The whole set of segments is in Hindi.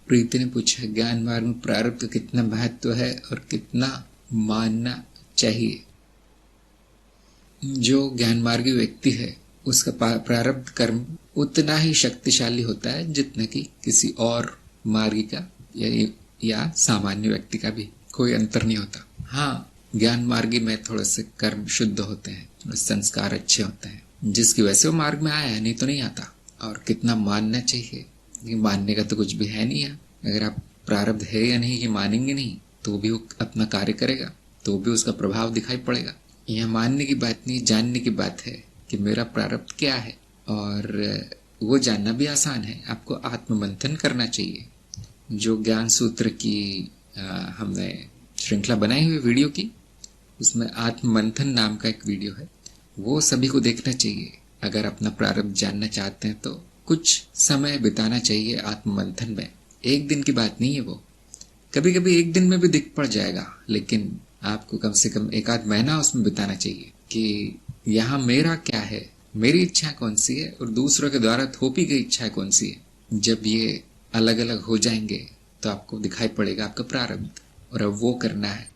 प्रीति ने पूछा, ज्ञान मार्ग में प्रारब्ध का कितना महत्व है और कितना मानना चाहिए? जो ज्ञान मार्गी व्यक्ति है उसका प्रारब्ध कर्म उतना ही शक्तिशाली होता है जितना कि किसी और मार्गी का या सामान्य व्यक्ति का भी कोई अंतर नहीं होता। हाँ, ज्ञान मार्गी में थोड़े से कर्म शुद्ध होते हैं, थोड़े संस्कार अच्छे होते हैं, जिसकी वजह से वो मार्ग में आया है, नहीं तो नहीं आता। और कितना मानना चाहिए, ये मानने का तो कुछ भी है नहीं है। अगर आप प्रारब्ध है या नहीं ये मानेंगे नहीं तो भी वो अपना कार्य करेगा, तो भी उसका प्रभाव दिखाई पड़ेगा। यह मानने की बात नहीं, जानने की बात है कि मेरा प्रारब्ध क्या है। और वो जानना भी आसान है, आपको आत्ममंथन करना चाहिए। जो ज्ञान सूत्र की हमने श्रृंखला बनाई हुई वीडियो की, उसमें आत्ममंथन नाम का एक वीडियो है, वो सभी को देखना चाहिए। अगर अपना प्रारब्ध जानना चाहते हैं तो कुछ समय बिताना चाहिए आत्ममंथन में। एक दिन की बात नहीं है वो, कभी कभी एक दिन में भी दिख पड़ जाएगा, लेकिन आपको कम से कम एक आध महीना उसमें बिताना चाहिए कि यहाँ मेरा क्या है, मेरी इच्छा कौन सी है और दूसरों के द्वारा थोपी गई इच्छा कौन सी है। जब ये अलग अलग हो जाएंगे तो आपको दिखाई पड़ेगा आपका प्रारब्ध, और अब वो करना है।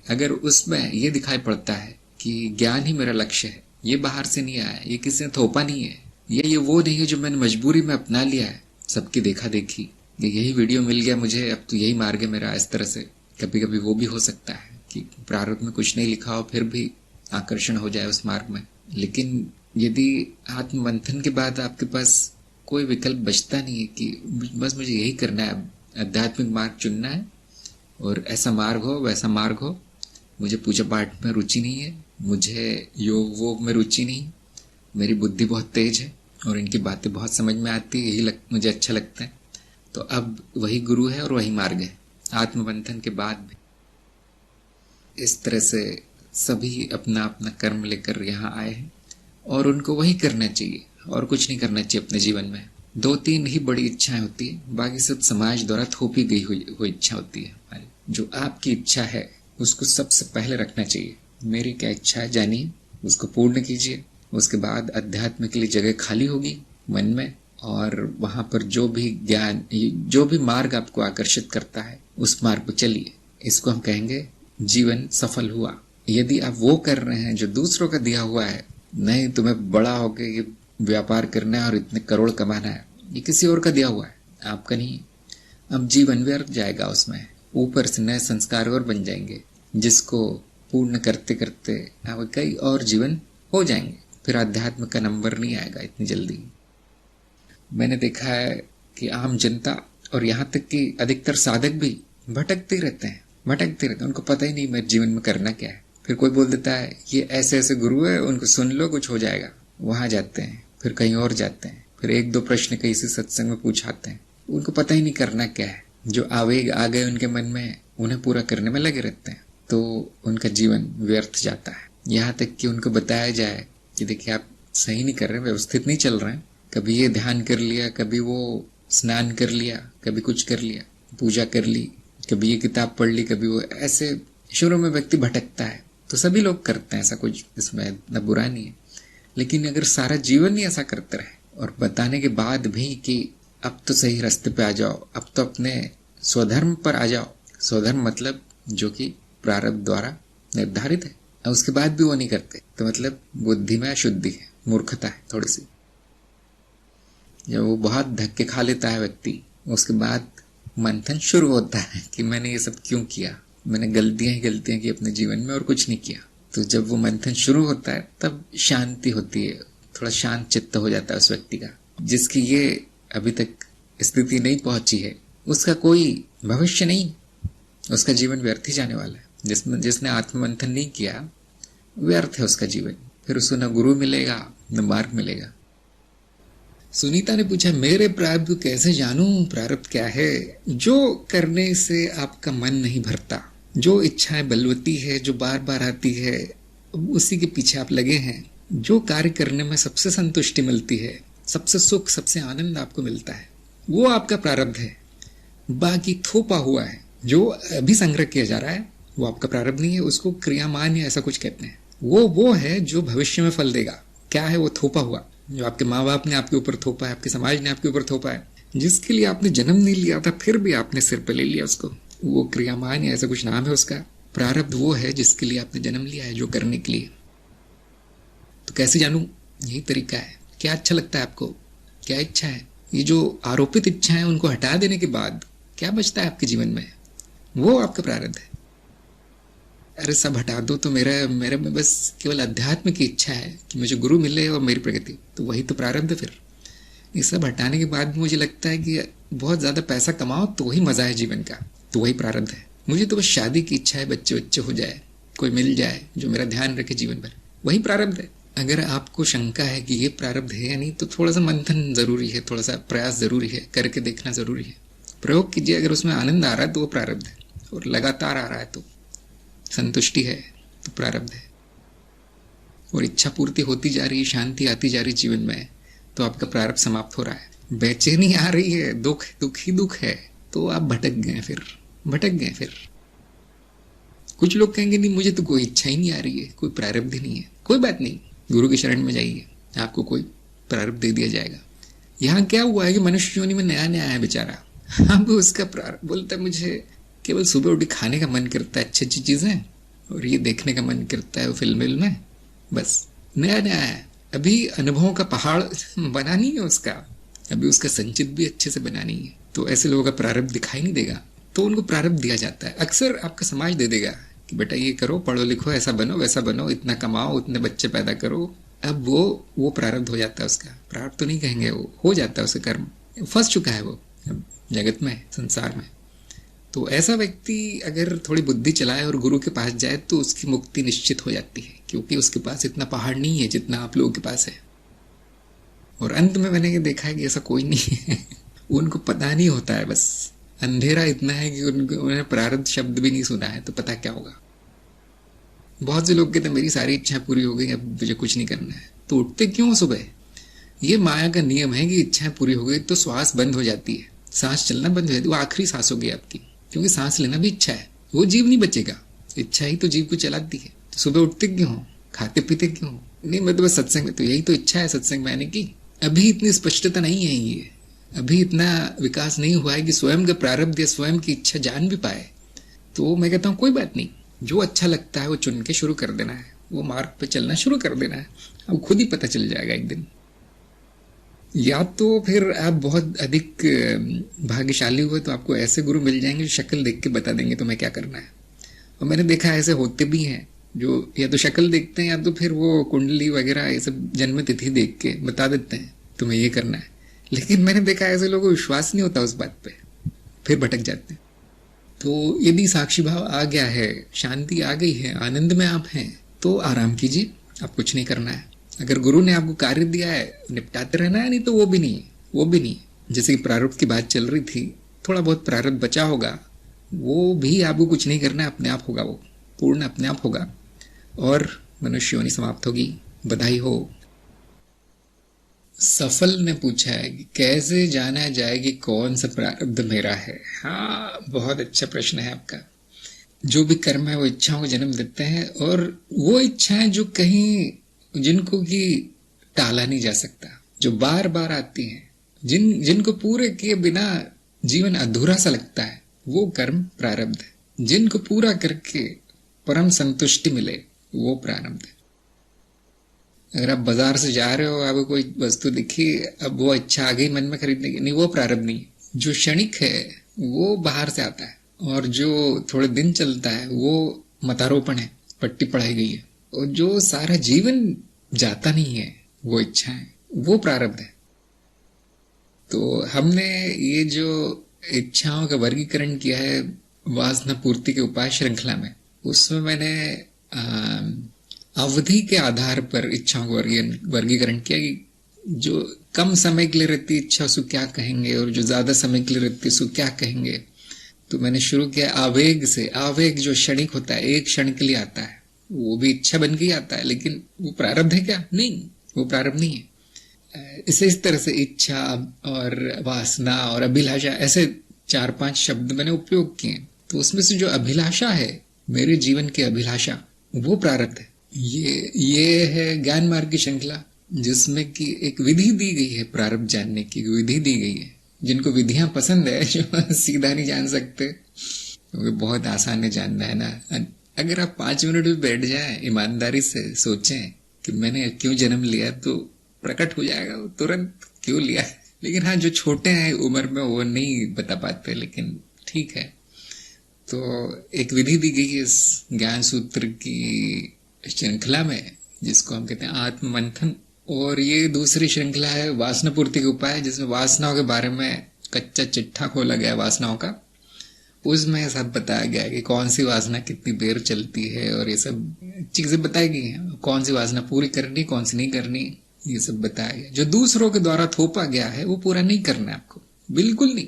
अगर उसमें ये दिखाई पड़ता है कि ज्ञान ही मेरा लक्ष्य है, ये बाहर से नहीं आया, ये किसी ने थोपा नहीं है, ये वो नहीं है जो मैंने मजबूरी में अपना लिया है, सबकी देखा देखी, यही वीडियो मिल गया मुझे, अब तो यही मार्ग है मेरा, इस तरह से कभी कभी वो भी हो सकता है कि प्रारब्ध में कुछ नहीं लिखा हो फिर भी आकर्षण हो जाए उस मार्ग में। लेकिन यदि आत्ममंथन के बाद आपके पास कोई विकल्प बचता नहीं है कि बस मुझे यही करना है, आध्यात्मिक मार्ग चुनना है और ऐसा मार्ग हो वैसा मार्ग हो, मुझे पूजा पाठ में रुचि नहीं है, मुझे योग वोग में रुचि नहीं, मेरी बुद्धि बहुत तेज है और इनकी बातें बहुत समझ में आती है, यही मुझे अच्छा लगता है, तो अब वही गुरु है और वही मार्ग है आत्ममंथन के बाद भी। इस तरह से सभी अपना अपना कर्म लेकर यहाँ आए हैं और उनको वही करना चाहिए और कुछ नहीं करना चाहिए अपने जीवन में। 2-3 ही बड़ी इच्छाएं होती है, बाकी सब समाज द्वारा थोपी गई हुई इच्छा होती है हमारी। जो आपकी इच्छा है उसको सबसे पहले रखना चाहिए। मेरी क्या इच्छा है जानिए, उसको पूर्ण कीजिए, उसके बाद अध्यात्म के लिए जगह खाली होगी मन में, और वहां पर जो भी ज्ञान, जो भी मार्ग आपको आकर्षित करता है उस मार्ग पर चलिए। इसको हम कहेंगे जीवन सफल हुआ। यदि आप वो कर रहे हैं जो दूसरों का दिया हुआ है, नहीं तुम्हें बड़ा होकर ये व्यापार करना है और इतने करोड़ कमाना है, ये किसी और का दिया हुआ है, आपका नहीं। अब जीवन व्यर्थ जाएगा उसमें, ऊपर से नए संस्कार और बन जाएंगे जिसको पूर्ण करते करते आप कई और जीवन हो जाएंगे, फिर आध्यात्म का नंबर नहीं आएगा इतनी जल्दी। मैंने देखा है कि आम जनता और यहाँ तक कि अधिकतर साधक भी भटकते रहते हैं, उनको पता ही नहीं मेरे जीवन में करना क्या है। फिर कोई बोल देता है ये ऐसे ऐसे गुरु है, उनको सुन लो कुछ हो जाएगा, वहां जाते हैं, फिर कहीं और जाते हैं, फिर 1-2 प्रश्न कहीं से सत्संग में पूछाते हैं, उनको पता ही नहीं करना क्या है। जो आवेग आ गए उनके मन में, उन्हें पूरा करने में लगे रहते हैं, तो उनका जीवन व्यर्थ जाता है। यहाँ तक कि उनको बताया जाए कि देखिए आप सही नहीं कर रहे, व्यवस्थित नहीं चल रहे हैं, कभी ये ध्यान कर लिया, कभी वो स्नान कर लिया, कभी कुछ कर लिया, पूजा कर ली, कभी ये किताब पढ़ ली, कभी वो, ऐसे शुरू में व्यक्ति भटकता है। तो सभी लोग करते हैं ऐसा, कुछ इसमें इतना बुरा नहीं है। लेकिन अगर सारा जीवन ही ऐसा करते रहे और बताने के बाद भी कि अब तो सही रास्ते पे आ जाओ, अब तो अपने स्वधर्म पर आ जाओ, स्वधर्म मतलब जो कि प्रारब्ध द्वारा निर्धारित है, और उसके बाद भी वो नहीं करते, तो मतलब बुद्धि में अशुद्धि है, मूर्खता है थोड़ी सी। जब वो बहुत धक्के खा लेता है व्यक्ति, उसके बाद मंथन शुरू होता है कि मैंने ये सब क्यों किया, मैंने गलतियां ही गलतियां की अपने जीवन में और कुछ नहीं किया। तो जब वो मंथन शुरू होता है तब शांति होती है, थोड़ा शांत चित्त हो जाता है उस व्यक्ति का। जिसकी ये अभी तक स्थिति नहीं पहुंची है उसका कोई भविष्य नहीं, उसका जीवन व्यर्थ ही जाने वाला है। जिसने आत्ममंथन नहीं किया व्यर्थ है उसका जीवन, फिर उसको न गुरु मिलेगा न मार्ग मिलेगा। सुनीता ने पूछा, मेरे प्रारब्ध कैसे जानूं, प्रारब्ध क्या है? जो करने से आपका मन नहीं भरता, जो इच्छाएं बलवती है, जो बार बार आती है, उसी के पीछे आप लगे हैं, जो कार्य करने में सबसे संतुष्टि मिलती है, सबसे सुख, सबसे आनंद आपको मिलता है, वो आपका प्रारब्ध है। बाकी थोपा हुआ है जो अभी संग्रह किया जा रहा है वो आपका प्रारब्ध नहीं है, उसको क्रियामान या ऐसा कुछ कहते हैं। वो है जो भविष्य में फल देगा। क्या है वो? थोपा हुआ, जो आपके माँ बाप ने आपके ऊपर थोपा है, आपके समाज ने आपके ऊपर थोपा है, जिसके लिए आपने जन्म नहीं लिया था फिर भी आपने सिर पे ले लिया उसको। वो क्रियामान या ऐसा कुछ नाम है उसका। प्रारब्ध वो है जिसके लिए आपने जन्म लिया है, जो करने के लिए। तो कैसे जानूं? यही तरीका है। क्या अच्छा लगता है आपको? क्या इच्छा है? ये जो आरोपित इच्छा है उनको हटा देने के बाद क्या बचता है आपके जीवन में? वो आपका प्रारब्ध है। अरे सब हटा दो तो मेरे में बस केवल अध्यात्म की इच्छा है कि मुझे गुरु मिले और मेरी प्रगति, तो वही तो प्रारब्ध है। फिर ये सब हटाने के बाद मुझे लगता है कि बहुत ज्यादा पैसा कमाओ तो वही मजा है जीवन का, तो वही प्रारब्ध है। मुझे तो बस शादी की इच्छा है, बच्चे बच्चे हो जाए, कोई मिल जाए जो मेरा ध्यान रखे जीवन भर, वही प्रारब्ध है। अगर आपको शंका है कि ये प्रारब्ध है या नहीं, तो थोड़ा सा मंथन जरूरी है, थोड़ा सा प्रयास जरूरी है, करके देखना जरूरी है। प्रयोग कीजिए, अगर उसमें आनंद आ रहा है तो वो प्रारब्ध है, और लगातार आ रहा है तो संतुष्टि है तो प्रारब्ध है, और इच्छा पूर्ति होती जा रही है, शांति आती जा रही जीवन में, तो आपका प्रारब्ध समाप्त हो रहा है। बेचैनी आ रही है, दुख ही दुख है, तो आप भटक गए। फिर कुछ लोग कहेंगे नहीं मुझे तो कोई इच्छा ही नहीं आ रही है, कोई प्रारब्ध ही नहीं है। कोई बात नहीं, गुरु की शरण में जाइए, आपको कोई प्रारब्ध दे दिया जाएगा। यहाँ क्या हुआ है कि मनुष्य योनि में नया नया है बेचारा, अब उसका प्रारब्ध बोलता है मुझे केवल सुबह उठ खाने का मन करता है, अच्छी अच्छी चीजें, और ये देखने का मन करता है फिल्म में, बस नया नया है, अभी अनुभवों का पहाड़ बना नहीं है उसका, अभी उसका संचित भी अच्छे से बना नहीं है। तो ऐसे लोगों का प्रारब्ध दिखाई नहीं देगा, तो उनको प्रारब्ध दिया जाता है। अक्सर आपका समाज दे देगा कि बेटा ये करो, पढ़ो लिखो, ऐसा बनो वैसा बनो, इतना कमाओ, उतने बच्चे पैदा करो। अब वो प्रारब्ध हो जाता है उसका। प्रारब्ध तो नहीं कहेंगे, वो हो जाता है, उसका कर्म फंस चुका है वो जगत में, संसार में। तो ऐसा व्यक्ति अगर थोड़ी बुद्धि चलाए और गुरु के पास जाए तो उसकी मुक्ति निश्चित हो जाती है, क्योंकि उसके पास इतना पहाड़ नहीं है जितना आप लोगों के पास है। और अंत में मैंने देखा है कि ऐसा कोई नहीं है, उनको पता नहीं होता है, बस अंधेरा इतना है कि उन्हें प्रारब्ध शब्द भी नहीं सुना है, तो पता क्या होगा। बहुत से लोग कहते हैं मेरी सारी इच्छाएं पूरी हो गई, अब मुझे कुछ नहीं करना है, तो उठते क्यों सुबह? ये माया का नियम है कि इच्छाएं पूरी हो गई तो श्वास बंद हो जाती है, सांस चलना बंद हो जाती है, वो आखिरी सांस होगी आपकी, क्योंकि सांस लेना भी इच्छा है, वो जीव नहीं बचेगा, इच्छा ही तो जीव को चलाती है। तो सुबह उठते क्यों हो, खाते पीते क्यों हो? नहीं मैं तो बस सत्संग में, तो यही तो इच्छा है सत्संग में आने की। अभी इतनी स्पष्टता नहीं है, ये अभी इतना विकास नहीं हुआ है कि स्वयं का प्रारब्ध या स्वयं की इच्छा जान भी पाए। तो मैं कहता हूँ कोई बात नहीं, जो अच्छा लगता है वो चुन के शुरू कर देना है, वो मार्ग पे चलना शुरू कर देना है, अब खुद ही पता चल जाएगा एक दिन। या तो फिर आप बहुत अधिक भाग्यशाली हुए तो आपको ऐसे गुरु मिल जाएंगे जो शक्ल देख के बता देंगे तुम्हें क्या करना है। और मैंने देखा ऐसे होते भी हैं जो या तो शक्ल देखते हैं या तो फिर वो कुंडली वगैरह ये सब जन्म तिथि देख के बता देते हैं तुम्हें ये करना है। लेकिन मैंने देखा ऐसे लोगों को विश्वास नहीं होता उस बात पे, फिर भटक जाते हैं। तो यदि साक्षी भाव आ गया है, शांति आ गई है, आनंद में आप हैं, तो आराम कीजिए, आप कुछ नहीं करना है। अगर गुरु ने आपको कार्य दिया है निपटाते रहना है, नहीं तो वो भी नहीं। जैसे कि प्रारब्ध की बात चल रही थी, थोड़ा बहुत प्रारब्ध बचा होगा, वो भी आपको कुछ नहीं करना है, अपने आप होगा, वो पूर्ण अपने आप होगा और मनुष्य योनि समाप्त होगी। बधाई हो। सफल ने पूछा है कि कैसे जाना जाए कि कौन सा प्रारब्ध मेरा है। हाँ, बहुत अच्छा प्रश्न है आपका। जो भी कर्म है वो इच्छाओं को जन्म देते हैं, और वो इच्छाएं जो कहीं जिनको कि टाला नहीं जा सकता, जो बार बार आती हैं, जिनको पूरे किए बिना जीवन अधूरा सा लगता है, वो कर्म प्रारब्ध है। जिनको पूरा करके परम संतुष्टि मिले, वो प्रारब्ध है। अगर आप बाजार से जा रहे हो, आपको कोई वस्तु दिखी, अब वो इच्छा आ गई मन में खरीदने की, नहीं, वो प्रारब्ध नहीं। जो क्षणिक है वो बाहर से आता है, और जो थोड़े दिन चलता है वो मतारोपण है, पट्टी पढ़ाई गई है। और जो सारा जीवन जाता नहीं है, वो इच्छा है, वो प्रारब्ध है। तो हमने ये जो इच्छाओं का वर्गीकरण किया है वासना पूर्ति के उपाय श्रृंखला में, उसमें मैंने अवधि के आधार पर इच्छाओं को वर्गीकरण किया कि जो कम समय के लिए रहती इच्छा उसको क्या कहेंगे, और जो ज्यादा समय के लिए रहती है उसको क्या कहेंगे। तो मैंने शुरू किया आवेग से। आवेग जो क्षणिक होता है, एक क्षण के लिए आता है, वो भी इच्छा बन के आता है, लेकिन वो प्रारब्ध है क्या? नहीं, वो प्रारब्ध नहीं है। इस तरह से इच्छा और वासना और अभिलाषा, ऐसे 4-5 शब्द मैंने उपयोग किए। तो उसमें से जो अभिलाषा है, मेरे जीवन की अभिलाषा, वो प्रारब्ध है। ये है ज्ञान मार्ग की श्रृंखला, जिसमें कि एक विधि दी गई है, प्रारब्ध जानने की विधि दी गई है। जिनको विधियां पसंद है, जो सीधा नहीं जान सकते, वो बहुत आसान है जानना, है ना। अगर आप 5 मिनट भी बैठ जाए, ईमानदारी से सोचें कि मैंने क्यों जन्म लिया, तो प्रकट हो जाएगा वो तुरंत क्यों लिया। लेकिन हाँ, जो छोटे हैं उम्र में वो नहीं बता पाते, लेकिन ठीक है। तो एक विधि दी गई इस ज्ञान सूत्र की श्रृंखला में, जिसको हम कहते हैं आत्म मंथन, और ये दूसरी श्रृंखला है वासना पूर्ति के उपाय, जिसमें वासनाओं के बारे में कच्चा चिट्ठा खोला गया वासनाओं का। उसमें सब बताया गया कि कौन सी वासना कितनी देर चलती है, और ये सब चीजें बताई गई हैं। कौन सी वासना पूरी करनी, कौन सी नहीं करनी, ये सब बताया गया। जो दूसरों के द्वारा थोपा गया है वो पूरा नहीं करना है आपको, बिल्कुल नहीं।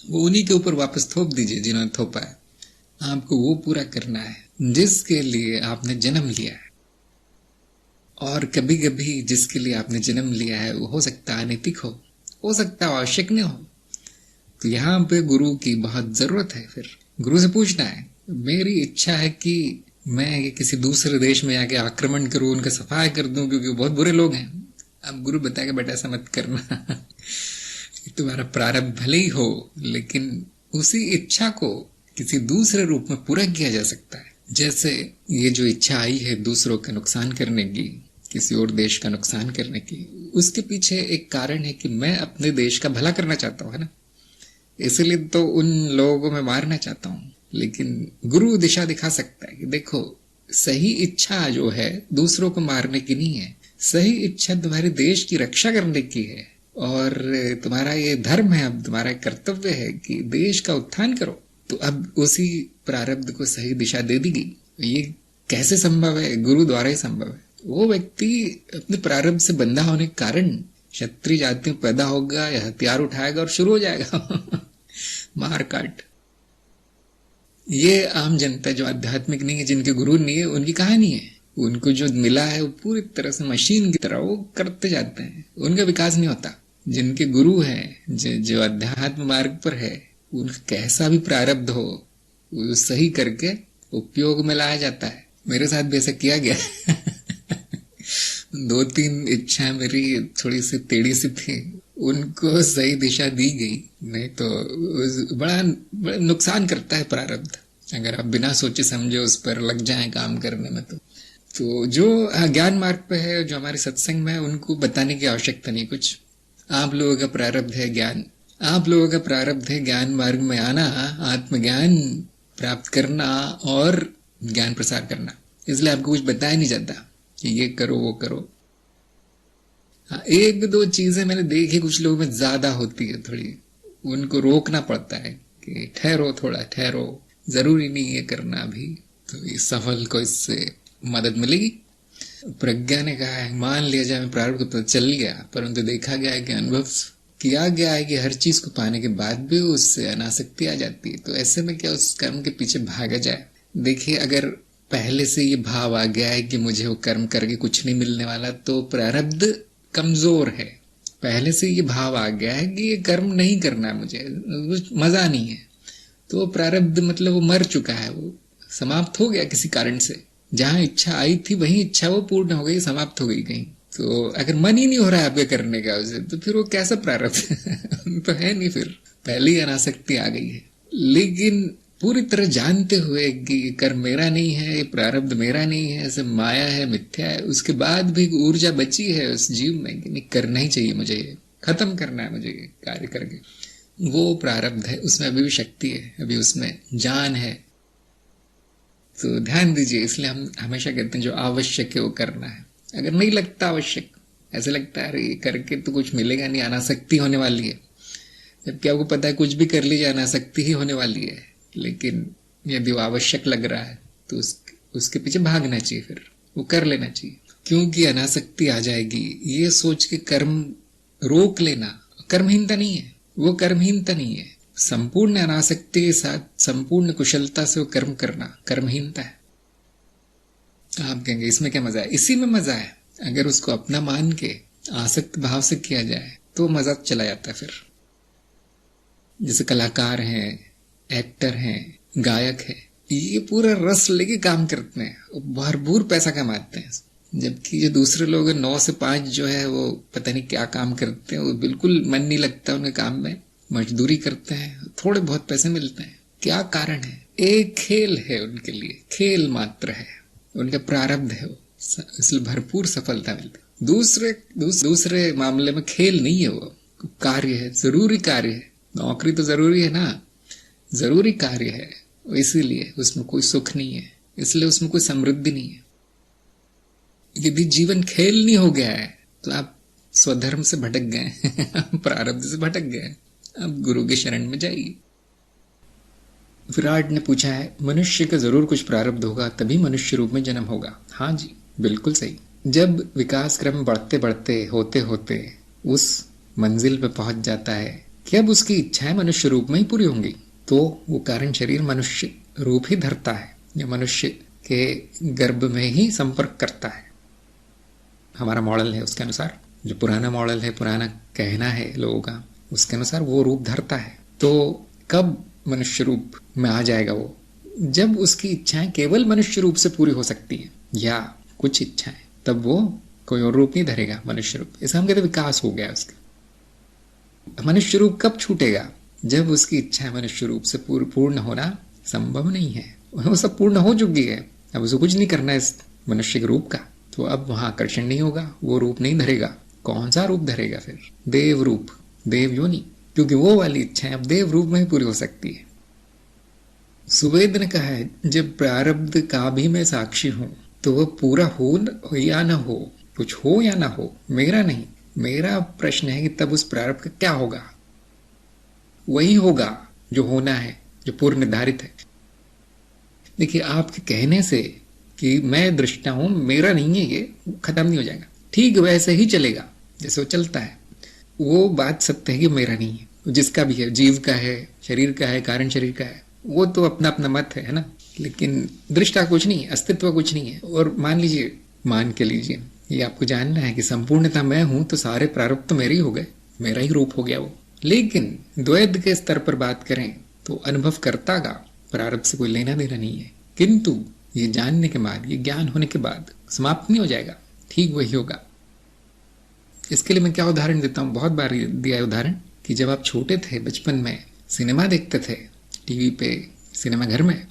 वो उन्हीं के ऊपर वापस थोप दीजिए जिन्होंने थोपा है। आपको वो पूरा करना है जिसके लिए आपने जन्म लिया है। और कभी कभी जिसके लिए आपने जन्म लिया है वो हो सकता है अनैतिक हो सकता है आवश्यक नहीं हो। तो यहाँ पे गुरु की बहुत जरूरत है। फिर गुरु से पूछना है, मेरी इच्छा है कि मैं किसी दूसरे देश में जाके आक्रमण करूं, उनका सफाई कर दूं, क्योंकि वो बहुत बुरे लोग हैं। अब गुरु बताएगा बेटा ऐसा मत करना, तुम्हारा प्रारब्ध भले ही हो, लेकिन उसी इच्छा को किसी दूसरे रूप में पूरा किया जा सकता है। जैसे ये जो इच्छा आई है दूसरों का नुकसान करने की, किसी और देश का नुकसान करने की, उसके पीछे एक कारण है कि मैं अपने देश का भला करना चाहता हूँ, है ना। इसलिए तो उन लोगों को मैं मारना चाहता हूँ। लेकिन गुरु दिशा दिखा सकता है कि देखो, सही इच्छा जो है दूसरों को मारने की नहीं है, सही इच्छा तुम्हारे देश की रक्षा करने की है। और तुम्हारा ये धर्म है, अब तुम्हारा कर्तव्य है कि देश का उत्थान करो। तो अब उसी प्रारब्ध को सही दिशा दे दी गई। ये कैसे संभव है? गुरु द्वारा ही संभव है। वो व्यक्ति अपने प्रारब्ध से बंधा होने के कारण क्षत्रिय जाति में पैदा होगा या हथियार उठाएगा और शुरू हो जाएगा मार काट। ये आम जनता जो आध्यात्मिक नहीं है, जिनके गुरु नहीं है, उनकी कहानी है। उनको जो मिला है वो पूरी तरह से मशीन की तरह वो करते जाते हैं, उनका विकास नहीं होता। जिनके गुरु हैं, जो अध्यात्म मार्ग पर है, उनका कैसा भी प्रारब्ध हो वो सही करके उपयोग में लाया जाता है। मेरे साथ भी ऐसा किया गया 2-3 इच्छाएं मेरी थोड़ी सी टेढ़ी सी थी, उनको सही दिशा दी गई। नहीं तो बड़ा नुकसान करता है प्रारब्ध, अगर आप बिना सोचे समझे उस पर लग जाएं काम करने में। तो जो ज्ञान मार्ग पे है, जो हमारे सत्संग में है, उनको बताने की आवश्यकता नहीं कुछ। आप लोगों का प्रारब्ध है ज्ञान, आप लोगों का प्रारब्ध है ज्ञान मार्ग में आना, आत्मज्ञान प्राप्त करना और ज्ञान प्रसार करना। इसलिए आपको कुछ बताया नहीं जाता कि ये करो वो करो। हाँ, 1-2 चीजें मैंने देखी कुछ लोगों में ज्यादा होती है, थोड़ी उनको रोकना पड़ता है कि ठहरो, थोड़ा ठहरो, जरूरी नहीं है करना अभी। तो इस सफल को इससे मदद मिलेगी। प्रज्ञा ने कहा है, मान लिया जाए मैं प्रारब्ध को पता चल गया, परंतु देखा गया है कि अनुभव किया गया है कि हर चीज को पाने के बाद भी उससे अनासक्ति आ जाती है। तो ऐसे में क्या उस कर्म के पीछे भागा जाए? देखिए, अगर पहले से ये भाव आ गया है कि मुझे वो कर्म करके कुछ नहीं मिलने वाला, तो प्रारब्ध कमजोर है। पहले से ये भाव आ गया है कि ये कर्म नहीं करना है, मुझे मजा नहीं है, तो प्रारब्ध मतलब वो मर चुका है, वो समाप्त हो गया किसी कारण से। जहां इच्छा आई थी वही इच्छा वो पूर्ण हो गई, समाप्त हो गई कहीं। तो अगर मन ही नहीं हो रहा है आपके करने का उसे, तो फिर वो कैसा प्रारब्ध तो है नहीं, फिर पहले ही अनासक्ति आ गई है। लेकिन पूरी तरह जानते हुए कि कर्म मेरा नहीं है, ये प्रारब्ध मेरा नहीं है, ऐसे माया है, मिथ्या है, उसके बाद भी ऊर्जा बची है उस जीव में कि नहीं, करना ही चाहिए मुझे, ये खत्म करना है मुझे ये कार्य करके, वो प्रारब्ध है, उसमें अभी भी शक्ति है, अभी उसमें जान है। तो ध्यान दीजिए। इसलिए हम हमेशा कहते हैं जो आवश्यक है वो करना है। अगर नहीं लगता आवश्यक, ऐसे लगता है अरे ये करके तो कुछ मिलेगा नहीं, अनासक्ति होने वाली है, जबकि आपको पता है कुछ भी कर लीजिए अनासक्ति ही होने वाली है। लेकिन यदि वो आवश्यक लग रहा है तो उसके पीछे भागना चाहिए, फिर वो कर लेना चाहिए, क्योंकि अनासक्ति आ जाएगी। ये सोच के कर्म रोक लेना कर्महीनता नहीं है, वो कर्महीनता नहीं है। संपूर्ण अनासक्ति के साथ संपूर्ण कुशलता से वो कर्म करना कर्महीनता है। आप कहेंगे इसमें क्या मजा है? इसी में मजा है। अगर उसको अपना मान के आसक्त भाव से किया जाए तो मजा चला जाता है। फिर जैसे कलाकार हैं, एक्टर हैं, गायक है, ये पूरा रस लेके काम करते हैं, भरपूर पैसा कमाते हैं, जबकि जो दूसरे लोग 9 से 5 जो है वो पता नहीं क्या काम करते हैं, वो बिल्कुल मन नहीं लगता उनके काम में, मजदूरी करते हैं, थोड़े बहुत पैसे मिलते हैं। क्या कारण है? एक खेल है उनके लिए, खेल मात्र है, उनका प्रारब्ध है वो, इसलिए भरपूर सफलता मिलती। दूसरे मामले में खेल नहीं है, वो कार्य है, जरूरी कार्य है। नौकरी तो जरूरी है ना, जरूरी कार्य है, इसीलिए उसमें कोई सुख नहीं है, इसलिए उसमें कोई समृद्धि नहीं है। यदि जीवन खेल नहीं हो गया है तो आप स्वधर्म से भटक गए प्रारब्ध से भटक गए। अब गुरु के शरण में जाइए। विराट ने पूछा है, मनुष्य का जरूर कुछ प्रारब्ध होगा तभी मनुष्य रूप में जन्म होगा। हाँ जी, बिल्कुल सही। जब विकास क्रम बढ़ते बढ़ते होते होते उस मंजिल पे पहुंच जाता है कि अब उसकी इच्छाएं मनुष्य रूप में ही पूरी होंगी, तो वो कारण शरीर मनुष्य रूप ही धरता है, या मनुष्य के गर्भ में ही संपर्क करता है। हमारा मॉडल है उसके अनुसार, जो पुराना मॉडल है, पुराना कहना है लोगों का, उसके अनुसार वो रूप धरता है। तो कब मनुष्य रूप में आ जाएगा वो? जब उसकी इच्छाएं केवल मनुष्य रूप से पूरी हो सकती है, या कुछ इच्छाएं, तब वो कोई और रूप नहीं धरेगा, मनुष्य रूप। इसे हम कहते विकास हो गया उसका। मनुष्य रूप कब छूटेगा? जब उसकी इच्छाएं मनुष्य रूप से पूर्ण होना संभव नहीं है, वो सब पूर्ण हो चुकी है, अब उसे कुछ नहीं करना है इस मनुष्य के रूप का, तो अब वहां आकर्षण नहीं होगा, वो रूप नहीं धरेगा। कौन सा रूप धरेगा फिर? देव रूप, देव योनि, क्योंकि वो वाली इच्छाएं अब देव रूप में ही पूरी हो सकती है। सुवेद ने कहा है, जब प्रारब्ध का भी मैं साक्षी हूं तो वह पूरा हो या ना हो, कुछ हो या ना हो, मेरा नहीं। मेरा प्रश्न है कि तब उस प्रारब्ध का क्या होगा? वही होगा जो होना है, जो पूर्व निर्धारित है। देखिए, आपके कहने से कि मैं दृष्टा हूं, मेरा नहीं है, ये खत्म नहीं हो जाएगा, ठीक वैसे ही चलेगा जैसे वो चलता है। वो बात सत्य है कि मेरा नहीं है, जिसका भी है, जीव का है, शरीर का है, कारण शरीर का है, वो तो अपना अपना मत है ना, लेकिन दृष्टा कुछ नहीं है, अस्तित्व कुछ नहीं है। और मान के लीजिए ये आपको जानना है कि संपूर्णता मैं हूं, तो सारे प्रारब्ध तो मेरे ही हो गए, मेरा ही रूप हो गया वो। लेकिन द्वैत के स्तर पर बात करें तो अनुभवकर्ता का प्रारब्ध से कोई लेना देना नहीं है, किंतु ये जानने के बाद, ये ज्ञान होने के बाद समाप्त नहीं हो जाएगा, ठीक वही होगा। इसके लिए मैं क्या उदाहरण देता हूं, बहुत बार दिया है उदाहरण, कि जब आप छोटे थे, बचपन में सिनेमा देखते थे टीवी पे, सिनेमा घर में,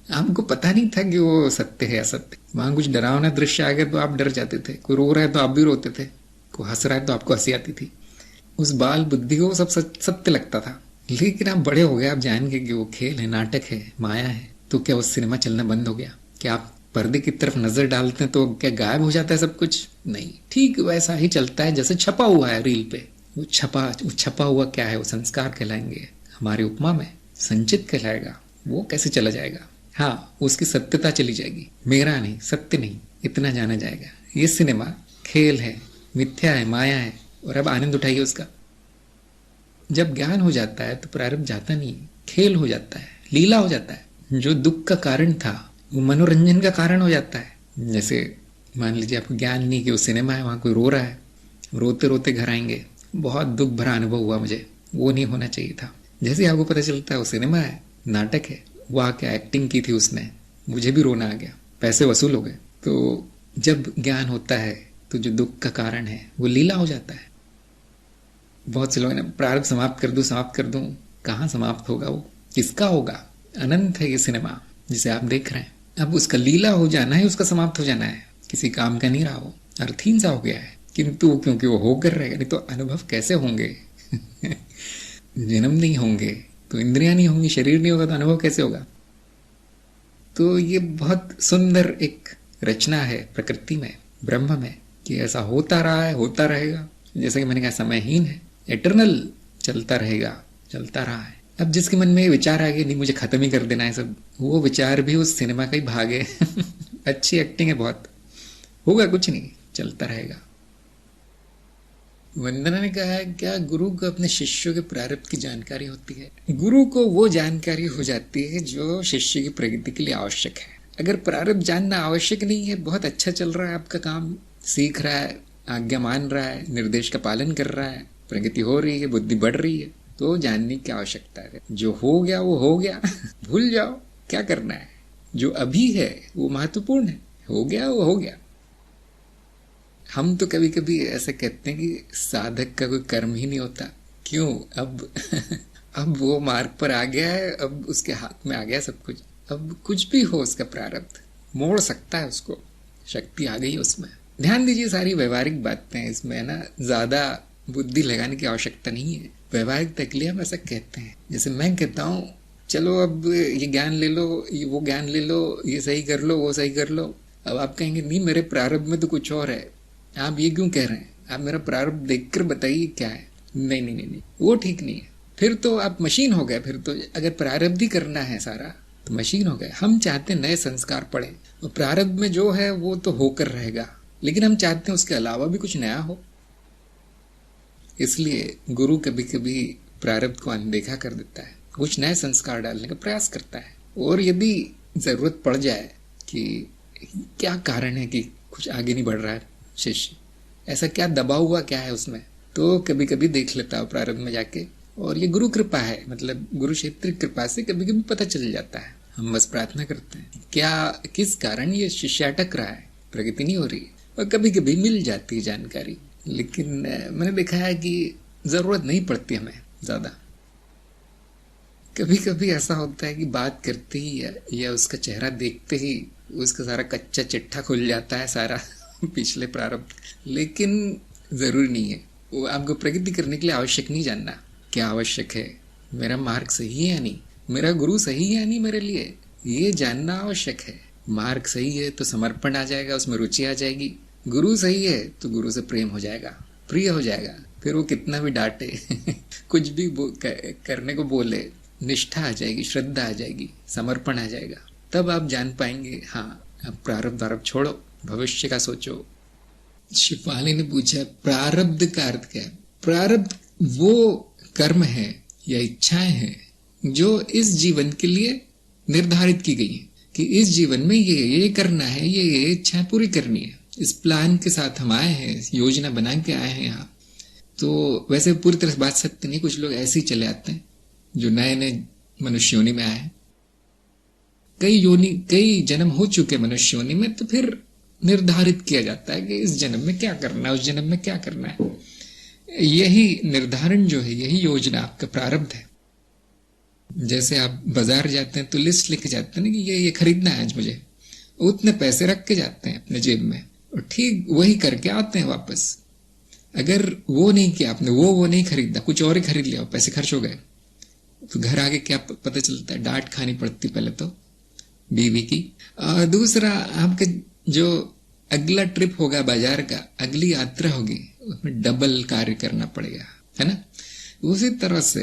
आपको पता नहीं था कि वो सत्य है असत्य। वहां कुछ डरावना दृश्य आ गया तो आप डर जाते थे, कोई रो रहा है तो आप भी रोते थे, कोई हंस रहा है तो आपको हंसी आती थी। उस बाल बुद्धि को सब सत्य लगता था। लेकिन आप बड़े हो गए, आप जान के कि वो खेल है, नाटक है, माया है, तो क्या वो सिनेमा चलना बंद हो गया? क्या आप पर्दे की तरफ नजर डालते हैं तो क्या गायब हो जाता है सब कुछ? नहीं, ठीक वैसा ही चलता है जैसे छपा हुआ है रील पे। वो छपा हुआ क्या है? वो संस्कार कहलाएंगे, हमारी उपमा में संचित कहलाएगा। वो कैसे चला जाएगा? हाँ, उसकी सत्यता चली जाएगी, मेरा नहीं, सत्य नहीं, इतना जाना जाएगा। ये सिनेमा खेल है, मिथ्या है, माया है, और अब आनंद उठाइए उसका। जब ज्ञान हो जाता है तो प्रारब्ध जाता नहीं, खेल हो जाता है, लीला हो जाता है। जो दुख का कारण था वो मनोरंजन का कारण हो जाता है। जैसे मान लीजिए आपको ज्ञान नहीं कि वो सिनेमा है, वहां कोई रो रहा है, रोते रोते घर आएंगे, बहुत दुख भरा अनुभव हुआ मुझे, वो नहीं होना चाहिए था। जैसे ही आपको पता चलता है वो सिनेमा है, नाटक है, वाह क्या एक्टिंग की थी उसने, मुझे भी रोना आ गया, पैसे वसूल हो गए। तो जब ज्ञान होता है तो जो दुख का कारण है वो लीला हो जाता है। बहुत से लोग प्रारब्ध समाप्त कर दूं, कहाँ समाप्त होगा वो? किसका होगा? अनंत है ये सिनेमा जिसे आप देख रहे हैं। अब उसका लीला हो जाना है, उसका समाप्त हो जाना है, किसी काम का नहीं रहा वो, अर्थहीन सा हो गया है। किंतु क्योंकि वो होकर रहेगा, नहीं तो अनुभव कैसे होंगे जन्म नहीं होंगे तो इंद्रियां नहीं होंगी, शरीर नहीं होगा तो अनुभव कैसे होगा? तो ये बहुत सुंदर एक रचना है प्रकृति में, ब्रह्म में, कि ऐसा होता रहा है, होता रहेगा। जैसे कि मैंने कहा, समयहीन है, एटर्नल, चलता रहेगा, चलता रहा है। अब जिसके मन में विचार आ गया नहीं मुझे खत्म ही कर देना है सब, वो विचार भी उस सिनेमा का ही भाग है अच्छी एक्टिंग है, बहुत होगा कुछ नहीं, चलता रहेगा। वंदना ने कहा, क्या गुरु को अपने शिष्यों के प्रारब्ध की जानकारी होती है? गुरु को वो जानकारी हो जाती है जो शिष्य की प्रगति के लिए आवश्यक है। अगर प्रारब्ध जानना आवश्यक नहीं है, बहुत अच्छा चल रहा है आपका काम, सीख रहा है, आज्ञा मान रहा है, निर्देश का पालन कर रहा है, प्रगति हो रही है, बुद्धि बढ़ रही है, तो जानने की आवश्यकता है। जो हो गया वो हो गया भूल जाओ, क्या करना है? जो अभी है वो महत्वपूर्ण है, हो गया वो हो गया। हम तो कभी कभी ऐसे कहते हैं कि साधक का कोई कर्म ही नहीं होता, क्यों? अब अब वो मार्ग पर आ गया है, अब उसके हाथ में आ गया सब कुछ। अब कुछ भी हो उसका प्रारब्ध मोड़ सकता है उसको, शक्ति आ गई उसमें। ध्यान दीजिए, सारी व्यवहारिक बातें हैं इसमें, है ना, ज्यादा बुद्धि लगाने की आवश्यकता नहीं है। व्यवहारिक के लिए हम ऐसा कहते हैं। जैसे मैं कहता हूँ चलो अब ये ज्ञान ले लो, ये वो ज्ञान ले लो, ये सही कर लो, वो सही कर लो। अब आप कहेंगे नहीं, मेरे प्रारब्ध में तो कुछ और है। आप ये क्यों कह रहे हैं? आप मेरा प्रारब्ध देखकर बताइए क्या है। नहीं नहीं नहीं नहीं, वो ठीक नहीं है। फिर तो आप मशीन हो गए। फिर तो अगर प्रारब्ध ही करना है सारा तो मशीन हो गए। हम चाहते नए संस्कार पड़े, और प्रारब्ध में जो है वो तो होकर रहेगा, लेकिन हम चाहते हैं उसके अलावा भी कुछ नया हो। इसलिए गुरु कभी कभी प्रारब्ध को अनदेखा कर देता है, कुछ नए संस्कार डालने का प्रयास करता है। और यदि जरूरत पड़ जाए कि क्या कारण है कि कुछ आगे नहीं बढ़ रहा है शिष्य, ऐसा क्या दबा हुआ क्या है उसमें, तो कभी कभी देख लेता है प्रारब्ध में जाके। और ये गुरु कृपा है, मतलब गुरु क्षेत्र की कृपा से कभी कभी पता चल जाता है। हम बस प्रार्थना करते हैं क्या किस कारण ये शिष्य अटक रहा है, प्रगति नहीं हो रही है। और कभी कभी मिल जाती है जानकारी, लेकिन मैंने देखा है कि जरूरत नहीं पड़ती हमें ज्यादा। कभी कभी ऐसा होता है कि बात करते ही या उसका चेहरा देखते ही उसका सारा कच्चा चिट्ठा खुल जाता है सारा पिछले प्रारब्ध। लेकिन जरूरी नहीं है, वो आपको प्रगति करने के लिए आवश्यक नहीं जानना क्या आवश्यक है, मेरा मार्ग सही है या नहीं, मेरा गुरु सही है या नहीं मेरे लिए, ये जानना आवश्यक है। मार्ग सही है तो समर्पण आ जाएगा, उसमें रुचि आ जाएगी। गुरु सही है तो गुरु से प्रेम हो जाएगा, प्रिय हो जाएगा। फिर वो कितना भी डांटे कुछ भी करने को बोले, निष्ठा आ जाएगी, श्रद्धा आ जाएगी, समर्पण आ जाएगा। तब आप जान पाएंगे हाँ, अब प्रारब्ध छोड़ो, भविष्य का सोचो। शिफाली ने पूछा प्रारब्ध का अर्थ क्या है? प्रारब्ध वो कर्म है या इच्छाएं हैं जो इस जीवन के लिए निर्धारित की गई है कि इस जीवन में ये करना है, ये इच्छाएं पूरी करनी है। इस प्लान के साथ हम आए हैं, योजना बना के आए हैं यहाँ। तो वैसे पूरी तरह से बात सत्य नहीं, कुछ लोग ऐसे ही चले आते हैं जो नए नए मनुष्य योनि में आए हैं। कई जन्म हो चुके मनुष्य योनि में, तो फिर निर्धारित किया जाता है कि इस जन्म में क्या करना है, उस जन्म में क्या करना है। यही निर्धारण जो है, यही योजना आपका प्रारब्ध है। जैसे आप बाजार जाते हैं तो लिस्ट लिखे जाते हैं ना कि ये खरीदना है आज मुझे, उतने पैसे रख के जाते हैं अपने जेब में और ठीक वही करके आते हैं वापस। अगर वो नहीं किया आपने, वो नहीं खरीदा, कुछ और ही खरीद लिया, पैसे खर्च हो गए, तो घर आके क्या पता चलता है? डांट खानी पड़ती पहले तो बीवी की। दूसरा, आपका जो अगला ट्रिप होगा बाजार का, अगली यात्रा होगी, उसमें डबल कार्य करना पड़ेगा, है ना। उसी तरह से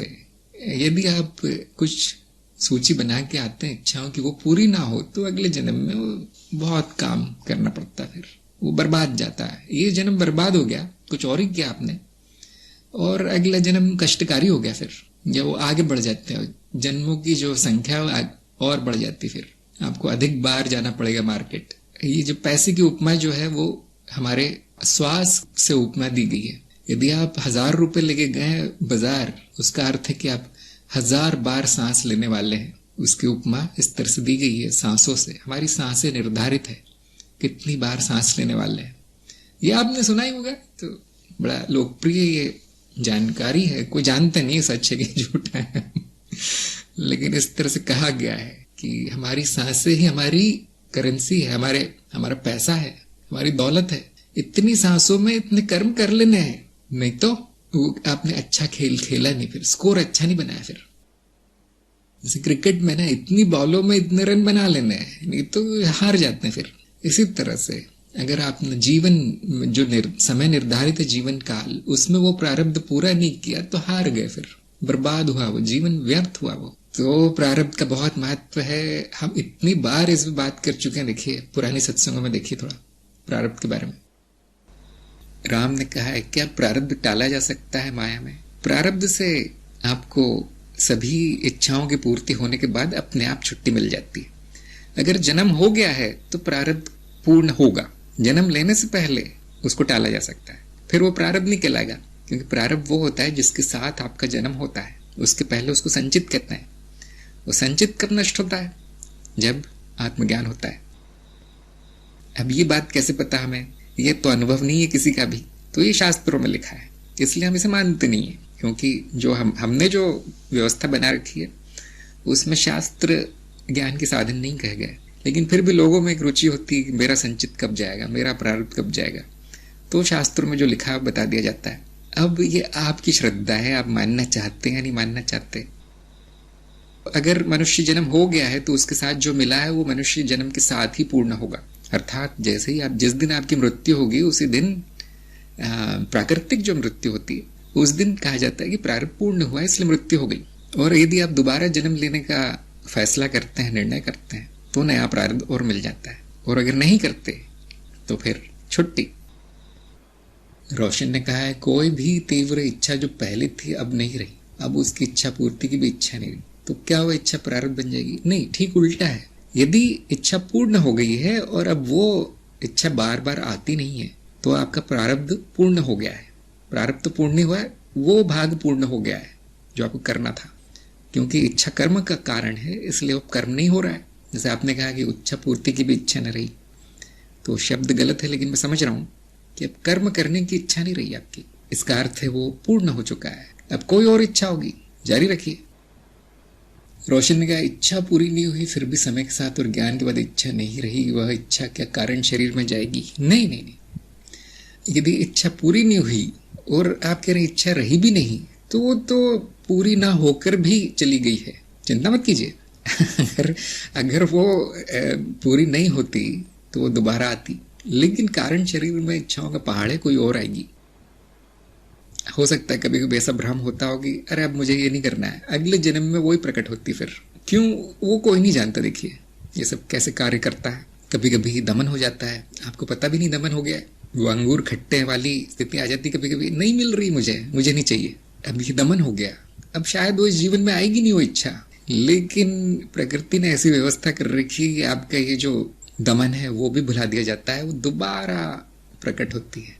यदि आप कुछ सूची बना के आते हैं इच्छाओं की, वो पूरी ना हो तो अगले जन्म में वो बहुत काम करना पड़ता है, फिर वो बर्बाद जाता है। ये जन्म बर्बाद हो गया, कुछ और ही किया आपने, और अगला जन्म कष्टकारी हो गया। फिर जब वो आगे बढ़ जाते हैं, जन्मों की जो संख्या और बढ़ जाती, फिर आपको अधिक बार जाना पड़ेगा मार्केट। ये जो पैसे की उपमा जो है वो हमारे श्वास से उपमा दी गई है। यदि आप 1000 रुपए लेके गए बाजार, उसका अर्थ है कि आप 1000 बार सांस लेने वाले हैं। उसकी उपमा इस तरह से दी गई है, सांसों से। हमारी सांसें निर्धारित है कितनी बार सांस लेने वाले हैं। ये आपने सुना ही होगा, तो बड़ा लोकप्रिय ये जानकारी है। कोई जानता नहीं सच है कि झूठ है लेकिन इस तरह से कहा गया है कि हमारी सांसें ही हमारी करेंसी है, हमारा पैसा है, हमारी दौलत है। इतनी सांसों में इतने कर्म कर लेने हैं, नहीं तो आपने अच्छा खेल खेला नहीं, फिर स्कोर अच्छा नहीं बनाया। फिर जैसे क्रिकेट में ना, इतनी बॉलों में इतने रन बना लेने हैं, नहीं तो हार जाते हैं। फिर इसी तरह से अगर आपने जीवन जो समय निर्धारित है, जीवन काल, उसमें वो प्रारब्ध पूरा नहीं किया तो हार गए, फिर बर्बाद हुआ वो जीवन, व्यर्थ हुआ वो। तो प्रारब्ध का बहुत महत्व है। हम इतनी बार इस बात कर चुके हैं, देखिए पुरानी सत्संगों में देखिए थोड़ा प्रारब्ध के बारे में। राम ने कहा है क्या प्रारब्ध टाला जा सकता है माया में? प्रारब्ध से आपको सभी इच्छाओं की पूर्ति होने के बाद अपने आप छुट्टी मिल जाती है। अगर जन्म हो गया है तो प्रारब्ध पूर्ण होगा, जन्म लेने से पहले उसको टाला जा सकता है, फिर वो प्रारब्ध नहीं कहलाएगा। क्योंकि प्रारब्ध वो होता है जिसके साथ आपका जन्म होता है, उसके पहले उसको संचित कहते हैं। वो संचित कब नष्ट होता है? जब आत्मज्ञान होता है। अब ये बात कैसे पता हमें? ये तो अनुभव नहीं है किसी का भी, तो ये शास्त्रों में लिखा है, इसलिए हम इसे मानते नहीं है। क्योंकि जो हमने जो व्यवस्था बना रखी है उसमें शास्त्र ज्ञान के साधन नहीं कहे गए, लेकिन फिर भी लोगों में एक रुचि होती है कि मेरा संचित कब जाएगा, मेरा प्रारब्ध कब जाएगा, तो शास्त्रों में जो लिखा है बता दिया जाता है। अब ये आपकी श्रद्धा है, आप मानना चाहते हैं या नहीं मानना चाहते। अगर मनुष्य जन्म हो गया है तो उसके साथ जो मिला है वो मनुष्य जन्म के साथ ही पूर्ण होगा। अर्थात जैसे ही आप, जिस दिन आपकी मृत्यु होगी उसी दिन प्राकृतिक जो मृत्यु होती है उस दिन कहा जाता है कि प्रारब्ध पूर्ण हुआ इसलिए मृत्यु हो गई। और यदि आप दोबारा जन्म लेने का फैसला करते हैं, निर्णय करते हैं, तो नया प्रारब्ध और मिल जाता है, और अगर नहीं करते तो फिर छुट्टी। रोशन ने कहा है कोई भी तीव्र इच्छा जो पहले थी अब नहीं रही, अब उसकी इच्छा पूर्ति की भी इच्छा नहीं रही, तो क्या वह इच्छा प्रारब्ध बन जाएगी? नहीं, ठीक उल्टा है। यदि इच्छा पूर्ण हो गई है और अब वो इच्छा बार बार आती नहीं है तो आपका प्रारब्ध पूर्ण हो गया है। प्रारब्ध तो पूर्ण नहीं हुआ है, वो भाग पूर्ण हो गया है जो आपको करना था, क्योंकि इच्छा कर्म का कारण है, इसलिए वो कर्म नहीं हो रहा है। जैसे आपने कहा कि इच्छा पूर्ति की भी इच्छा न रही, तो शब्द गलत है, लेकिन मैं समझ रहा हूं कि अब कर्म करने की इच्छा नहीं रही आपकी, इसका अर्थ है वो पूर्ण हो चुका है। अब कोई और इच्छा होगी, जारी रखिए। रोशन ने कहा इच्छा पूरी नहीं हुई फिर भी समय के साथ और ज्ञान के बाद इच्छा नहीं रही, वह इच्छा क्या कारण शरीर में जाएगी? नहीं नहीं नहीं, यदि इच्छा पूरी नहीं हुई और आप कह रहे इच्छा रही भी नहीं, तो वो तो पूरी ना होकर भी चली गई है, चिंता मत कीजिए। अगर वो पूरी नहीं होती तो वो दोबारा आती, लेकिन कारण शरीर में इच्छाओं का पहाड़ है, कोई और आएगी। हो सकता है कभी कभी ऐसा भ्रम होता होगी, अरे अब मुझे ये नहीं करना है, अगले जन्म में वही प्रकट होती। फिर क्यों, वो कोई नहीं जानता। देखिए ये सब कैसे कार्य करता है। कभी कभी दमन हो जाता है, आपको पता भी नहीं दमन हो गया है, वो अंगूर खट्टे वाली स्थिति आ जाती, कभी कभी नहीं मिल रही, मुझे नहीं चाहिए, अब ये दमन हो गया। अब शायद वो इस जीवन में आएगी नहीं वो इच्छा, लेकिन प्रकृति ने ऐसी व्यवस्था कर रखी कि आपका ये जो दमन है वो भी भुला दिया जाता है, वो दोबारा प्रकट होती है।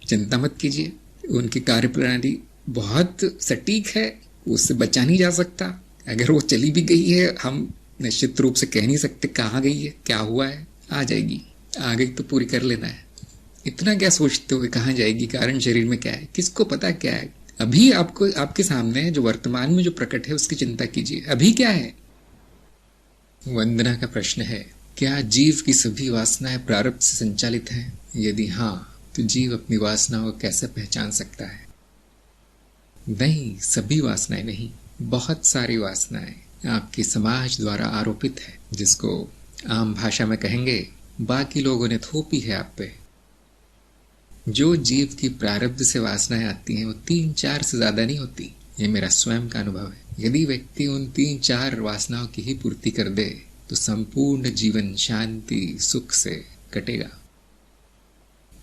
चिंता मत कीजिए, उनकी कार्यप्रणाली बहुत सटीक है, उससे बचा नहीं जा सकता। अगर वो चली भी गई है, हम निश्चित रूप से कह नहीं सकते कहाँ गई है, क्या हुआ है, आ जाएगी। आ गई तो पूरी कर लेना है। इतना क्या सोचते हो कहाँ जाएगी, कारण शरीर में क्या है, किसको पता क्या है। अभी आपको, आपके सामने जो वर्तमान में जो प्रकट है उसकी चिंता कीजिए, अभी क्या है। वंदना का प्रश्न है, क्या जीव की सभी वासनाएं प्रारब्ध से संचालित हैं? यदि हाँ, तो जीव अपनी वासनाओं को कैसे पहचान सकता है? नहीं, सभी वासनाएं नहीं, बहुत सारी वासनाएं आपके समाज द्वारा आरोपित है, जिसको आम भाषा में कहेंगे बाकी लोगों ने थोपी है आप पे। जो जीव की प्रारब्ध से वासनाएं आती हैं वो 3-4 से ज्यादा नहीं होती, ये मेरा स्वयं का अनुभव है। यदि व्यक्ति उन 3-4 वासनाओं की ही पूर्ति कर दे तो संपूर्ण जीवन शांति सुख से कटेगा।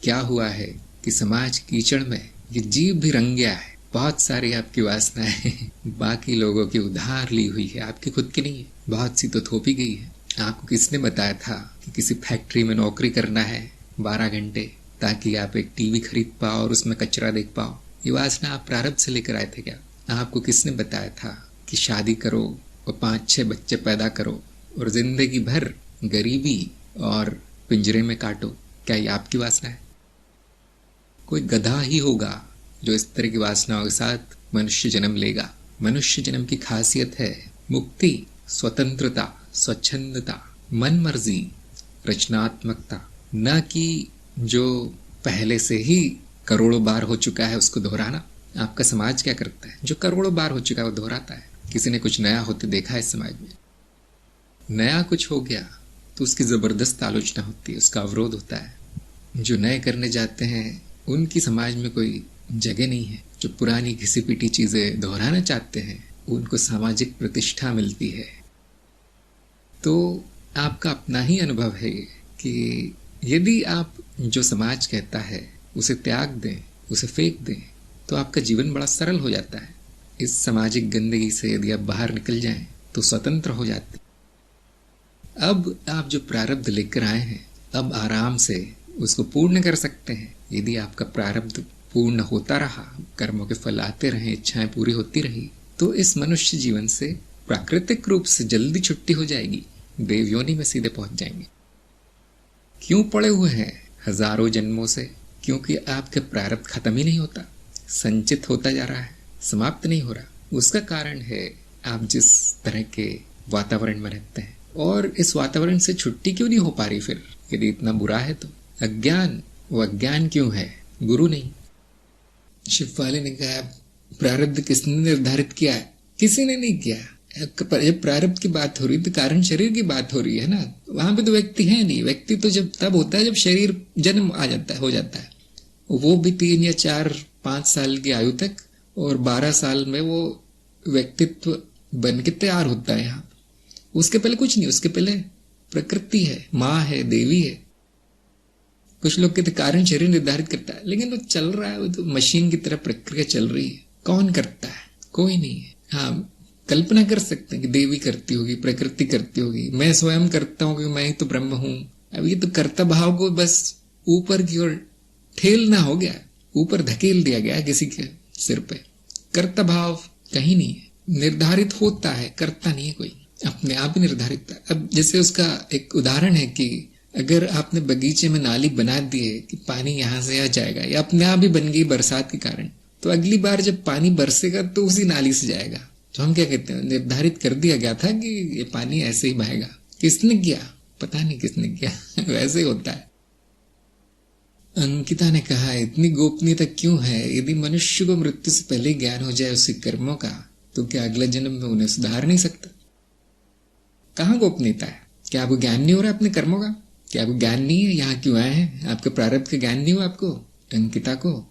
क्या हुआ है कि समाज कीचड़ में ये जीव भी रंग गया है। बहुत सारी आपकी वासनाएं बाकी लोगों की उधार ली हुई है, आपकी खुद की नहीं है। बहुत सी तो थोपी गई है। आपको किसने बताया था कि किसी फैक्ट्री में नौकरी करना है 12 घंटे ताकि आप एक टीवी खरीद पाओ और उसमें कचरा देख पाओ? ये वासना आप प्रारब्ध से लेकर आए थे क्या? आपको किसने बताया था कि शादी करो और 5-6 बच्चे पैदा करो और जिंदगी भर गरीबी और पिंजरे में काटो? क्या ये आपकी वासना है? कोई गधा ही होगा जो इस तरह की वासनाओं के साथ मनुष्य जन्म लेगा। मनुष्य जन्म की खासियत है मुक्ति, स्वतंत्रता, स्वच्छंदता, मन मर्जी, रचनात्मकता, न कि जो पहले से ही करोड़ों बार हो चुका है उसको दोहराना। आपका समाज क्या करता है? जो करोड़ों बार हो चुका है वो दोहराता है। किसी ने कुछ नया होते देखा है इस समाज में? नया कुछ हो गया तो उसकी जबरदस्त आलोचना होती है, उसका अवरोध होता है। जो नए करने जाते हैं उनकी समाज में कोई जगह नहीं है। जो पुरानी घिसी पिटी चीजें दोहराना चाहते हैं उनको सामाजिक प्रतिष्ठा मिलती है। तो आपका अपना ही अनुभव है कि यदि आप जो समाज कहता है उसे त्याग दें, उसे फेंक दें, तो आपका जीवन बड़ा सरल हो जाता है। इस सामाजिक गंदगी से यदि आप बाहर निकल जाएं तो स्वतंत्र हो जाते। अब आप जो प्रारब्ध लेकर आए हैं अब आराम से उसको पूर्ण कर सकते हैं। यदि आपका प्रारब्ध पूर्ण होता रहा, कर्मों के फल आते रहे, इच्छाएं पूरी होती रही, तो इस मनुष्य जीवन से प्राकृतिक रूप से जल्दी छुट्टी हो जाएगी, देव योनि में सीधे पहुंच जाएंगे। क्यों पड़े हुए हैं हजारों जन्मों से? क्योंकि आपके प्रारब्ध खत्म ही नहीं होता। संचित होता जा रहा है, समाप्त नहीं हो रहा। उसका कारण है आप जिस तरह के वातावरण में रहते हैं। और इस वातावरण से छुट्टी क्यों नहीं हो पा रही फिर, यदि इतना बुरा है तो? अज्ञान, वो अज्ञान क्यों है, गुरु नहीं। शिव वाले ने कहा प्रारब्ध किसने निर्धारित किया है? किसी ने नहीं किया। जब प्रारब्ध की बात हो रही तो कारण शरीर की बात हो रही है ना, वहां पे तो व्यक्ति है नहीं। व्यक्ति तो जब तब होता है जब शरीर जन्म आ जाता है, हो जाता है, वो भी 3 या 4 5 साल की आयु तक, और 12 साल में वो व्यक्तित्व बन के तैयार होता है। यहाँ उसके पहले कुछ नहीं, उसके पहले प्रकृति है, माँ है, देवी है। कुछ लोग कहते कारण शरीर निर्धारित करता है, लेकिन वो चल रहा है, वो तो मशीन की तरह प्रक्रिया चल रही है। कौन करता है? कोई नहीं है। हाँ, कल्पना कर सकते हैं कि देवी करती होगी, प्रकृति करती होगी, मैं स्वयं करता हूँ कि मैं ही तो ब्रह्म हूं। अब ये तो कर्ता भाव को बस ऊपर की ओर ठेलना हो गया, ऊपर धकेल दिया गया किसी के सिर पे। कर्ता भाव कहीं नहीं है, निर्धारित होता है, करता नहीं है कोई, अपने आप ही निर्धारित है। अब जैसे उसका एक उदाहरण है कि अगर आपने बगीचे में नाली बना दी है कि पानी यहां से आ जाएगा, या अपने आप ही बन गई बरसात के कारण, तो अगली बार जब पानी बरसेगा तो उसी नाली से जाएगा। तो हम क्या कहते हैं, निर्धारित कर दिया गया था कि ये पानी ऐसे ही बहेगा। किसने किया? पता नहीं किसने किया वैसे ही होता है। अंकिता ने कहा इतनी गोपनीयता क्यों है? यदि मनुष्य को मृत्यु से पहले ज्ञान हो जाए उसके कर्मों का, तो क्या अगले जन्म में उन्हें सुधार नहीं सकता? कहाँ गोपनीयता है? क्या आपको ज्ञान नहीं हो रहा अपने कर्मों का? क्या आपको ज्ञान नहीं है? यहाँ क्यों आए हैं? आपके प्रारब्ध का ज्ञान नहीं हुआ आपको, अंकिता को?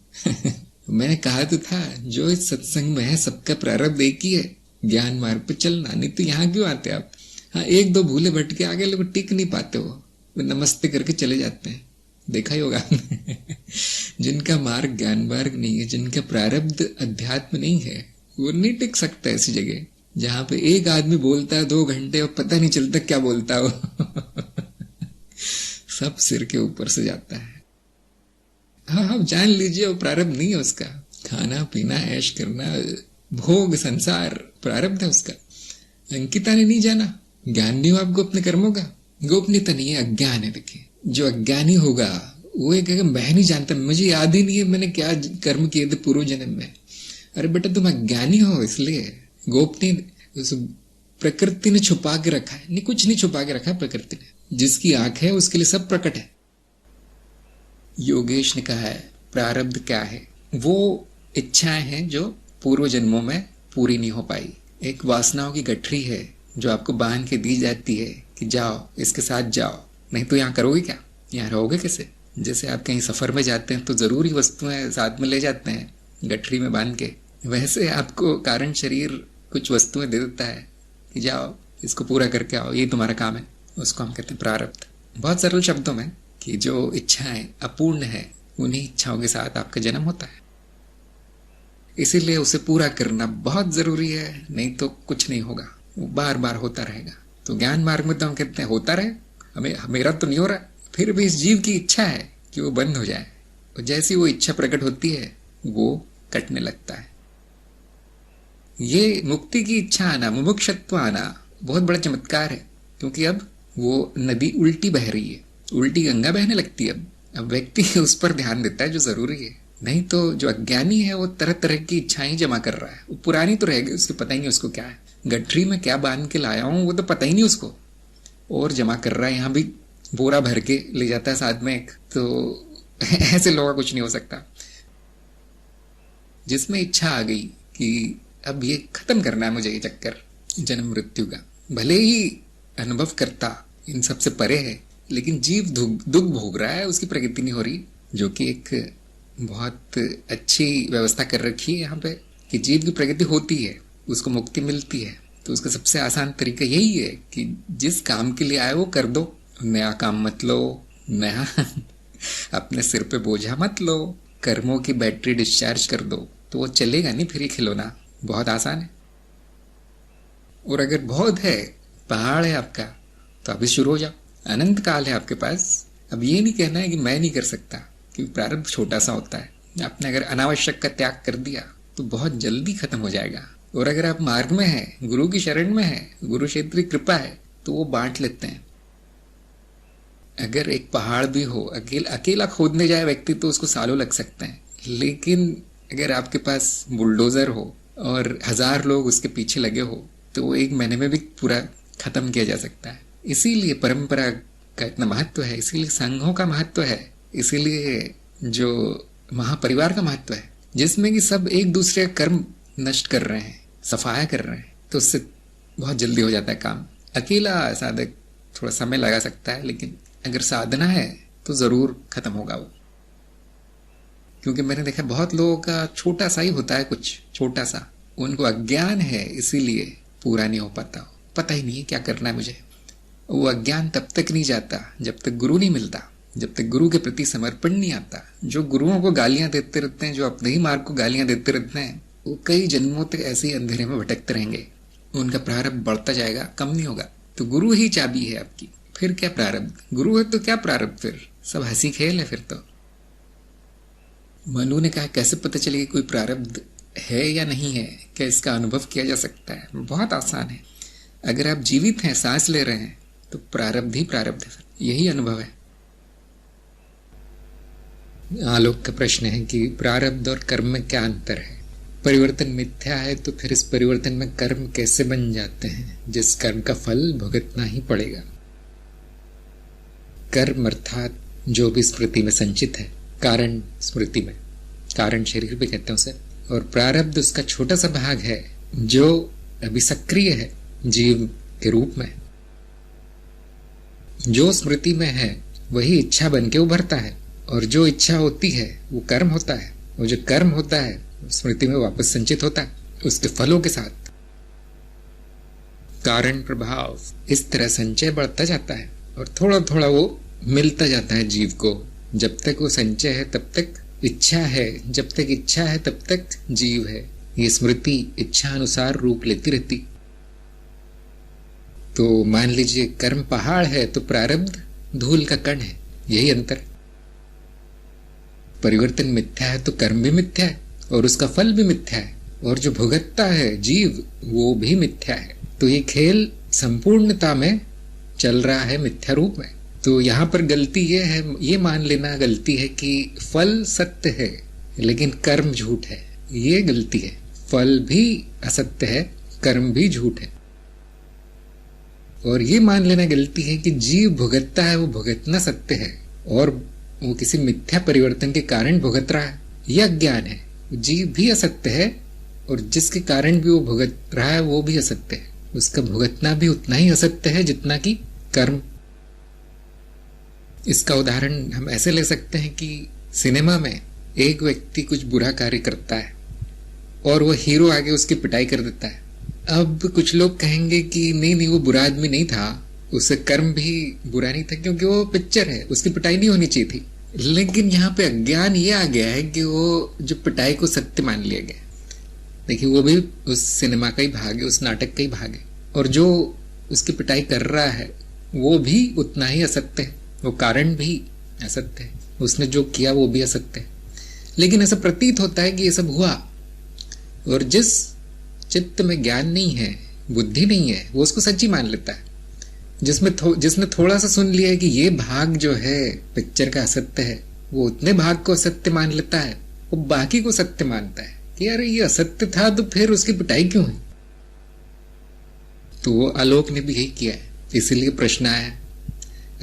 मैंने कहा तो था जो इस सत्संग में है सबका प्रारब्ध एक ही है, ज्ञान मार्ग पे चलना। नहीं तो यहाँ क्यों आते आप? हाँ, 1-2 भूले भटके आगे लोग टिक नहीं पाते, वो नमस्ते करके चले जाते हैं, देखा ही होगा जिनका मार्ग ज्ञान मार्ग नहीं है, जिनका प्रारब्ध अध्यात्म नहीं है, वो नहीं टिक सकता ऐसी जगह जहां पे एक आदमी बोलता है 2 घंटे और पता नहीं चलता क्या बोलता हो सब सिर के ऊपर से जाता है। हाँ हाँ, जान लीजिए वो प्रारब्ध नहीं है उसका। खाना पीना ऐश करना भोग संसार प्रारब्ध है उसका। अंकिता ने नहीं जाना, ज्ञान नहीं हो आपको अपने कर्मों का। गोपनीयता नहीं है, अज्ञान है। देखिए जो अज्ञानी होगा वो एक मैं नहीं जानता, मुझे याद ही नहीं है मैंने क्या कर्म किए थे पूर्व जन्म में। अरे बेटा तुम अज्ञानी हो, इसलिए गोपनीय प्रकृति ने छुपा के रखा है। नहीं, कुछ नहीं छुपा के रखा है प्रकृति ने। जिसकी आंख है उसके लिए सब प्रकट है। योगेश ने कहा है प्रारब्ध क्या है? वो इच्छाएं हैं जो पूर्व जन्मों में पूरी नहीं हो पाई। एक वासनाओं की गठरी है जो आपको बांध के दी जाती है कि जाओ इसके साथ जाओ, नहीं तो यहाँ करोगे क्या, यहाँ रहोगे कैसे। जैसे आप कहीं सफर में जाते हैं तो जरूरी वस्तुएं साथ में ले जाते हैं गठरी में बांध के, वैसे आपको कारण शरीर कुछ वस्तुएं दे देता है कि जाओ इसको पूरा करके आओ, ये तुम्हारा काम है। उसको हम कहते हैं प्रारब्ध। बहुत सरल शब्दों में कि जो इच्छाएं अपूर्ण है उन्हीं इच्छाओं के साथ आपका जन्म होता है, इसीलिए उसे पूरा करना बहुत जरूरी है, नहीं तो कुछ नहीं होगा, वो बार बार होता रहेगा। तो ज्ञान मार्ग में तो हम कहते हैं होता रहे, हमें मेरा तो नहीं हो रहा, फिर भी इस जीव की इच्छा है कि वो बंद हो जाए, और जैसी वो इच्छा प्रकट होती है वो कटने लगता है। ये मुक्ति की इच्छा आना, मुमुक्षत्व आना बहुत बड़ा चमत्कार है, क्योंकि अब वो नदी उल्टी बह रही है, उल्टी गंगा बहने लगती है। अब व्यक्ति उस पर ध्यान देता है जो जरूरी है, नहीं तो जो अज्ञानी है वो तरह तरह की इच्छाएं जमा कर रहा है। वो पुरानी तो रहेगी, उसको पता ही नहीं उसको क्या है, गठरी में क्या बांध के लाया हूं वो तो पता ही नहीं उसको, और जमा कर रहा है। यहाँ भी बोरा भर के ले जाता है साथ में एक, तो ऐसे लोगों का कुछ नहीं हो सकता। जिसमें इच्छा आ गई कि अब ये खत्म करना है मुझे, ये चक्कर जन्म मृत्यु का, भले ही अनुभव करता इन सबसे परे है, लेकिन जीव दुख भोग रहा है, उसकी प्रगति नहीं हो रही, जो कि एक बहुत अच्छी व्यवस्था कर रखी है यहाँ पे कि जीव की प्रगति होती है, उसको मुक्ति मिलती है। तो उसका सबसे आसान तरीका यही है कि जिस काम के लिए आए वो कर दो, नया काम मत लो, नया अपने सिर पे बोझा मत लो, कर्मों की बैटरी डिस्चार्ज कर दो, तो वो चलेगा नहीं फिर ये खिलौना। बहुत आसान है। और अगर बहुत है, पहाड़ है आपका, तो अभी शुरू हो जाओ, अनंत काल है आपके पास। अब ये नहीं कहना है कि मैं नहीं कर सकता, क्योंकि प्रारब्ध छोटा सा होता है। आपने अगर अनावश्यक का त्याग कर दिया तो बहुत जल्दी खत्म हो जाएगा। और अगर आप मार्ग में हैं, गुरु की शरण में है, गुरु क्षेत्रीय कृपा है, तो वो बांट लेते हैं। अगर एक पहाड़ भी हो, अकेला खोदने जाए व्यक्ति तो उसको सालों लग सकते हैं, लेकिन अगर आपके पास बुलडोजर हो और 1000 लोग उसके पीछे लगे हो तो वो 1 महीने में भी पूरा खत्म किया जा सकता है। इसीलिए परंपरा का इतना महत्व है, इसीलिए संघों का महत्व है, इसीलिए जो महापरिवार का महत्व है, जिसमें कि सब एक दूसरे का कर्म नष्ट कर रहे हैं, सफाया कर रहे हैं, तो उससे बहुत जल्दी हो जाता है काम। अकेला साधक थोड़ा समय लगा सकता है, लेकिन अगर साधना है तो जरूर खत्म होगा वो। क्योंकि मैंने देखा बहुत लोगों का छोटा सा ही होता है, कुछ छोटा सा, उनको अज्ञान है इसीलिए पूरा नहीं हो पाता, पता ही नहीं है क्या करना है मुझे। वो अज्ञान तब तक नहीं जाता जब तक गुरु नहीं मिलता, जब तक गुरु के प्रति समर्पण नहीं आता। जो गुरुओं को गालियां देते रहते हैं, जो अपने ही मार्ग को गालियां देते रहते हैं, वो कई जन्मों तक ऐसे ही अंधेरे में भटकते रहेंगे। उनका प्रारब्ध बढ़ता जाएगा, कम नहीं होगा। तो गुरु ही चाबी है आपकी, फिर क्या प्रारब्ध? गुरु है तो क्या प्रारब्ध? फिर सब हंसी खेल है। फिर तो मनु ने कहा कैसे पता चलेगा कोई प्रारब्ध है या नहीं है, क्या इसका अनुभव किया जा सकता है? बहुत आसान है। अगर आप जीवित हैं, सांस ले रहे हैं, तो प्रारब्ध ही प्रारब्ध है, यही अनुभव है। आलोक का प्रश्न है कि प्रारब्ध और कर्म में क्या अंतर है? परिवर्तन मिथ्या है तो फिर इस परिवर्तन में कर्म कैसे बन जाते हैं, जिस कर्म का फल भुगतना ही पड़ेगा? कर्म अर्थात जो भी स्मृति में संचित है, कारण स्मृति में, कारण शरीर भी कहते हैं उसे, और प्रारब्ध उसका छोटा सा भाग है जो अभी सक्रिय है जीव के रूप में। जो स्मृति में है वही इच्छा बन के उभरता है, और जो इच्छा होती है वो कर्म होता है, और जो कर्म होता है स्मृति में वापस संचित होता है उसके फलों के साथ। कारण प्रभाव इस तरह संचय बढ़ता जाता है और थोड़ा थोड़ा वो मिलता जाता है जीव को। जब तक वो संचय है तब तक इच्छा है, जब तक इच्छा है तब तक जीव है। ये स्मृति इच्छा अनुसार रूप लेती रहती। तो मान लीजिए कर्म पहाड़ है तो प्रारब्ध धूल का कण है, यही अंतर। परिवर्तन मिथ्या है तो कर्म भी मिथ्या है और उसका फल भी मिथ्या है, और जो भुगतता है जीव वो भी मिथ्या है। तो ये खेल संपूर्णता में चल रहा है मिथ्या रूप में। तो यहाँ पर गलती ये है, ये मान लेना गलती है कि फल सत्य है लेकिन कर्म झूठ है, ये गलती है। फल भी असत्य है, कर्म भी झूठ है। और ये मान लेना गलती है कि जीव भुगतता है, वो भुगतना सत्य है और वो किसी मिथ्या परिवर्तन के कारण भुगत रहा है, यह अज्ञान है। जीव भी असत्य है और जिसके कारण भी वो भुगत रहा है वो भी असत्य है। उसका भुगतना भी उतना ही असत्य है जितना कि कर्म। इसका उदाहरण हम ऐसे ले सकते हैं कि सिनेमा में एक व्यक्ति कुछ बुरा कार्य करता है और वो हीरो आगे उसकी पिटाई कर देता है। अब कुछ लोग कहेंगे कि नहीं वो बुरा आदमी नहीं था, उससे कर्म भी बुरा नहीं था क्योंकि वो पिक्चर है, उसकी पिटाई नहीं होनी चाहिए थी। लेकिन यहाँ पे अज्ञान ये आ गया है कि वो जो पिटाई को सत्य मान लिया गया। देखिए वो भी उस सिनेमा का ही भाग है, उस नाटक का ही भाग है, और जो उसकी पिटाई कर रहा है वो भी उतना ही असत्य है, वो कारण भी असत्य है, उसने जो किया वो भी असत्य है। लेकिन ऐसा प्रतीत होता है कि ये सब हुआ, और जिस चित्त में ज्ञान नहीं है, बुद्धि नहीं है, वो उसको सच्ची मान लेता है। जिसने थोड़ा सा सुन लिया है कि ये भाग जो है पिक्चर का असत्य है, वो उतने भाग को असत्य मान लेता है, वो बाकी को सत्य मानता है कि अरे ये असत्य था तो फिर उसकी पिटाई क्यों हुई। तो वो आलोक ने भी यही किया है, इसीलिए प्रश्न आया।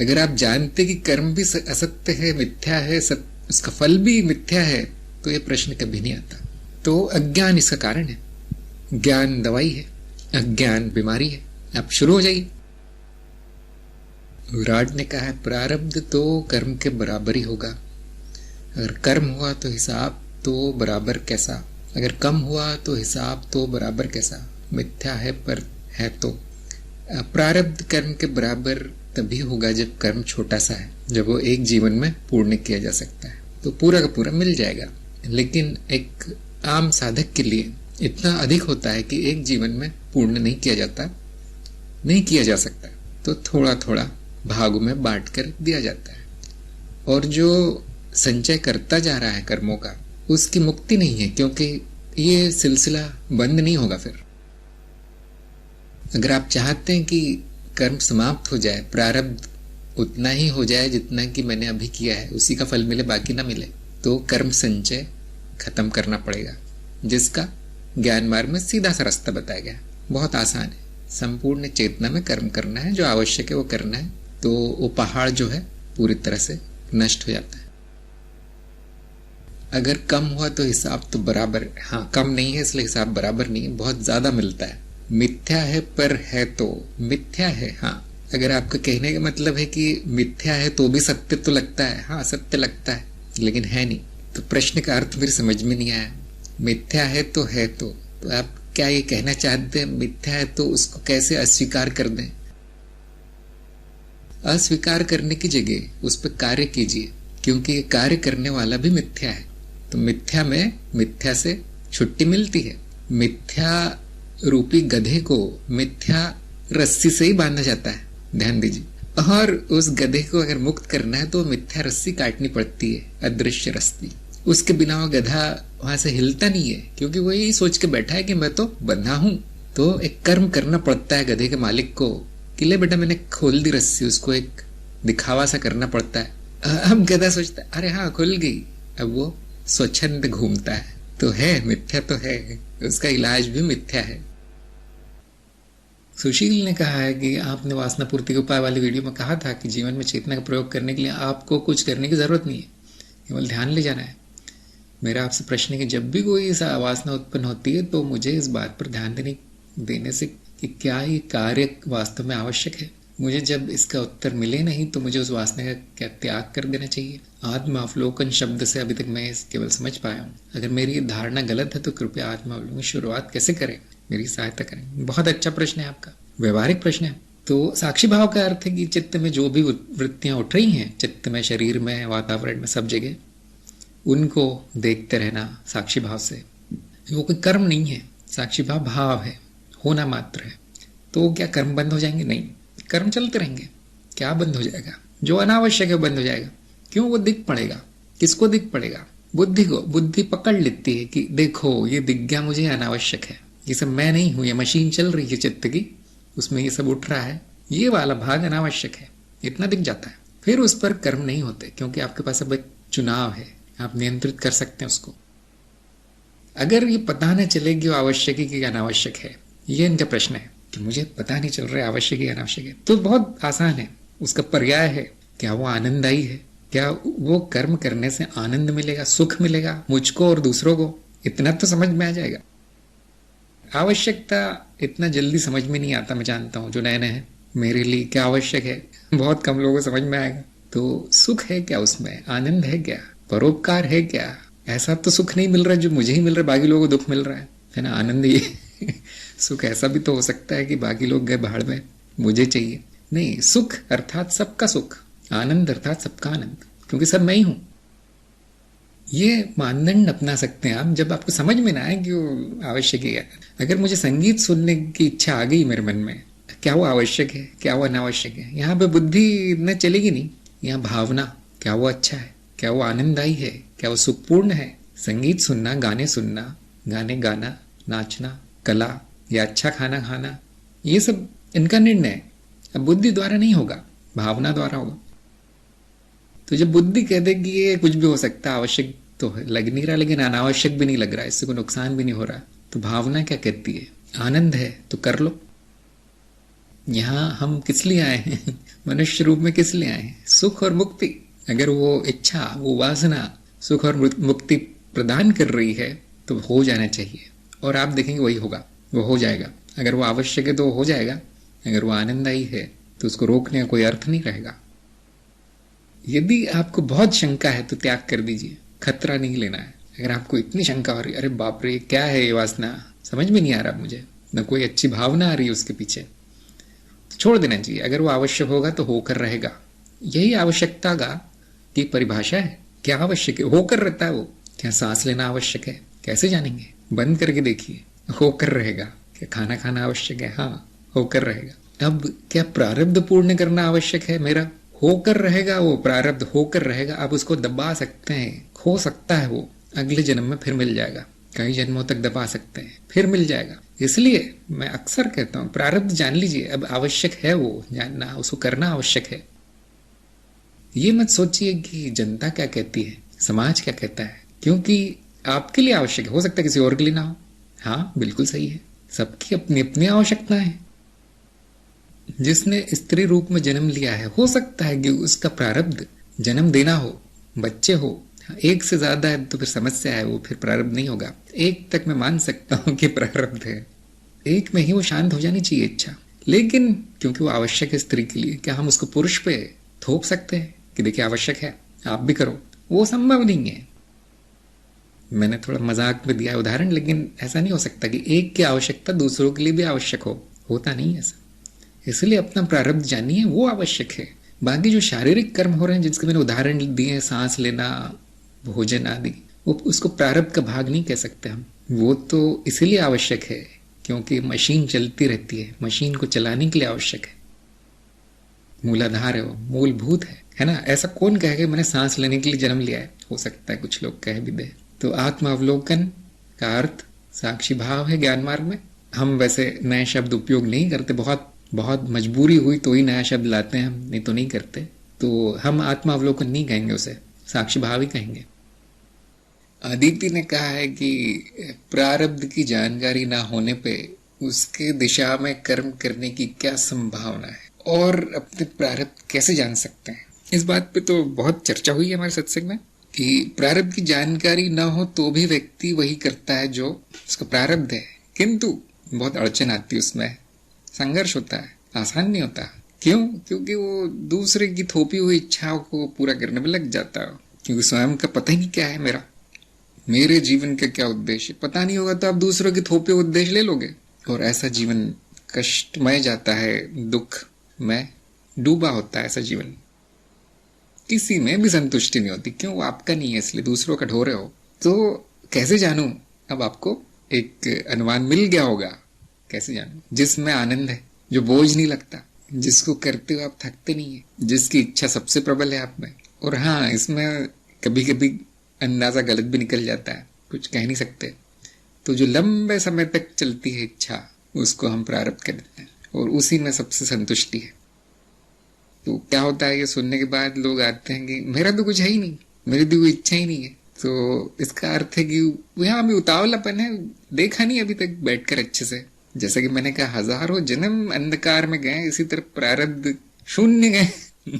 अगर आप जानते कि कर्म भी असत्य है, मिथ्या है, उसका फल भी मिथ्या है, तो ये प्रश्न कभी नहीं आता। तो अज्ञान इसका कारण है। ज्ञान दवाई है, अज्ञान बीमारी है। आप शुरू हो जाइए। विराट ने कहा है प्रारब्ध तो कर्म के बराबर ही होगा। अगर कर्म हुआ तो हिसाब तो बराबर कैसा, अगर कम हुआ तो हिसाब तो बराबर कैसा। मिथ्या है पर है तो। प्रारब्ध कर्म के बराबर तभी होगा जब कर्म छोटा सा है, जब वो एक जीवन में पूर्ण किया जा सकता है तो पूरा का पूरा मिल जाएगा। लेकिन एक आम साधक के लिए इतना अधिक होता है कि एक जीवन में पूर्ण नहीं किया जा सकता, तो थोड़ा थोड़ा भागों में बांट कर दिया जाता है। और जो संचय करता जा रहा है कर्मों का, उसकी मुक्ति नहीं है, क्योंकि ये सिलसिला बंद नहीं होगा। फिर अगर आप चाहते हैं कि कर्म समाप्त हो जाए, प्रारब्ध उतना ही हो जाए जितना कि मैंने अभी किया है, उसी का फल मिले बाकी ना मिले, तो कर्म संचय खत्म करना पड़ेगा, जिसका ज्ञान मार्ग में सीधा सा रास्ता बताया गया। बहुत आसान है, संपूर्ण चेतना में कर्म करना है, जो आवश्यक है वो करना है, तो वो पहाड़ जो है पूरी तरह से नष्ट हो जाता है। अगर कम हुआ तो हिसाब तो बराबर, हाँ कम नहीं है इसलिए हिसाब बराबर नहीं है, बहुत ज्यादा मिलता है। मिथ्या है पर है तो मिथ्या है, हाँ अगर आपका कहने का मतलब है कि मिथ्या है तो भी सत्य तो लगता है, हाँ सत्य लगता है लेकिन है नहीं, तो प्रश्न का अर्थ मेरे समझ में नहीं आया। मिथ्या है तो है तो आप क्या ये कहना चाहते हैं मिथ्या है तो उसको कैसे अस्वीकार कर दें? अस्वीकार करने की जगह उस पर कार्य कीजिए, क्योंकि ये कार्य करने वाला भी मिथ्या है। तो मिथ्या में मिथ्या से छुट्टी मिलती है। मिथ्या रूपी गधे को मिथ्या रस्सी से ही बांधा जाता है, ध्यान दीजिए, और उस गधे को अगर मुक्त करना है तो मिथ्या रस्सी काटनी पड़ती है, अदृश्य रस्सी। उसके बिना वो गधा वहां से हिलता नहीं है, क्योंकि वो यही सोच के बैठा है कि मैं तो बंधा हूं। तो एक कर्म करना पड़ता है गधे के मालिक को कि ले बेटा मैंने खोल दी रस्सी, उसको एक दिखावा सा करना पड़ता है। अब गधा सोचता है अरे हाँ खुल गई, अब वो स्वच्छंद घूमता है। तो है मिथ्या तो है, उसका इलाज भी मिथ्या है। सुशील ने कहा है कि आपने वासना पूर्ति के उपाय वाली वीडियो में कहा था कि जीवन में चेतना का प्रयोग करने के लिए आपको कुछ करने की जरूरत नहीं है, केवल ध्यान ले जाना है। मेरा आपसे प्रश्न है कि जब भी कोई ऐसा वासना उत्पन्न होती है तो मुझे इस बात पर ध्यान देने से कि क्या ये कार्य वास्तव में आवश्यक है। मुझे जब इसका उत्तर मिले नहीं तो मुझे उस वासना का क्या त्याग कर देना चाहिए। आत्मावलोकन शब्द से अभी तक मैं केवल समझ पाया हूँ। अगर मेरी धारणा गलत है तो कृपया आत्मावलोकन की शुरुआत कैसे करें, मेरी सहायता करें। बहुत अच्छा प्रश्न है आपका, व्यवहारिक प्रश्न है। तो साक्षी भाव का अर्थ है कि चित्त में जो भी वृत्तियां उठ रही हैं, चित्त में, शरीर में, वातावरण में, सब जगह, उनको देखते रहना साक्षी भाव से। वो कोई कर्म नहीं है, साक्षी भाव भाव है, होना मात्र है। तो क्या कर्म बंद हो जाएंगे? नहीं, कर्म चलते रहेंगे। क्या बंद हो जाएगा? जो अनावश्यक है बंद हो जाएगा। क्यों? वो दिख पड़ेगा। किसको दिख पड़ेगा? बुद्धि को। बुद्धि पकड़ लेती है कि देखो ये दिख गया मुझे, अनावश्यक है, ये सब मैं नहीं हूं, ये मशीन चल रही है चित्त की, उसमें ये सब उठ रहा है, ये वाला भाग अनावश्यक है, इतना दिख जाता है। फिर उस पर कर्म नहीं होते, क्योंकि आपके पास अब एक चुनाव है, आप नियंत्रित कर सकते हैं उसको। अगर ये पता न चले कि वो आवश्यक है कि अनावश्यक है, ये इनका प्रश्न है कि मुझे पता नहीं चल रहा है आवश्यक है अनावश्यक है, तो बहुत आसान है, उसका पर्याय है, क्या वो आनंददायी है? क्या वो कर्म करने से आनंद मिलेगा, सुख मिलेगा मुझको और दूसरों को? इतना तो समझ में आ जाएगा। आवश्यकता इतना जल्दी समझ में नहीं आता, मैं जानता हूँ, जो नए नए हैं, मेरे लिए क्या आवश्यक है बहुत कम लोगों को समझ में आएगा। तो सुख है क्या उसमें? आनंद है क्या? परोपकार है क्या? ऐसा तो सुख नहीं मिल रहा जो मुझे ही मिल रहा है, बाकी लोगों को दुख मिल रहा है ना? आनंद ये सुख ऐसा भी तो हो सकता है कि बाकी लोग गए भाड़ में, मुझे चाहिए नहीं। सुख अर्थात सबका सुख, आनंद अर्थात सबका आनंद, क्योंकि सब मैं ही हूं। ये मानदंड अपना सकते हैं आप जब आपको समझ में ना आए कि वो आवश्यक है। अगर मुझे संगीत सुनने की इच्छा आ गई मेरे मन में, क्या वो आवश्यक है, क्या वो अनावश्यक है? यहाँ पे बुद्धि न चलेगी नहीं, यहाँ भावना, क्या वो अच्छा है, क्या वो आनंददायी है, क्या वो सुखपूर्ण है? संगीत सुनना, गाने सुनना, गाने गाना, नाचना, कला या अच्छा खाना खाना, ये सब इनका निर्णय है। अब बुद्धि द्वारा नहीं होगा, भावना द्वारा होगा। तो जब बुद्धि कह दे कि ये कुछ भी हो सकता है, आवश्यक तो लग नहीं रहा लेकिन अनावश्यक भी नहीं लग रहा, इससे कोई नुकसान भी नहीं हो रहा, तो भावना क्या कहती है? आनंद है तो कर लो। यहाँ हम किस लिए आए हैं? मनुष्य रूप में किस लिए आए हैं? सुख और मुक्ति। अगर वो इच्छा, वो वासना सुख और मुक्ति प्रदान कर रही है तो हो जाना चाहिए, और आप देखेंगे वही होगा, वो हो जाएगा। अगर वो आवश्यक है तो हो जाएगा, अगर वो आनंददायी है तो उसको रोकने का कोई अर्थ नहीं रहेगा। यदि आपको बहुत शंका है तो त्याग कर दीजिए, खतरा नहीं लेना है। अगर आपको इतनी शंका हो रही, अरे बाप रे क्या है ये वासना, समझ में नहीं आ रहा मुझे, न कोई अच्छी भावना आ रही है उसके पीछे, तो छोड़ देना चाहिए। अगर वो आवश्यक होगा तो होकर रहेगा। यही आवश्यकता का की परिभाषा है। क्या आवश्यक है? होकर रहता है वो। क्या सांस लेना आवश्यक है? कैसे जानेंगे? बंद करके देखिए, होकर रहेगा। क्या खाना खाना आवश्यक है? हाँ, होकर रहेगा। अब क्या प्रारब्ध पूर्ण करना आवश्यक है मेरा? होकर रहेगा, वो प्रारब्ध होकर रहेगा। आप उसको दबा सकते हैं, खो सकता है वो, अगले जन्म में फिर मिल जाएगा, कई जन्मों तक दबा सकते हैं, फिर मिल जाएगा। इसलिए मैं अक्सर कहता हूं प्रारब्ध जान लीजिए। अब आवश्यक है वो जानना, उसको करना आवश्यक है। ये मत सोचिए कि जनता क्या कहती है, समाज क्या कहता है, क्योंकि आपके लिए आवश्यक है, हो सकता है किसी और के लिए ना हो। हाँ बिल्कुल सही है, सबकी अपनी अपनी आवश्यकता है। जिसने स्त्री रूप में जन्म लिया है, हो सकता है कि उसका प्रारब्ध जन्म देना हो, बच्चे हो। एक से ज्यादा है तो फिर समस्या है, वो फिर प्रारब्ध नहीं होगा। एक तक मैं मान सकता हूं कि प्रारब्ध है, एक में ही वो शांत हो जानी चाहिए इच्छा। लेकिन क्योंकि वो आवश्यक है स्त्री के लिए, क्या हम उसको पुरुष पे थोप सकते हैं कि देखिए आवश्यक है आप भी करो? वो संभव नहीं है। मैंने थोड़ा मजाक में दिया उदाहरण, लेकिन ऐसा नहीं हो सकता कि एक की आवश्यकता दूसरों के लिए भी आवश्यक हो, होता नहीं ऐसा। इसलिए अपना प्रारब्ध जानिए, वो आवश्यक है। बाकी जो शारीरिक कर्म हो रहे हैं जिसके मैंने उदाहरण दिए हैं, सांस लेना, भोजन आदि, वो उसको प्रारब्ध का भाग नहीं कह सकते हम। वो तो इसीलिए आवश्यक है क्योंकि मशीन चलती रहती है, मशीन को चलाने के लिए आवश्यक है। मूलाधार है वो, मूलभूत है ना। ऐसा कौन कहेगा मैंने सांस लेने के लिए जन्म लिया है? हो सकता है कुछ लोग कह भी दे। तो आत्मावलोकन का अर्थ साक्षी भाव है ज्ञान मार्ग में। हम वैसे नए शब्द उपयोग नहीं करते, बहुत बहुत मजबूरी हुई तो ही नया शब्द लाते हैं हम, नहीं तो नहीं करते। तो हम आत्मावलोकन नहीं कहेंगे, उसे साक्षी भाव ही कहेंगे। अदिति ने कहा है कि प्रारब्ध की जानकारी ना होने पे उसके दिशा में कर्म करने की क्या संभावना है, और अपने प्रारब्ध कैसे जान सकते हैं। इस बात पे तो बहुत चर्चा हुई है हमारे सत्संग में कि प्रारब्ध की जानकारी ना हो तो भी व्यक्ति वही करता है जो उसका प्रारब्ध है, किंतु बहुत अड़चन आती है, उसमें संघर्ष होता है, आसान नहीं होता। क्यों? क्योंकि वो दूसरे की थोपी हुई इच्छाओं को पूरा करने में लग जाता है, क्योंकि स्वयं का पता ही नहीं क्या है, मेरे जीवन का क्या उद्देश्य पता नहीं होगा तो आप दूसरों के थोपे उद्देश्य ले लोगे, और ऐसा जीवन कष्टमय जाता है, दुख में डूबा होता है ऐसा जीवन। किसी में भी संतुष्टि नहीं होती, क्यों? वो आपका नहीं है इसलिए दूसरों का ढो रहे हो। तो कैसे जानूं? अब आपको एक अनुमान मिल गया होगा, कैसे जानूं? जिसमें आनंद है, जो बोझ नहीं लगता, जिसको करते हो आप थकते नहीं है, जिसकी इच्छा सबसे प्रबल है आप में। और हाँ, इसमें कभी कभी अंदाजा गलत भी निकल जाता है, कुछ कह नहीं सकते। तो जो लंबे समय तक चलती है इच्छा, उसको हम प्रारब्ध कहते हैं, और उसी में सबसे संतुष्टि है। तो क्या होता है, ये सुनने के बाद लोग आते हैं कि मेरा तो कुछ है ही नहीं, मेरी तो कोई इच्छा ही नहीं है। तो इसका अर्थ है कि यहाँ अभी उतावलापन है, देखा नहीं अभी तक बैठकर अच्छे से। जैसा कि मैंने कहा, हजारों जन्म अंधकार में गए, इसी तरह प्रारब्ध शून्य गए।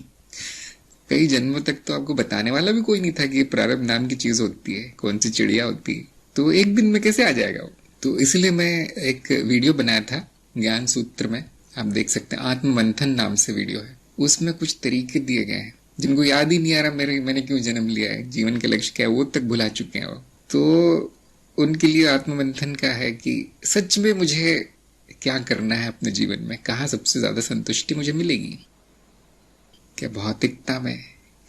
कई जन्मों तक तो आपको बताने वाला भी कोई नहीं था कि प्रारब्ध नाम की चीज होती है, कौन सी चिड़िया होती है। तो एक दिन में कैसे आ जाएगा वो? तो इसलिए मैं एक वीडियो बनाया था ज्ञान सूत्र में, आप देख सकते हैं, आत्म मंथन नाम से वीडियो है। उसमें कुछ तरीके दिए गए हैं जिनको याद ही नहीं आ रहा मैंने क्यों जन्म लिया है, जीवन का लक्ष्य क्या है, वो तक भुला चुके हैं वो। तो उनके लिए आत्ममंथन का है कि सच में मुझे क्या करना है अपने जीवन में, कहाँ सबसे ज्यादा संतुष्टि मुझे मिलेगी? क्या भौतिकता में,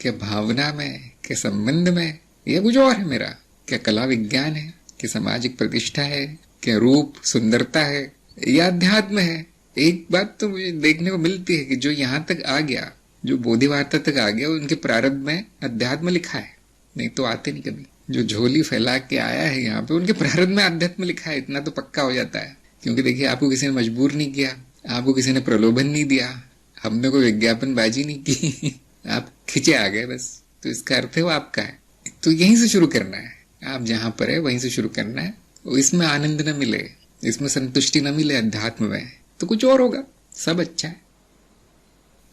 क्या भावना में, क्या संबंध में, या कुछ और है मेरा? क्या कला विज्ञान है, क्या सामाजिक प्रतिष्ठा है, क्या रूप सुंदरता है, या अध्यात्म है? एक बात तो मुझे देखने को मिलती है कि जो यहाँ तक आ गया, जो बोधिवार्ता तक आ गया, उनके प्रारब्ध में अध्यात्म लिखा है, नहीं तो आते नहीं कभी। जो झोली फैला के आया है यहाँ पे, उनके प्रारब्ध में अध्यात्म लिखा है, इतना तो पक्का हो जाता है। क्योंकि देखिए, आपको किसी ने मजबूर नहीं किया, आपको किसी ने प्रलोभन नहीं दिया, हमने कोई विज्ञापन बाजी नहीं की, आप खिंचे आ गए बस। तो इसका अर्थ है वो आपका है। तो यहीं से शुरू करना है, आप जहां पर है वहीं से शुरू करना है। इसमें आनंद न मिले, इसमें संतुष्टि न मिले अध्यात्म में, तो कुछ और होगा, सब अच्छा है।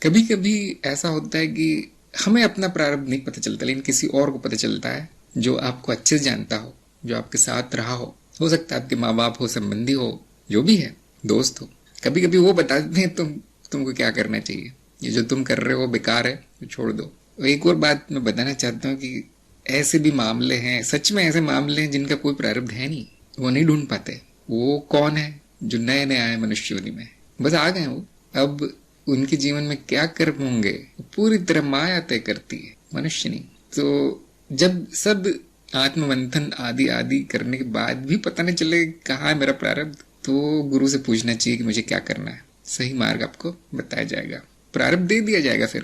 कभी कभी ऐसा होता है कि हमें अपना प्रारब्ध नहीं पता चलता, लेकिन किसी और को पता चलता है जो आपको अच्छे से जानता हो, जो आपके साथ रहा हो सकता है आपके माँ बाप हो, संबंधी हो, जो भी है, दोस्त हो। कभी कभी वो बता देते हैं तुमको क्या करना चाहिए, ये जो तुम कर रहे हो बेकार है, तो छोड़ दो। एक और बात मैं बताना चाहता हूँ कि ऐसे भी मामले हैं, सच में ऐसे मामले हैं जिनका कोई प्रारब्ध है नहीं, वो नहीं ढूंढ पाते। वो कौन है? जो नए नए आए मनुष्य योनि में, बस आ गए वो। अब उनके जीवन में क्या कर्म होंगे, पूरी तरह माया तय करती है, मनुष्य नहीं। तो जब सब आत्ममंथन आदि आदि करने के बाद भी पता नहीं चले कहाँ है मेरा प्रारब्ध, तो गुरु से पूछना चाहिए कि मुझे क्या करना है। सही मार्ग आपको बताया जाएगा, प्रारब्ध दे दिया जाएगा। फिर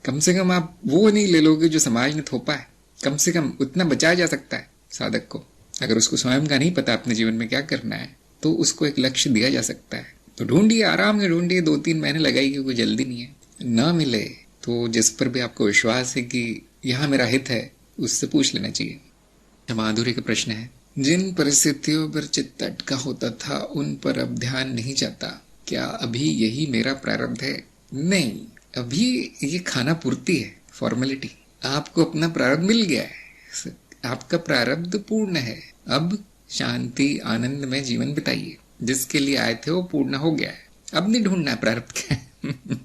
कम से कम आप वो नहीं ले लोगे जो समाज ने थोपा है, कम से कम उतना बचाया जा सकता है साधक को। अगर उसको स्वयं का नहीं पता अपने जीवन में क्या करना है, तो उसको एक लक्ष्य दिया जा सकता है। तो ढूंढिए, आराम से ढूंढिए, 2-3 महीने लगाइए, कोई जल्दी नहीं है। ना मिले तो जिस पर भी आपको विश्वास है कि यहाँ मेरा हित है, उससे पूछ लेना चाहिए। माधुरी का प्रश्न है, जिन परिस्थितियों पर चित्त अटका होता था उन पर अब ध्यान नहीं जाता, क्या अभी यही मेरा प्रारब्ध है? नहीं, अभी ये खाना पूर्ति है, फॉर्मेलिटी। आपको अपना प्रारब्ध मिल गया है, आपका प्रारब्ध पूर्ण है। अब शांति आनंद में जीवन बिताइए। जिसके लिए आए थे वो पूर्ण हो गया है, अब नहीं ढूंढना है प्रारब्ध क्या।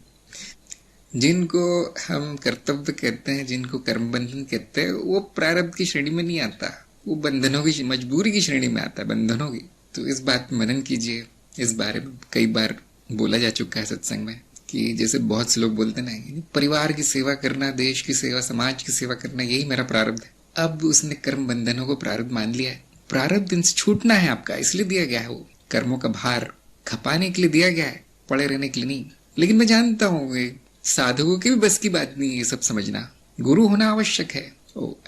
जिनको हम कर्तव्य कहते हैं, जिनको कर्म बंधन कहते हैं, वो प्रारब्ध की श्रेणी में नहीं आता, वो बंधनों की, मजबूरी की श्रेणी में आता है, बंधनों की। तो इस बात मनन कीजिए। इस बारे में कई बार बोला जा चुका है सत्संग में कि जैसे बहुत से लोग बोलते ना, परिवार की सेवा करना, देश की सेवा, समाज की सेवा करना, यही मेरा प्रारब्ध है। अब उसने कर्म बंधनों को प्रारब्ध मान लिया है। प्रारब्ध इनसे छूटना है आपका, इसलिए दिया गया है। वो कर्मों का भार खपाने के लिए दिया गया है, पड़े रहने के लिए नहीं। लेकिन मैं जानता हूँ साधुओं की भी बस की बात नहीं है ये सब समझना। गुरु होना आवश्यक है।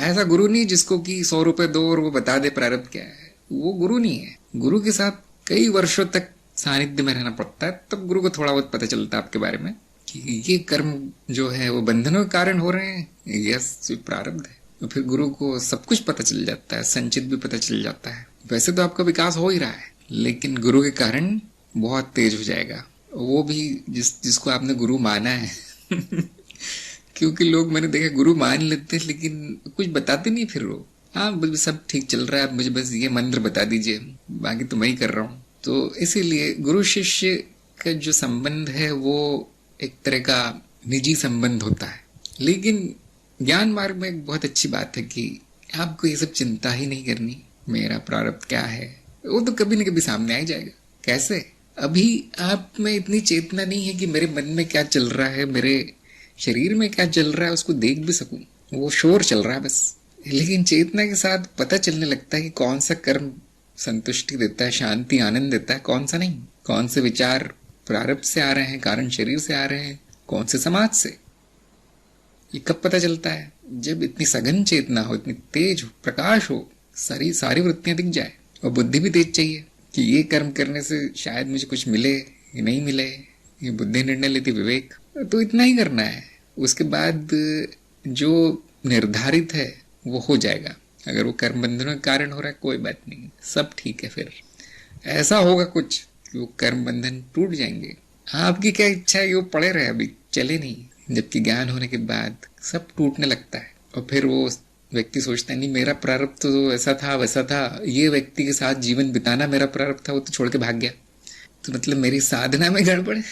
ऐसा गुरु नहीं जिसको कि 100 रुपए दो और वो बता दे प्रारब्ध क्या है, वो गुरु नहीं है। गुरु के साथ कई वर्षों तक सानिध्य में रहना पड़ता है, तब गुरु को थोड़ा बहुत पता चलता है आपके बारे में कि ये कर्म जो है वो बंधनों के कारण हो रहे हैं, यस प्रारब्ध है। तो फिर गुरु को सब कुछ पता चल जाता है, संचित भी पता चल जाता है। वैसे तो आपका विकास हो ही रहा है, लेकिन गुरु के कारण बहुत तेज हो जाएगा। वो भी जिसको आपने गुरु माना है। क्योंकि लोग मैंने देखा गुरु मान लेते हैं लेकिन कुछ बताते नहीं फिर वो, हाँ सब ठीक चल रहा है, आप मुझे बस ये मंत्र बता दीजिए, बाकी तो मैं ही कर रहा हूँ। तो इसीलिए गुरु शिष्य का जो संबंध है वो एक तरह का निजी संबंध होता है। लेकिन ज्ञान मार्ग में एक बहुत अच्छी बात है कि आपको ये सब चिंता ही नहीं करनी, मेरा प्रारब्ध क्या है, वो तो कभी न कभी सामने आ ही जाएगा। कैसे? अभी आप में इतनी चेतना नहीं है कि मेरे मन में क्या चल रहा है, मेरे शरीर में क्या चल रहा है उसको देख भी सकूं, वो शोर चल रहा है बस। लेकिन चेतना के साथ पता चलने लगता है कि कौन सा कर्म संतुष्टि देता है, शांति आनंद देता है, कौन सा नहीं। कौन से विचार प्रारब्ध से आ रहे हैं, कारण शरीर से आ रहे हैं, कौन से समाज से। ये कब पता चलता है? जब इतनी सघन चेतना हो, इतनी तेज हो, प्रकाश हो, सारी वृत्तियां दिख जाए। और बुद्धि भी तेज चाहिए कि ये कर्म करने से शायद मुझे कुछ मिले, ये नहीं मिले, ये बुद्धि निर्णय लेती, विवेक। तो इतना ही करना है, उसके बाद जो निर्धारित है वो हो जाएगा। अगर वो कर्म बंधनों के कारण हो रहा है कोई बात नहीं, सब ठीक है। फिर ऐसा होगा कुछ कि वो कर्म बंधन टूट जाएंगे। आपकी क्या इच्छा है कि वो पड़े रहे, अभी चले नहीं, जबकि ज्ञान होने के बाद सब टूटने लगता है। और फिर वो व्यक्ति सोचता है नहीं मेरा प्रारब्ध तो ऐसा था वैसा था, ये व्यक्ति के साथ जीवन बिताना मेरा प्रारब्ध था, वो तो छोड़ के भाग गया, तो मतलब मेरी साधना में गड़बड़ है।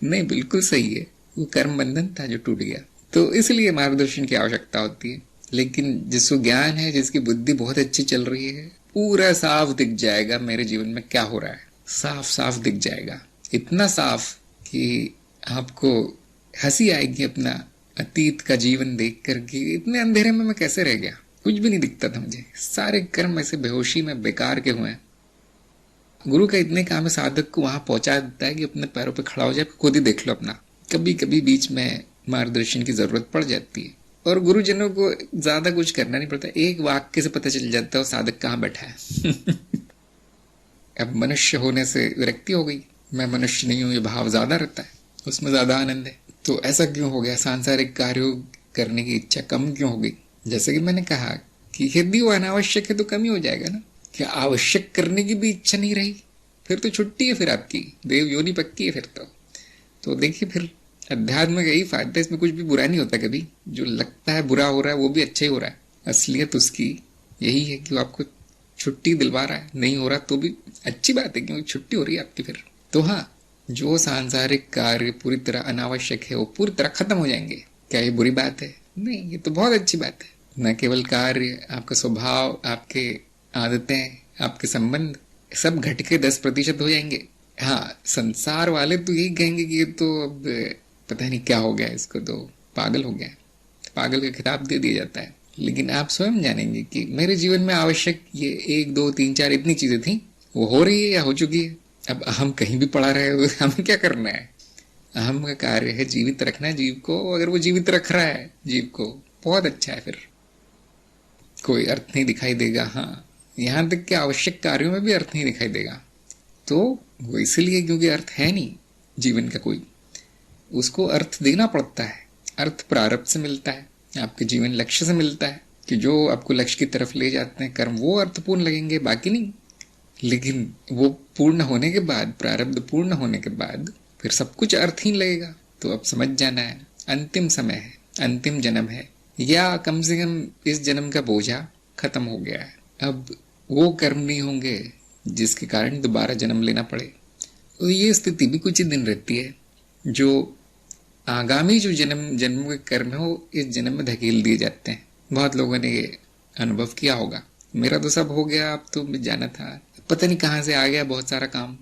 नहीं, बिल्कुल सही है, वो कर्म बंधन था जो टूट गया। तो इसलिए मार्गदर्शन की आवश्यकता होती है। लेकिन जिसको ज्ञान है, जिसकी बुद्धि बहुत अच्छी चल रही है, पूरा साफ दिख जाएगा मेरे जीवन में क्या हो रहा है, साफ साफ दिख जाएगा। इतना साफ कि आपको हंसी आएगी अपना अतीत का जीवन देख कर के, इतने अंधेरे में मैं कैसे रह गया, कुछ भी नहीं दिखता था मुझे, सारे कर्म ऐसे बेहोशी में बेकार के हुए हैं। गुरु का इतने काम है, साधक को वहां पहुंचा देता है कि अपने पैरों पे खड़ा हो जाए, खुद ही देख लो अपना। कभी कभी बीच में मार्गदर्शन की जरूरत पड़ जाती है, और गुरुजनों को ज्यादा कुछ करना नहीं पड़ता, एक वाक्य से पता चल जाता है साधक कहाँ बैठा है। अब मनुष्य होने से विरक्ति हो गई, मैं मनुष्य नहीं हूं, ये भाव ज्यादा रहता है, उसमें ज्यादा आनंद है। तो ऐसा क्यों हो गया? सांसारिक कार्यों करने की इच्छा कम क्यों हो गई? जैसे कि मैंने कहा कि यदि वो अनावश्यक है तो कम ही हो जाएगा ना। क्या आवश्यक करने की भी इच्छा नहीं रही, फिर तो छुट्टी है, फिर आपकी देव योनि पक्की है फिर तो देखिए, फिर अध्यात्म का यही फायदा, इसमें कुछ भी बुरा नहीं होता। कभी जो लगता है बुरा हो रहा है वो भी अच्छा ही हो रहा है। असलियत उसकी यही है कि वो आपको छुट्टी दिलवा रहा है, नहीं हो रहा तो भी अच्छी बात है क्योंकि छुट्टी हो रही है आपकी फिर। तो हाँ, जो सांसारिक कार्य पूरी तरह अनावश्यक है वो पूरी तरह खत्म हो जाएंगे। क्या ये बुरी बात है? नहीं, ये तो बहुत अच्छी बात है। न केवल कार्य, आपका स्वभाव, आपके आदतें, आपके संबंध सब घट के 10% हो जाएंगे। हाँ, संसार वाले तो यही कहेंगे कि ये तो अब पता नहीं क्या हो गया, इसको तो पागल हो गया, पागल का खिताब दे दिया जाता है। लेकिन आप स्वयं जानेंगे कि मेरे जीवन में आवश्यक ये 1 2 3 4 इतनी चीजें थी, वो हो रही है या हो चुकी है। अब हम कहीं भी पड़ा रहे, हमें क्या करना है? अहम का कार्य है जीवित रखना जीव को। अगर वो जीवित रख रहा है जीव को, बहुत अच्छा है, फिर कोई अर्थ नहीं दिखाई देगा। हाँ, यहां तक कि आवश्यक कार्यों में भी अर्थ नहीं दिखाई देगा। तो वो इसलिए क्योंकि अर्थ है नहीं जीवन का कोई, उसको अर्थ देना पड़ता है। अर्थ प्रारब्ध से मिलता है, आपके जीवन लक्ष्य से मिलता है। कि जो आपको लक्ष्य की तरफ ले जाते हैं कर्म वो अर्थपूर्ण लगेंगे, बाकी नहीं। लेकिन वो पूर्ण होने के बाद, प्रारब्ध पूर्ण होने के बाद फिर सब कुछ अर्थहीन लगेगा। तो अब समझ जाना है अंतिम समय है, अंतिम जन्म है, या कम से कम इस जन्म का बोझा खत्म हो गया है। अब वो कर्म नहीं होंगे जिसके कारण दोबारा जन्म लेना पड़े। तो ये स्थिति भी कुछ ही दिन रहती है। जो आगामी जो जन्मों के कर्म है वो इस जन्म में धकेल दिए जाते हैं। बहुत लोगों ने ये अनुभव किया होगा। मेरा तो सब हो गया, अब तो जाना था, पता नहीं कहाँ से आ गया बहुत सारा काम।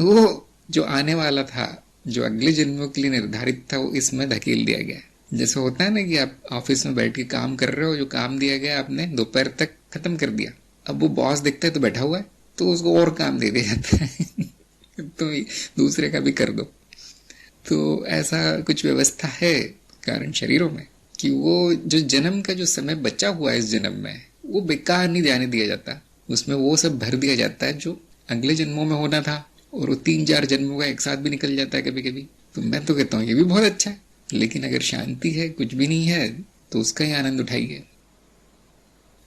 वो जो आने वाला था, जो अगले जन्मों के लिए निर्धारित था, वो इसमें धकेल दिया गया। जैसे होता है ना कि आप ऑफिस में बैठ के काम कर रहे हो, जो काम दिया गया आपने दोपहर तक खत्म कर दिया। अब वो बॉस देखता है तो बैठा हुआ है, तो उसको और काम दे दिया जाता है तो दूसरे का भी कर दो। तो ऐसा कुछ व्यवस्था है कारण शरीरों में कि वो जो जन्म का जो समय बचा हुआ है इस जन्म में, वो बेकार नहीं जाने दिया जाता। उसमें वो सब भर दिया जाता है जो अगले जन्मों में होना था, और वो 3-4 जन्मों का एक साथ भी निकल जाता है कभी कभी। तो मैं तो कहता हूँ ये भी बहुत अच्छा है। लेकिन अगर शांति है, कुछ भी नहीं है, तो उसका ही आनंद उठाइए।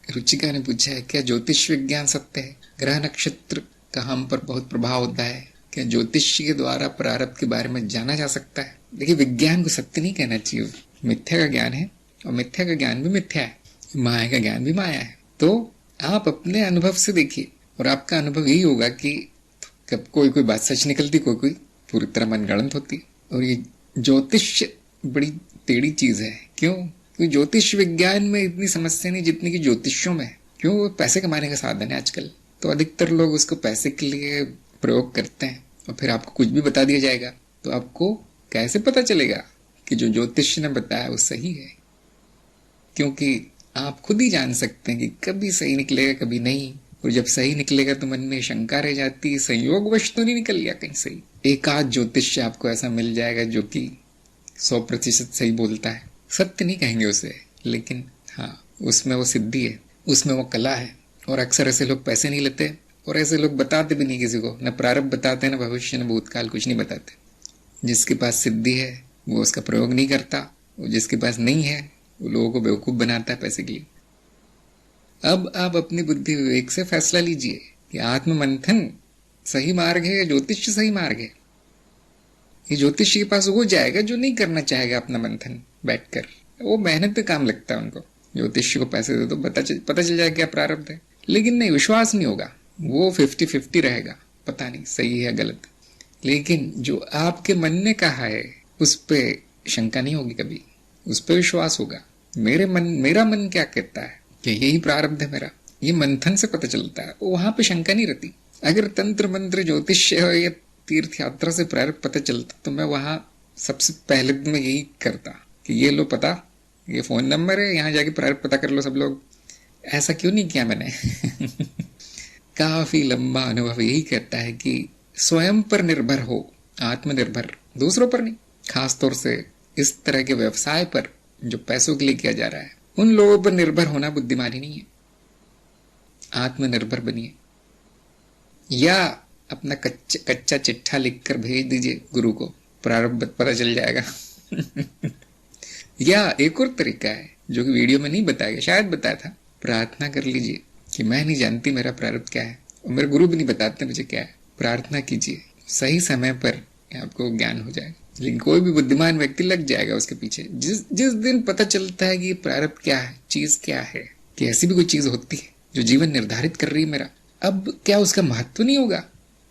रुचिका ने पूछा है, क्या ज्योतिष विज्ञान सत्य है? ग्रह नक्षत्र का हम पर बहुत प्रभाव होता है, क्या ज्योतिष के द्वारा प्रारब्ध के बारे में जाना जा सकता है? देखिए, विज्ञान को सत्य नहीं कहना चाहिए। मिथ्या का ज्ञान है, और मिथ्या का ज्ञान भी मिथ्या है, माया का ज्ञान भी माया है। तो आप अपने अनुभव से देखिए, और आपका अनुभव यही होगा कि कब कोई कोई बात सच निकलती, कोई कोई पूरी तरह मनगढ़ंत होती। और ये ज्योतिष बड़ी टेढ़ी चीज है। क्यों? क्योंकि ज्योतिष विज्ञान में इतनी समस्या नहीं जितनी कि ज्योतिषों में। क्यों? पैसे कमाने का साधन है आजकल, तो अधिकतर लोग उसको पैसे के लिए प्रयोग करते हैं। और फिर आपको कुछ भी बता दिया जाएगा, तो आपको कैसे पता चलेगा कि जो ज्योतिष ने बताया वो सही है? क्योंकि आप खुद ही जान सकते हैं कि कभी सही निकलेगा, कभी नहीं। और जब सही निकलेगा तो मन में शंका रह जाती है, संयोगवश तो नहीं निकल गया कहीं सही। एक आध ज्योतिष आपको ऐसा मिल जाएगा जो कि 100% सही बोलता है। सत्य नहीं कहेंगे उसे, लेकिन हाँ, उसमें वो सिद्धि है, उसमें वो कला है। और अक्सर ऐसे लोग पैसे नहीं लेते, और ऐसे लोग बताते भी नहीं किसी को, न प्रारब्ध बताते, न भविष्य, न भूतकाल, कुछ नहीं बताते। जिसके पास सिद्धि है वो उसका प्रयोग नहीं करता, और जिसके पास नहीं है वो लोगों को बेवकूफ बनाता है पैसे के लिए। अब आप अपनी बुद्धि विवेक से फैसला लीजिए कि आत्म मंथन सही मार्ग है या ज्योतिष सही मार्ग है। ये ज्योतिष के पास वो जाएगा जो नहीं करना चाहेगा अपना मंथन बैठकर। वो मेहनत पे काम लगता है उनको। ज्योतिष को पैसे दे दो, पता चल जाएगा क्या प्रारब्ध है। लेकिन नहीं, विश्वास नहीं होगा, वो 50-50 रहेगा, पता नहीं सही है गलत। लेकिन जो आपके मन ने कहा है उस पे शंका नहीं होगी कभी, उस पे विश्वास होगा। मेरा मन क्या कहता है कि यही प्रारब्ध है मेरा, ये मंथन से पता चलता है, वहां पे शंका नहीं रहती। अगर तंत्र मंत्र ज्योतिष या तीर्थ यात्रा से प्रारब्ध पता चलता तो मैं वहां सबसे पहले मैं यही करता कि ये लो पता, ये फोन नंबर है, यहाँ जाके प्रारब्ध पता कर लो सब लोग। ऐसा क्यों नहीं किया मैंने काफी लंबा अनुभव यही कहता है कि स्वयं पर निर्भर हो, आत्मनिर्भर, दूसरों पर नहीं। खासतौर से इस तरह के व्यवसाय पर जो पैसों के लिए किया जा रहा है, उन लोगों पर निर्भर होना बुद्धिमानी नहीं है। आत्मनिर्भर बनिए, या अपना कच्चा चिट्ठा लिखकर भेज दीजिए गुरु को, प्रारब्ध पता चल जाएगा या एक और तरीका है जो कि वीडियो में नहीं बताया गया, शायद बताया था। प्रार्थना कर लीजिए कि मैं नहीं जानती मेरा प्रारब्ध क्या है, और मेरे गुरु भी नहीं बताते मुझे क्या है। प्रार्थना कीजिए, सही समय पर आपको ज्ञान हो जाएगा। लेकिन कोई भी बुद्धिमान व्यक्ति लग जाएगा उसके पीछे। जिस दिन पता चलता है कि ये प्रारब्ध क्या है, चीज क्या है, कि ऐसी भी कोई चीज होती है जो जीवन निर्धारित कर रही है मेरा, अब क्या उसका महत्व नहीं होगा?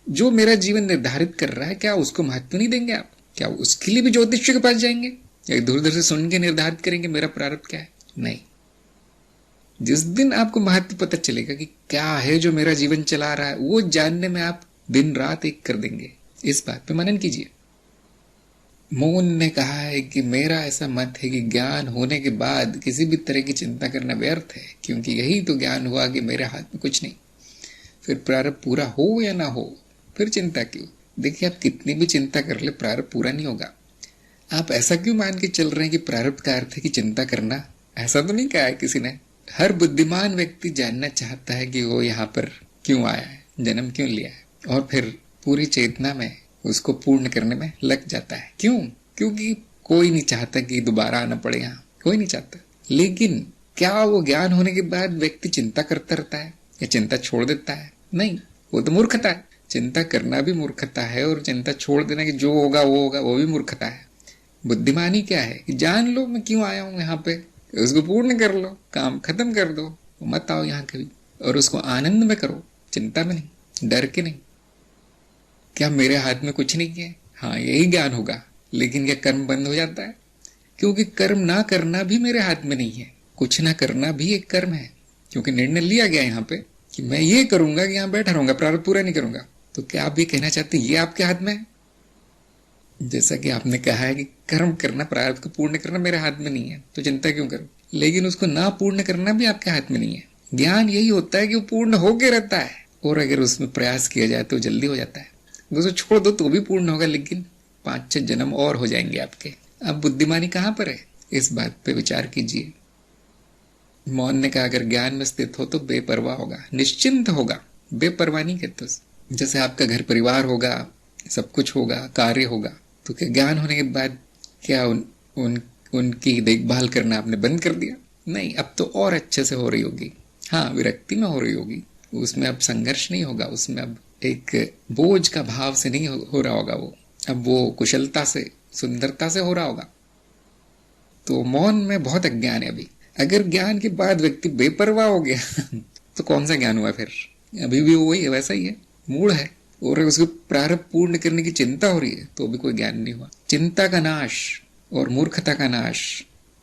जो मेरा जीवन निर्धारित कर रहा है, क्या उसको महत्व नहीं देंगे आप? क्या उसके लिए भी ज्योतिष के पास जाएंगे, या इधर उधर से सुन के निर्धारित करेंगे मेरा प्रारब्ध क्या है? नहीं। जिस दिन आपको महत्व पता चलेगा कि क्या है जो मेरा जीवन चला रहा है, वो जानने में आप दिन रात एक कर देंगे। इस बात पे मनन कीजिए। मोहन ने कहा है कि मेरा ऐसा मत है कि ज्ञान होने के बाद किसी भी तरह की चिंता करना व्यर्थ है, क्योंकि यही तो ज्ञान हुआ कि मेरे हाथ में कुछ नहीं। फिर प्रारब्ध पूरा हो या ना हो, फिर चिंता क्यों? देखिए, आप कितनी भी चिंता कर ले, प्रारब्ध पूरा नहीं होगा। आप ऐसा क्यों मान के चल रहे हैं कि प्रारब्ध का अर्थ है कि चिंता करना? ऐसा तो नहीं कहा है किसी ने। हर बुद्धिमान व्यक्ति जानना चाहता है कि वो यहाँ पर क्यों आया है, जन्म क्यों लिया है, और फिर पूरी चेतना में उसको पूर्ण करने में लग जाता है। क्यों? क्योंकि कोई नहीं चाहता कि दोबारा आना पड़े यहाँ, कोई नहीं चाहता। लेकिन क्या वो ज्ञान होने के बाद व्यक्ति चिंता करता रहता है या चिंता छोड़ देता है? नहीं, वो तो मूर्खता है। चिंता करना भी मूर्खता है और चिंता छोड़ देना कि जो होगा वो भी मूर्खता है। बुद्धिमानी क्या है कि जान लो मैं क्यों आया हूं यहाँ पे, उसको पूर्ण कर लो, काम खत्म कर दो, मत आओ यहाँ कभी, और उसको आनंद में करो, चिंता में नहीं, डर के नहीं। क्या मेरे हाथ में कुछ नहीं है? हाँ, यही ज्ञान होगा। लेकिन क्या कर्म बंद हो जाता है? क्योंकि कर्म ना करना भी मेरे हाथ में नहीं है। कुछ ना करना भी एक कर्म है, क्योंकि निर्णय लिया गया यहाँ पे कि मैं ये करूंगा कि यहाँ बैठा रहूंगा, प्रारब्ध पूरा नहीं करूंगा। तो क्या आप ये कहना चाहते हैं ये आपके हाथ में है? जैसा कि आपने कहा है कि कर्म करना, प्रारब्ध को पूर्ण करना मेरे हाथ में नहीं है, तो चिंता क्यों करूं? लेकिन उसको ना पूर्ण करना भी आपके हाथ में नहीं है। ज्ञान यही होता है कि वो पूर्ण होके रहता है, और अगर उसमें प्रयास किया जाए तो जल्दी हो जाता है। उसको छोड़ दो तो भी पूर्ण होगा, लेकिन 5-6 जन्म और हो जाएंगे आपके। अब बुद्धिमानी कहाँ पर है, इस बात पे विचार कीजिए। मौन ने कहा अगर ज्ञान में स्थित हो तो बेपरवाह होगा, निश्चिंत होगा, बेपरवाह नहीं कहते। जैसे आपका घर परिवार होगा, सब कुछ होगा, कार्य होगा, तो क्या ज्ञान होने के बाद क्या उनकी देखभाल करना आपने बंद कर दिया? नहीं, अब तो और अच्छे से हो रही होगी। हाँ, विरक्ति में हो रही होगी, उसमें अब संघर्ष नहीं होगा, उसमें अब एक बोझ का भाव से नहीं हो रहा होगा वो, अब वो कुशलता से, सुंदरता से हो रहा होगा। तो मौन में बहुत अज्ञान है अभी। अगर ज्ञान के बाद व्यक्ति बेपरवाह हो गया तो कौन सा ज्ञान हुआ फिर? अभी भी वही है, वैसा ही है, मूड है, और उसको प्रारब्ध पूर्ण करने की चिंता हो रही है तो भी कोई ज्ञान नहीं हुआ। चिंता का नाश और मूर्खता का नाश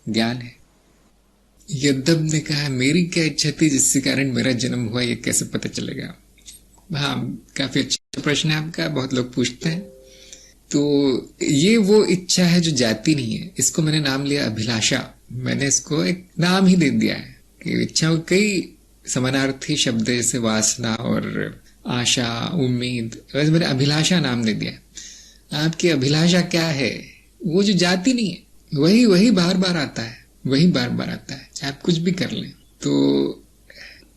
ज्ञान है। यद्यप ने कहा मेरी क्या इच्छा थी जिसके कारण मेरा जन्म हुआ, ये कैसे पता चलेगा? हाँ, काफी अच्छा प्रश्न है आपका, बहुत लोग पूछते हैं। तो ये वो इच्छा है जो जाती नहीं है, इसको मैंने नाम लिया अभिलाषा। मैंने इसको एक नाम ही दे दिया है कि इच्छा कई समानार्थी शब्द जैसे वासना और आशा, उम्मीद, वैसे मैंने अभिलाषा नाम दे दिया। आपकी अभिलाषा क्या है? वो जो जाती नहीं है, वही बार बार आता है, वही बार बार आता है, चाहे आप कुछ भी कर लें। तो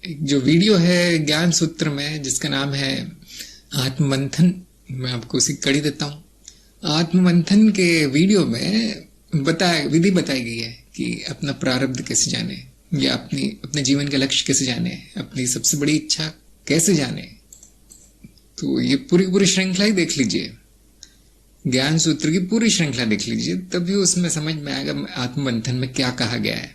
एक जो वीडियो है ज्ञान सूत्र में जिसका नाम है आत्ममंथन, मैं आपको उसी कड़ी देता हूँ। आत्ममंथन के वीडियो में विधि बताई गई है कि अपना प्रारब्ध कैसे जाने, या अपने जीवन के लक्ष्य कैसे जाने, अपनी सबसे बड़ी इच्छा कैसे जाने। तो ये पूरी श्रृंखला ही देख लीजिए, ज्ञान सूत्र की पूरी श्रृंखला देख लीजिए, तभी उसमें समझ में आएगा आत्ममंथन में क्या कहा गया है।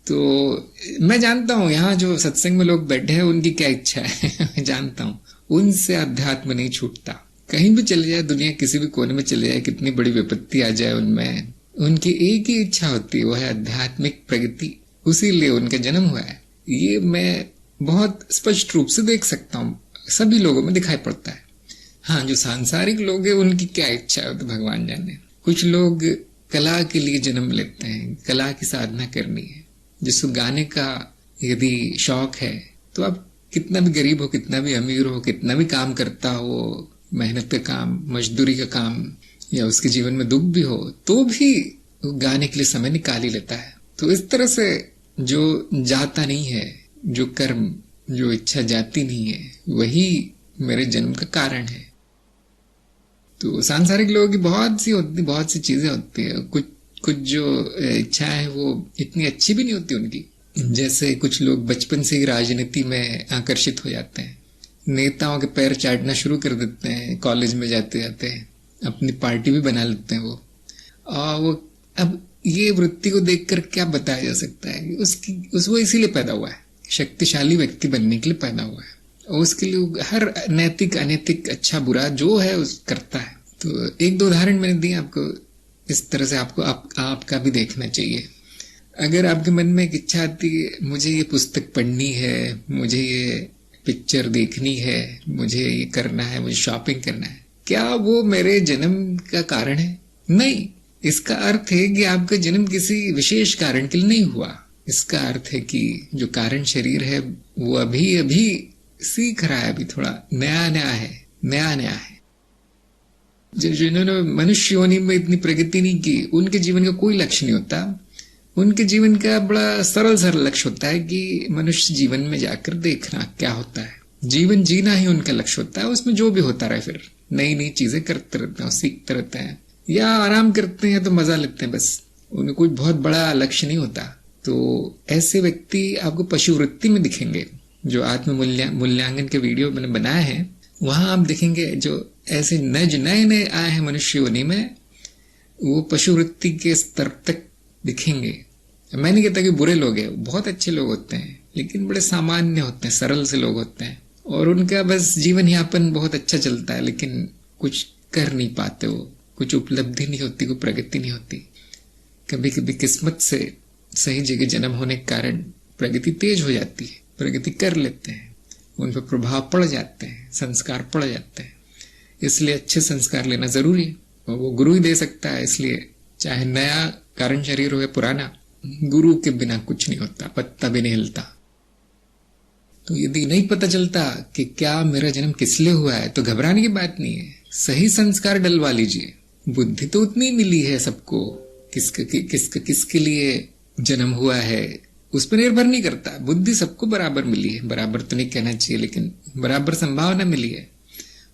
तो मैं जानता हूं यहाँ जो सत्संग में लोग बैठे हैं उनकी क्या इच्छा है मैं जानता हूं, उनसे अध्यात्म नहीं छूटता। कहीं भी चले जाए, दुनिया किसी भी कोने में चले जाए, कितनी बड़ी विपत्ति आ जाए, उनमें उनकी एक ही इच्छा होती है, वो है आध्यात्मिक प्रगति। उसीलिए उनका जन्म हुआ है। ये मैं बहुत स्पष्ट रूप से देख सकता हूँ, सभी लोगों में दिखाई पड़ता है। हाँ, जो सांसारिक लोग हैं उनकी क्या इच्छा है तो भगवान जाने। कुछ लोग कला के लिए जन्म लेते हैं, कला की साधना करनी है। जिसको गाने का यदि शौक है तो आप कितना भी गरीब हो, कितना भी अमीर हो, कितना भी काम करता हो, मेहनत का काम, मजदूरी का काम, या उसके जीवन में दुख भी हो, तो भी गाने के लिए समय निकाल ही लेता है। तो इस तरह से जो जाता नहीं है, जो कर्म, जो इच्छा जाती नहीं है, वही मेरे जन्म का कारण है। तो सांसारिक लोगों की बहुत सी चीजें होती है। कुछ जो इच्छा है वो इतनी अच्छी भी नहीं होती उनकी। जैसे कुछ लोग बचपन से ही राजनीति में आकर्षित हो जाते हैं, नेताओं के पैर चाटना शुरू कर देते हैं, कॉलेज में जाते जाते हैं अपनी पार्टी भी बना लेते हैं वो। और वो अब ये वृत्ति को देखकर क्या बताया जा सकता है कि वो इसीलिए पैदा हुआ है, शक्तिशाली व्यक्ति बनने के लिए पैदा हुआ है, और उसके लिए हर नैतिक अनैतिक अच्छा बुरा जो है उस करता है। तो एक दो उदाहरण मैंने दिए आपको, इस तरह से आपको आपका भी देखना चाहिए। अगर आपके मन में एक इच्छा आती है मुझे ये पुस्तक पढ़नी है, मुझे ये पिक्चर देखनी है, मुझे ये करना है, मुझे शॉपिंग करना है, क्या वो मेरे जन्म का कारण है? नहीं। इसका अर्थ है कि आपका जन्म किसी विशेष कारण के लिए नहीं हुआ। इसका अर्थ है कि जो कारण शरीर है वो अभी सीख रहा है, अभी थोड़ा नया है। जिन्होंने मनुष्य योनि में इतनी प्रगति नहीं की, उनके जीवन का कोई लक्ष्य नहीं होता। उनके जीवन का बड़ा सरल लक्ष्य होता है कि मनुष्य जीवन में जाकर देखना क्या होता है, जीवन जीना ही उनका लक्ष्य होता है। उसमें जो भी होता रहे, फिर नई चीजें करते रहते हैं, सीखते रहते हैं, या आराम करते हैं तो मजा लेते हैं, बस। उन्हें कोई बहुत बड़ा लक्ष्य नहीं होता। तो ऐसे व्यक्ति आपको पशुवृत्ति में दिखेंगे। जो आत्म मूल्यांकन के वीडियो मैंने बनाए हैं वहां आप देखेंगे जो ऐसे नए नए आए हैं मनुष्य योनि में, वो पशुवृत्ति के स्तर तक दिखेंगे। मैं नहीं कहता कि बुरे लोग हैं, बहुत अच्छे लोग होते हैं, लेकिन बड़े सामान्य होते हैं, सरल से लोग होते हैं, और उनका बस जीवन यापन बहुत अच्छा चलता है, लेकिन कुछ कर नहीं पाते, वो कुछ उपलब्धि नहीं होती, कोई प्रगति नहीं होती। कभी कभी किस्मत से सही जगह जन्म होने के कारण प्रगति तेज हो जाती है, प्रगति कर लेते हैं, उन पर प्रभाव पड़ जाते हैं, संस्कार पड़ जाते हैं। इसलिए अच्छे संस्कार लेना जरूरी है, और वो गुरु ही दे सकता है। इसलिए चाहे नया कारण शरीर हो या पुराना, गुरु के बिना कुछ नहीं होता, पत्ता भी नहीं हिलता। तो यदि नहीं पता चलता कि क्या मेरा जन्म किस लिए हुआ है, तो घबराने की बात नहीं है, सही संस्कार डलवा लीजिए। बुद्धि तो उतनी मिली है सबको, किसके लिए जन्म हुआ है उस पर निर्भर नहीं करता। बुद्धि सबको बराबर मिली है, बराबर तो नहीं कहना चाहिए, लेकिन बराबर संभावना मिली है।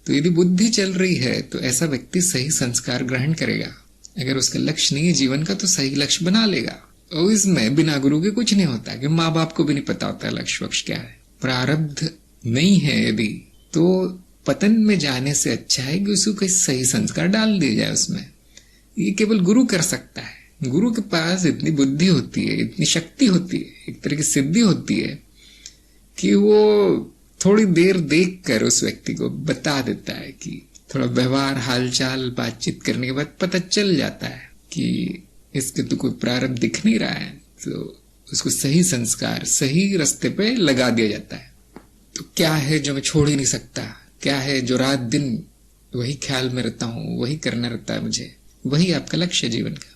तो यदि बुद्धि चल रही है तो ऐसा व्यक्ति सही संस्कार ग्रहण करेगा। अगर उसका लक्ष्य नहीं है जीवन का, तो सही लक्ष्य बना लेगा। और इसमें बिना गुरु के कुछ नहीं होता, कि माँ बाप को भी नहीं पता होता लक्ष्य वक्ष क्या है। प्रारब्ध नहीं है यदि, तो पतन में जाने से अच्छा है कि उसको कोई सही संस्कार डाल दिया जाए उसमें। ये केवल गुरु कर सकता है। गुरु के पास इतनी बुद्धि होती है, इतनी शक्ति होती है, एक तरह की सिद्धि होती है कि वो थोड़ी देर देखकर उस व्यक्ति को बता देता है, कि थोड़ा व्यवहार हालचाल बातचीत करने के बाद पता चल जाता है कि इसके तो कोई प्रारब्ध दिख नहीं रहा है, तो उसको सही संस्कार सही रास्ते पे लगा दिया जाता है। तो क्या है जो मैं छोड़ ही नहीं सकता, क्या है जो रात दिन वही ख्याल में रहता हूं, वही करना रहता है मुझे, वही आपका लक्ष्य है जीवन का।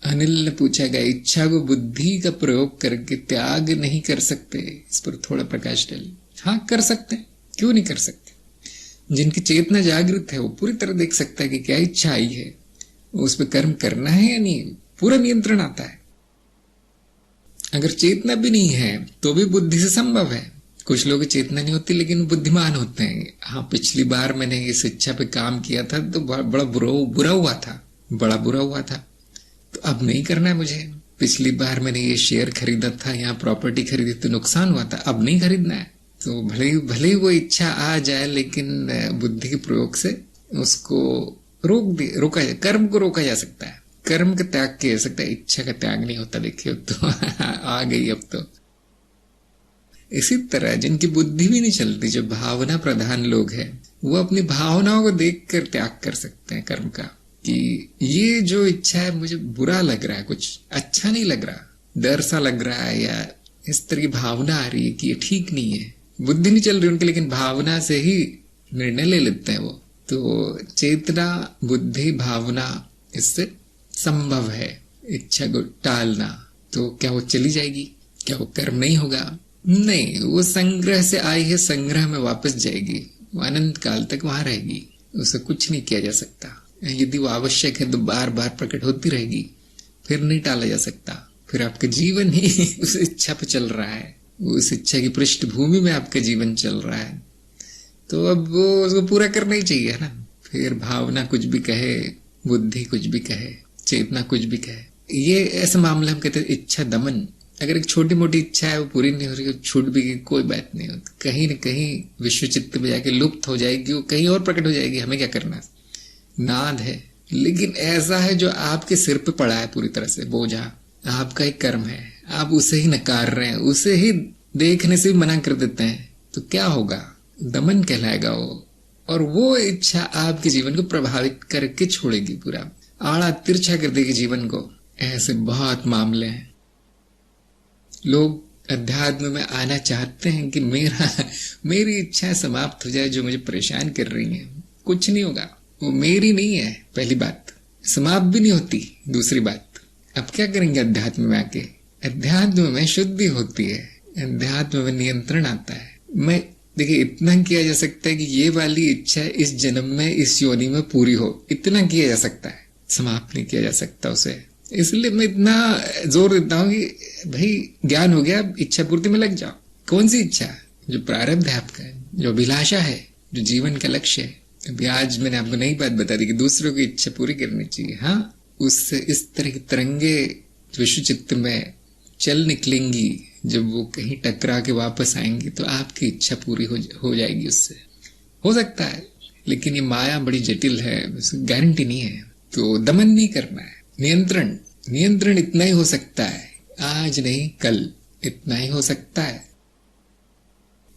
अनिल ने पूछा गया, इच्छा को बुद्धि का प्रयोग करके त्याग नहीं कर सकते, इस पर थोड़ा प्रकाश डालिए। हाँ, कर सकते हैं, क्यों नहीं कर सकते। जिनकी चेतना जागृत है वो पूरी तरह देख सकता है कि क्या इच्छा आई है, उस पर कर्म करना है या नहीं, पूरा नियंत्रण आता है। अगर चेतना भी नहीं है तो भी बुद्धि से संभव है। कुछ लोगों की चेतना नहीं होती लेकिन बुद्धिमान होते हैं। हाँ, पिछली बार मैंने इस इच्छा पे काम किया था तो बड़ा बुरा हुआ था, बड़ा बुरा हुआ था, तो अब नहीं करना है मुझे। पिछली बार मैंने ये शेयर खरीदा था, यहाँ प्रॉपर्टी खरीदी तो नुकसान हुआ था, अब नहीं खरीदना है। तो भले ही वो इच्छा आ जाए, लेकिन बुद्धि के प्रयोग से उसको रोका जाए, कर्म को रोका जा सकता है, कर्म का त्याग किया जा सकता है, इच्छा का त्याग नहीं होता। देखिए अब तो आ गई अब तो। इसी तरह जिनकी बुद्धि भी नहीं चलती, जो भावना प्रधान लोग हैं, वो अपनी भावनाओं को देखकर त्याग कर सकते हैं कर्म का, कि ये जो इच्छा है मुझे बुरा लग रहा है, कुछ अच्छा नहीं लग रहा, डर सा लग रहा है, या इस तरह की भावना आ रही है कि ये ठीक नहीं है। बुद्धि नहीं चल रही उनकी, लेकिन भावना से ही निर्णय ले लेते हैं वो। तो चेतना, बुद्धि, भावना, इससे संभव है इच्छा को टालना। तो क्या वो चली जाएगी? क्या वो कर्म नहीं होगा? नहीं, वो संग्रह से आई है, संग्रह में वापस जाएगी, वो अनंत काल तक वहां रहेगी, उसे कुछ नहीं किया जा सकता। यदि वो आवश्यक है तो बार बार प्रकट होती रहेगी, फिर नहीं टाला जा सकता। फिर आपका जीवन ही उस इच्छा पे चल रहा है, उस इच्छा की पृष्ठभूमि में आपका जीवन चल रहा है, तो अब वो उसको पूरा करना ही चाहिए ना। फिर भावना कुछ भी कहे, बुद्धि कुछ भी कहे, चेतना कुछ भी कहे, ये ऐसा मामला हम कहते हैं इच्छा दमन। अगर एक छोटी मोटी इच्छा है वो पूरी नहीं हो रही, छूट भी गई, कोई बात नहीं होती, कहीं न कहीं विश्व चित्त में जाके लुप्त हो जाएगी, वो कहीं और प्रकट हो जाएगी, हमें क्या करना। नाद है, लेकिन ऐसा है जो आपके सिर पे पड़ा है पूरी तरह से बोझा, आपका एक कर्म है, आप उसे ही नकार रहे हैं, उसे ही देखने से भी मना कर देते हैं, तो क्या होगा? दमन कहलाएगा वो। और वो इच्छा आपके जीवन को प्रभावित करके छोड़ेगी, पूरा आड़ा तिरछा कर देगी जीवन को। ऐसे बहुत मामले हैं। लोग अध्यात्म में आना चाहते हैं कि मेरी इच्छाएं समाप्त हो जाए जो मुझे परेशान कर रही हैं। कुछ नहीं होगा, वो मेरी नहीं है, पहली बात, समाप्त भी नहीं होती, दूसरी बात। अब क्या करेंगे अध्यात्म में आके? अध्यात्म में शुद्धि होती है, अध्यात्म में नियंत्रण आता है। मैं देखिए, इतना किया जा सकता है कि ये वाली इच्छा इस जन्म में, इस योनि में पूरी हो, इतना किया जा सकता है, समाप्त नहीं किया जा सकता उसे। इसलिए मैं इतना जोर देता हूँ कि भाई ज्ञान हो गया, इच्छा पूर्ति में लग जाओ। कौन सी इच्छा? जो प्रारब्ध है आपका, जो अभिलाषा है, जो जीवन का लक्ष्य है। अभी आज मैंने आपको नई बात बता दी कि दूसरों की इच्छा पूरी करनी चाहिए। हाँ, उससे इस तरह की तरंगे विश्व चित्त में चल निकलेंगी, जब वो कहीं टकरा के वापस आएंगी तो आपकी इच्छा पूरी हो जाएगी उससे। हो सकता है, लेकिन ये माया बड़ी जटिल है, गारंटी नहीं है। तो दमन नहीं करना है, नियंत्रण इतना ही हो सकता है, आज नहीं कल, इतना ही हो सकता है।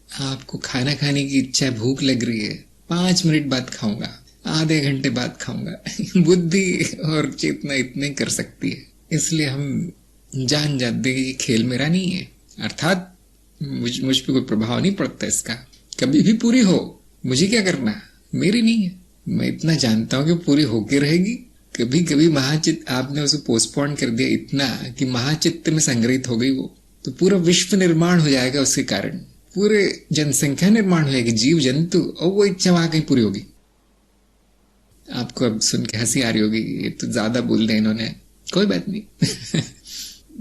आपको खाना खाने की इच्छा, भूख लग रही है, 5 मिनट बाद खाऊंगा, आधे घंटे बाद खाऊंगा। बुद्धि और चेतना इतने कर सकती है, इसलिए हम जान जाते हैं कि खेल मेरा नहीं है, अर्थात मुझ पे कोई प्रभाव नहीं पड़ता इसका। कभी भी पूरी हो, मुझे क्या करना, मेरी नहीं है। मैं इतना जानता हूं कि पूरी होके रहेगी। कभी कभी महाचित्त आपने उसे पोस्टपोन कर दिया इतना कि महाचित्त में संग्रहित हो गई वो, तो पूरा विश्व निर्माण हो जाएगा उसके कारण, पूरे जनसंख्या निर्माण हो जाएगी, जीव जंतु, और वो इच्छा वहां कहीं पूरी होगी। आपको अब सुन के हंसी आ रही होगी, ये तो ज्यादा बोल रहे इन्होंने, कोई बात नहीं।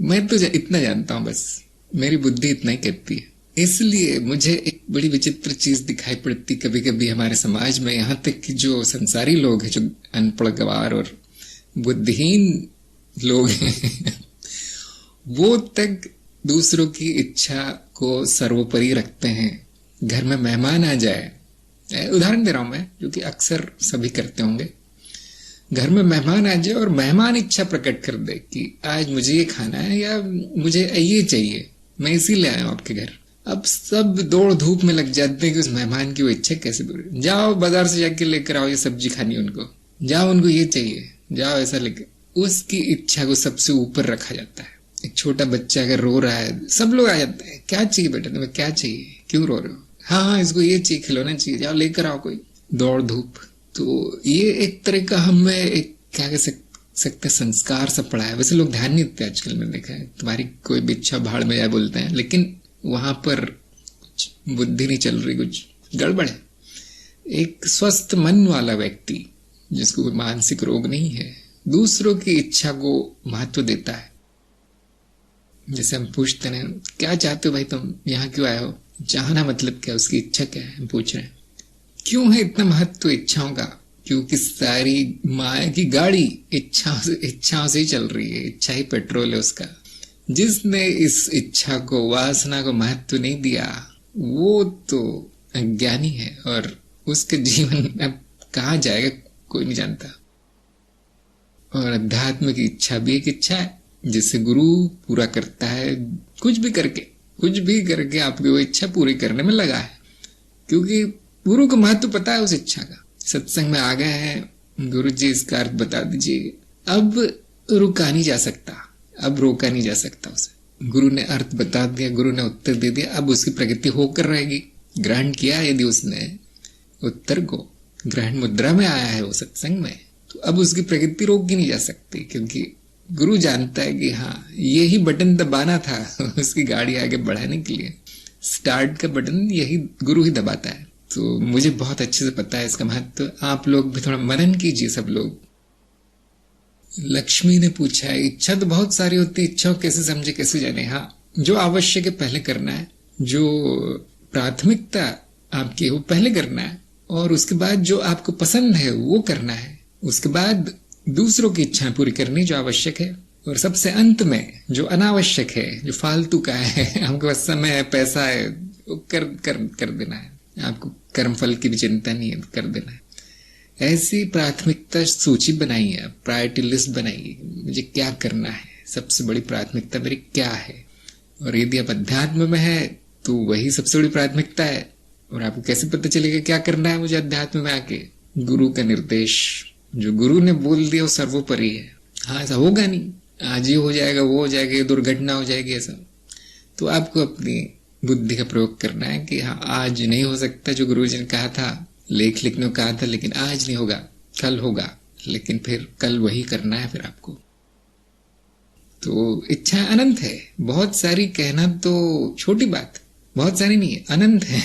मैं तो इतना जानता हूं, बस मेरी बुद्धि इतना ही कहती है। इसलिए मुझे एक बड़ी विचित्र चीज दिखाई पड़ती कभी कभी हमारे समाज में, यहाँ तक कि जो संसारी लोग हैं, जो अनपढ़ गवार और बुद्धिहीन लोग हैं, वो तक दूसरों की इच्छा को सर्वोपरि रखते हैं। घर में मेहमान आ जाए, उदाहरण दे रहा हूं मैं, जो कि अक्सर सभी करते होंगे, घर में मेहमान आ जाए और मेहमान इच्छा प्रकट कर दे कि आज मुझे ये खाना है या मुझे ये चाहिए, मैं इसीलिए आया हूं आपके घर। अब सब दौड़ धूप में लग जाते हैं कि उस मेहमान की वो इच्छा कैसे पूरी। जाओ बाजार से जाके लेकर आओ, ये सब्जी खानी उनको, जाओ उनको ये चाहिए, जाओ ऐसा लेकर, उसकी इच्छा को सबसे ऊपर रखा जाता है। एक छोटा बच्चा अगर रो रहा है, सब लोग आ जाते हैं, क्या चाहिए बेटा तुम्हें, क्या चाहिए, क्यों रो रहे हो, हाँ इसको ये चाहिए, खिलौना चाहिए, जाओ लेकर आओ, कोई दौड़ धूप। तो ये एक तरह का हमें एक क्या कह सकते संस्कार सब पड़ा है। वैसे लोग ध्यान नहीं देते आजकल, मैंने देखा है, तुम्हारी कोई भी इच्छा भाड़ में जाए बोलते हैं, लेकिन वहां पर कुछ बुद्धि नहीं चल रही, कुछ गड़बड़ है। एक स्वस्थ मन वाला व्यक्ति जिसको कोई मानसिक रोग नहीं है, दूसरों की इच्छा को महत्व देता है। जैसे हम पूछते हैं, क्या चाहते हो भाई, तुम यहाँ क्यों आए हो, चाहना मतलब क्या, उसकी इच्छा क्या है, हम पूछ रहे हैं। क्यों है इतना महत्व इच्छाओं का, क्योंकि सारी माया की गाड़ी इच्छाओं से ही चल रही है, इच्छा ही पेट्रोल है उसका। जिसने इस इच्छा को, वासना को महत्व नहीं दिया, वो तो अज्ञानी है, और उसके जीवन अब कहाँ जाएगा कोई नहीं जानता। और अध्यात्म की इच्छा भी एक इच्छा है, जिसे गुरु पूरा करता है, कुछ भी करके आपकी वो इच्छा पूरी करने में लगा है, क्योंकि गुरु को महत्व पता है उस इच्छा का। सत्संग में आ गए हैं, गुरु जी इसका अर्थ बता दीजिए, अब रोका नहीं जा सकता उसे। गुरु ने अर्थ बता दिया, गुरु ने उत्तर दे दिया, अब उसकी प्रगति होकर रहेगी। ग्रहण किया यदि उसने उत्तर को, ग्रहण मुद्रा में आया है वो सत्संग में, तो अब उसकी प्रगति रोक ही नहीं जा सकती, क्योंकि गुरु जानता है कि हाँ यही बटन दबाना था उसकी गाड़ी आगे बढ़ाने के लिए। स्टार्ट का बटन यही गुरु ही दबाता है। तो मुझे बहुत अच्छे से पता है इसका महत्व। आप लोग भी थोड़ा मनन कीजिए सब लोग। लक्ष्मी ने पूछा है, इच्छा तो बहुत सारी होती है, इच्छा कैसे समझे, कैसे जाने। हाँ, जो आवश्यक है पहले करना है, जो प्राथमिकता आपकी है वो पहले करना है, और उसके बाद जो आपको पसंद है वो करना है, उसके बाद दूसरों की इच्छा पूरी करनी जो आवश्यक है, और सबसे अंत में जो अनावश्यक है, जो फालतू का है, हमके पास समय है, पैसा है, वो कर देना है। आपको कर्मफल की भी चिंता नहीं है, कर देना है। ऐसी प्राथमिकता सूची बनाइए, प्रायोरिटी लिस्ट बनाइए, मुझे क्या करना है, सबसे बड़ी प्राथमिकता मेरी क्या है। और यदि आप अध्यात्म में है तो वही सबसे बड़ी प्राथमिकता है। और आपको कैसे पता चलेगा क्या करना है मुझे अध्यात्म में आके? गुरु का निर्देश, जो गुरु ने बोल दिया वो सर्वोपरि है। हाँ, ऐसा होगा नहीं, आज ये हो जाएगा, वो हो जाएगा, दुर्घटना हो जाएगी, ऐसा। तो आपको अपनी बुद्धि का प्रयोग करना है कि हाँ, आज नहीं हो सकता जो गुरु जी ने कहा था, लेख लिखने को कहा था, लेकिन आज नहीं होगा, कल होगा, लेकिन फिर कल वही करना है फिर आपको। तो इच्छा अनंत है, बहुत सारी, कहना तो छोटी बात, बहुत सारी नहीं है, अनंत है।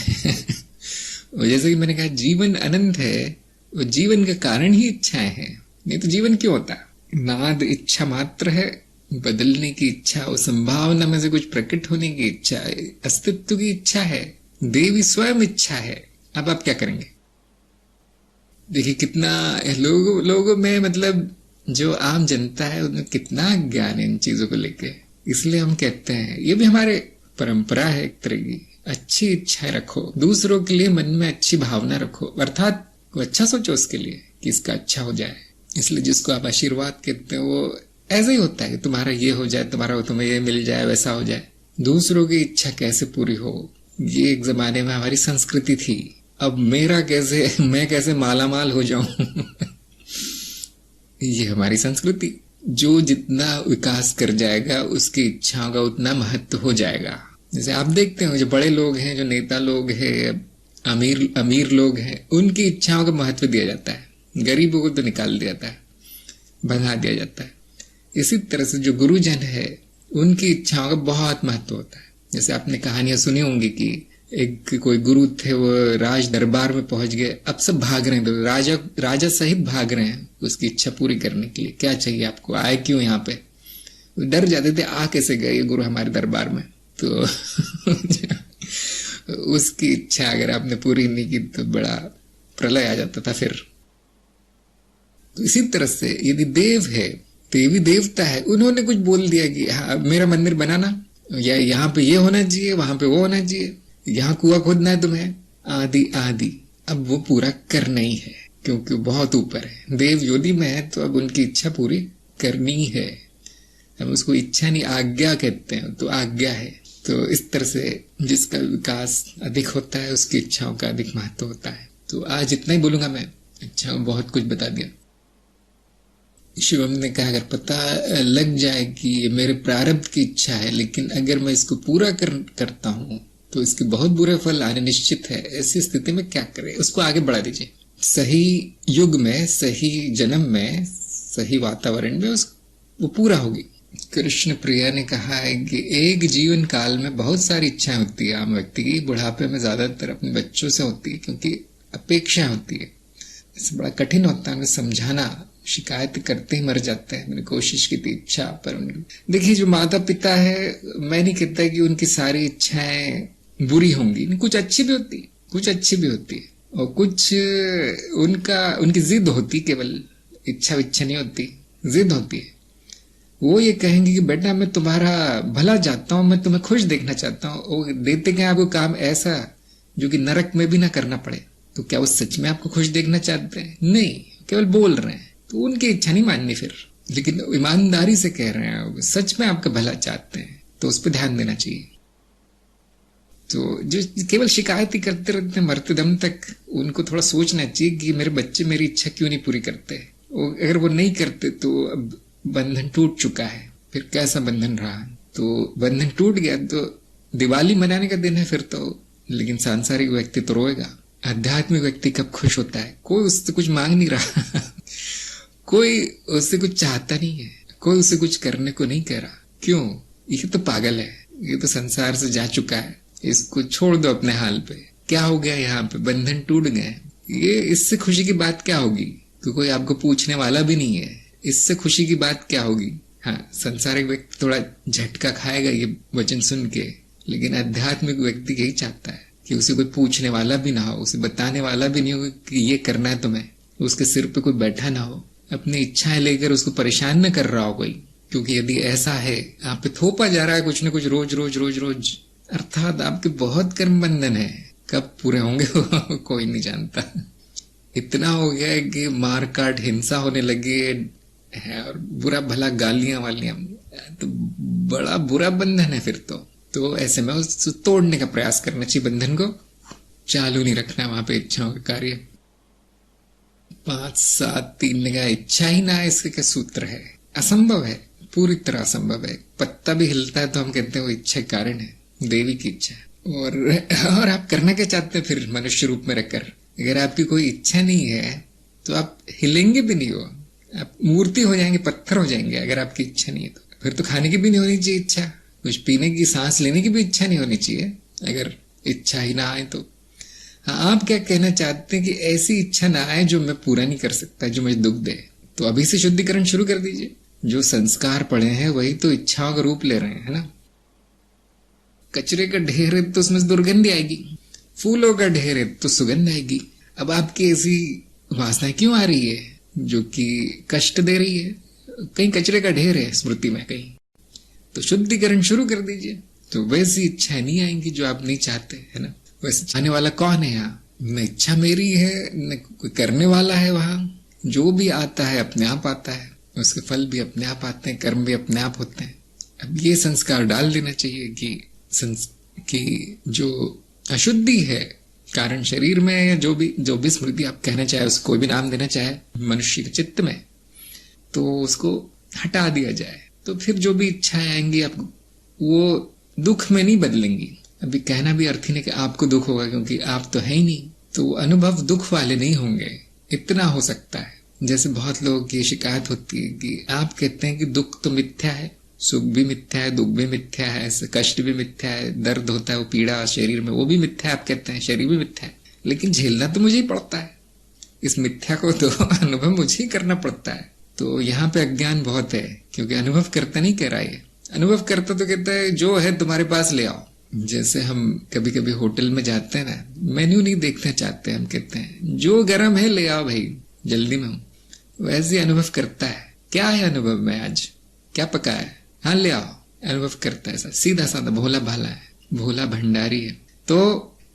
और जैसे कि मैंने कहा जीवन अनंत है, और जीवन का कारण ही इच्छाएं हैं, नहीं तो जीवन क्यों होता। नाद इच्छा मात्र है, बदलने की इच्छा, और संभावना में से कुछ प्रकट होने की इच्छा, अस्तित्व की इच्छा है, देवी स्वयं इच्छा है। अब आप क्या करेंगे? देखिए कितना लोगों में मतलब जो आम जनता है उनमें कितना ज्ञान है इन चीजों को लेके। इसलिए हम कहते हैं, ये भी हमारे परंपरा है एक तरह की, अच्छी इच्छाएं रखो, दूसरों के लिए मन में अच्छी भावना रखो, अर्थात अच्छा सोचो उसके लिए कि इसका अच्छा हो जाए। इसलिए जिसको आप आशीर्वाद कहते हैं वो ऐसा ही होता है कि तुम्हारा ये हो जाए, तुम्हें ये मिल जाए, वैसा हो जाए। दूसरों की इच्छा कैसे पूरी हो, ये एक जमाने में हमारी संस्कृति थी। अब मैं कैसे मालामाल हो जाऊं ये हमारी संस्कृति। जो जितना विकास कर जाएगा उसकी इच्छाओं का उतना महत्व हो जाएगा। जैसे आप देखते हो जो बड़े लोग हैं, जो नेता लोग हैं, अमीर लोग हैं, उनकी इच्छाओं का महत्व दिया जाता है, गरीबों को तो निकाल दिया जाता है, भगा दिया जाता है। इसी तरह से जो गुरुजन है उनकी इच्छाओं का बहुत महत्व होता है। जैसे आपने कहानियां सुनी होंगी कि एक कोई गुरु थे, वो राज दरबार में पहुंच गए, अब सब भाग रहे हैं, तो राजा सहित भाग रहे हैं उसकी इच्छा पूरी करने के लिए। क्या चाहिए आपको, आए क्यों यहाँ पे? डर जाते थे, आ कैसे गए ये गुरु हमारे दरबार में। तो उसकी इच्छा अगर आपने पूरी नहीं की तो बड़ा प्रलय आ जाता था फिर। तो इसी तरह से यदि देव है, देवी देवता है, उन्होंने कुछ बोल दिया कि हाँ मेरा मंदिर बनाना, या यहाँ पे ये होना चाहिए, वहां पे वो होना चाहिए, यहाँ कुआं खोदना है तुम्हें, आदि आदि, अब वो पूरा करना ही है क्योंकि बहुत ऊपर है, देव योनि में है, तो अब उनकी इच्छा पूरी करनी है। हम उसको इच्छा नहीं आज्ञा कहते हैं, तो आज्ञा है। तो इस तरह से जिसका विकास अधिक होता है उसकी इच्छाओं का अधिक महत्व होता है। तो आज इतना ही बोलूंगा मैं, इच्छाओं बहुत कुछ बता दिया। शिवम ने कहा अगर पता लग जाए कि ये मेरे प्रारब्ध की इच्छा है, लेकिन अगर मैं इसको पूरा करता हूं तो इसके बहुत बुरे फल आने निश्चित है, ऐसी स्थिति में क्या करें? उसको आगे बढ़ा दीजिए। सही युग में, सही जन्म में, सही वातावरण में वो पूरा होगी। कृष्ण प्रिया ने कहा है कि एक जीवन काल में बहुत सारी इच्छाएं होती है आम व्यक्ति की, बुढ़ापे में ज्यादातर अपने बच्चों से होती है क्योंकि अपेक्षा होती है। इससे बड़ा कठिन होता है उन्हें समझाना, शिकायत करते ही मर जाते हैं। मैंने कोशिश की थी इच्छा पर देखिए, जो माता पिता है, मैं नहीं कहता कि उनकी सारी इच्छाएं बुरी होंगी, कुछ अच्छी भी होती है, कुछ अच्छी भी होती है, और कुछ उनकी जिद होती, केवल इच्छा नहीं होती, जिद होती है। वो ये कहेंगे कि बेटा मैं तुम्हारा भला चाहता हूं, मैं तुम्हें खुश देखना चाहता हूं, और देते क्या आपको काम ऐसा जो कि नरक में भी ना करना पड़े। तो क्या वो सच में आपको खुश देखना चाहते हैं? नहीं, केवल बोल रहे हैं। तो उनकी इच्छा नहीं माननी फिर, लेकिन ईमानदारी से कह रहे हैं, सच में आपका भला चाहते हैं, तो उस पर ध्यान देना चाहिए। तो जो केवल शिकायत ही करते रहते हैं मरते दम तक, उनको थोड़ा सोचना चाहिए कि मेरे बच्चे मेरी इच्छा क्यों नहीं पूरी करते। अगर वो नहीं करते तो अब बंधन टूट चुका है, फिर कैसा बंधन रहा? तो बंधन टूट गया तो दिवाली मनाने का दिन है फिर तो, लेकिन सांसारिक व्यक्ति तो रोएगा। आध्यात्मिक व्यक्ति कब खुश होता है? कोई उससे कुछ मांग नहीं रहा कोई उससे कुछ चाहता नहीं है, कोई उससे कुछ करने को नहीं कह रहा। क्यों? ये तो पागल है, ये तो संसार से जा चुका है, इसको छोड़ दो अपने हाल पे। क्या हो गया यहाँ पे? बंधन टूट गए। ये इससे खुशी की बात क्या होगी? तो कोई आपको पूछने वाला भी नहीं है, इससे खुशी की बात क्या होगी? हाँ, संसारिक व्यक्ति थोड़ा झटका खाएगा ये वचन सुन के, लेकिन आध्यात्मिक व्यक्ति यही चाहता है कि उसे कोई पूछने वाला भी ना हो, उसे बताने वाला भी नहीं हो कि ये करना है तुम्हें, उसके सिर पे कोई बैठा ना हो, अपनी इच्छाएं लेकर उसको परेशान न कर रहा हो कोई। क्योंकि यदि ऐसा है, आप पे थोपा जा रहा है कुछ न कुछ रोज रोज रोज रोज, अर्थात आपके बहुत कर्म बंधन है, कब पूरे होंगे कोई नहीं जानता। इतना हो गया है कि मार काट हिंसा होने लगी है, और बुरा भला गालियां वालियां, तो बड़ा बुरा बंधन है फिर तो ऐसे में उसको तोड़ने का प्रयास करना चाहिए, बंधन को चालू नहीं रखना वहां पे इच्छाओं का कार्य। 5, 7, 3 ने कहा इच्छा ही ना है, इसके क्या सूत्र है? असंभव है, पूरी तरह असंभव है। पत्ता भी हिलता है तो हम कहते हैं वो इच्छा कारण है, देवी की इच्छा। और आप करना क्या चाहते हैं फिर मनुष्य रूप में रहकर? अगर आपकी कोई इच्छा नहीं है तो आप हिलेंगे भी नहीं हो, आप मूर्ति हो जाएंगे, पत्थर हो जाएंगे। अगर आपकी इच्छा नहीं है तो फिर तो खाने की भी नहीं होनी चाहिए इच्छा, कुछ पीने की, सांस लेने की भी इच्छा नहीं होनी चाहिए अगर इच्छा ही ना आए तो। हाँ, आप क्या कहना चाहते हैं कि ऐसी इच्छा ना आए जो मैं पूरा नहीं कर सकता, जो मुझे दुख दे। तो अभी से शुद्धिकरण शुरू कर दीजिए। जो संस्कार पड़े हैं वही तो इच्छाओं का रूप ले रहे हैं, है ना। कचरे का ढेर है तो उसमें दुर्गंध आएगी, फूलों का ढेर है तो सुगंध आएगी। अब आपकी ऐसी वासना क्यों आ रही है? जो कि कष्ट दे रही है, कहीं कचरे का ढेर है स्मृति में कहीं, तो शुद्धिकरण शुरू कर दीजिए। तो वैसी इच्छाएं नहीं आएंगी जो आप नहीं चाहते, है ना। वैसे चाहने वाला कौन है यहाँ? न इच्छा मेरी है, न कोई करने वाला है वहां। जो भी आता है अपने आप आता है, उसके फल भी अपने आप आते हैं, कर्म भी अपने आप होते हैं। अब ये संस्कार डाल देना चाहिए कि जो अशुद्धि है कारण शरीर में, या जो भी स्मृति आप कहना चाहे, उसको कोई भी नाम देना चाहे मनुष्य के चित्त में, तो उसको हटा दिया जाए। तो फिर जो भी इच्छाएं आएंगी आप वो दुख में नहीं बदलेंगी। अभी कहना भी अर्थ ही नहीं कि आपको दुख होगा, क्योंकि आप तो है ही नहीं, तो अनुभव दुख वाले नहीं होंगे। इतना हो सकता है। जैसे बहुत लोगों की शिकायत होती है कि आप कहते हैं कि दुख तो मिथ्या है, सुख भी मिथ्या है, दुख भी मिथ्या है, कष्ट भी मिथ्या है, दर्द होता है, वो पीड़ा शरीर में, वो भी मिथ्या है। आप कहते हैं शरीर भी मिथ्या है, लेकिन झेलना तो मुझे ही पड़ता है, इस मिथ्या को तो अनुभव मुझे ही करना पड़ता है। तो यहाँ पे अज्ञान बहुत है, क्योंकि अनुभव करता नहीं कह रहा है। अनुभव करता तो कहता है जो है तुम्हारे पास ले आओ। जैसे हम कभी कभी होटल में जाते हैं ना, मेन्यू नहीं देखना चाहते, हम कहते हैं जो गर्म है ले आओ भाई, जल्दी में हूं। वैसे अनुभव करता है, क्या है अनुभव में, आज क्या पका है, हाँ ले आओ। अनुभव करता है, ऐसा सीधा साधा भोला भाला है, भोला भंडारी है। तो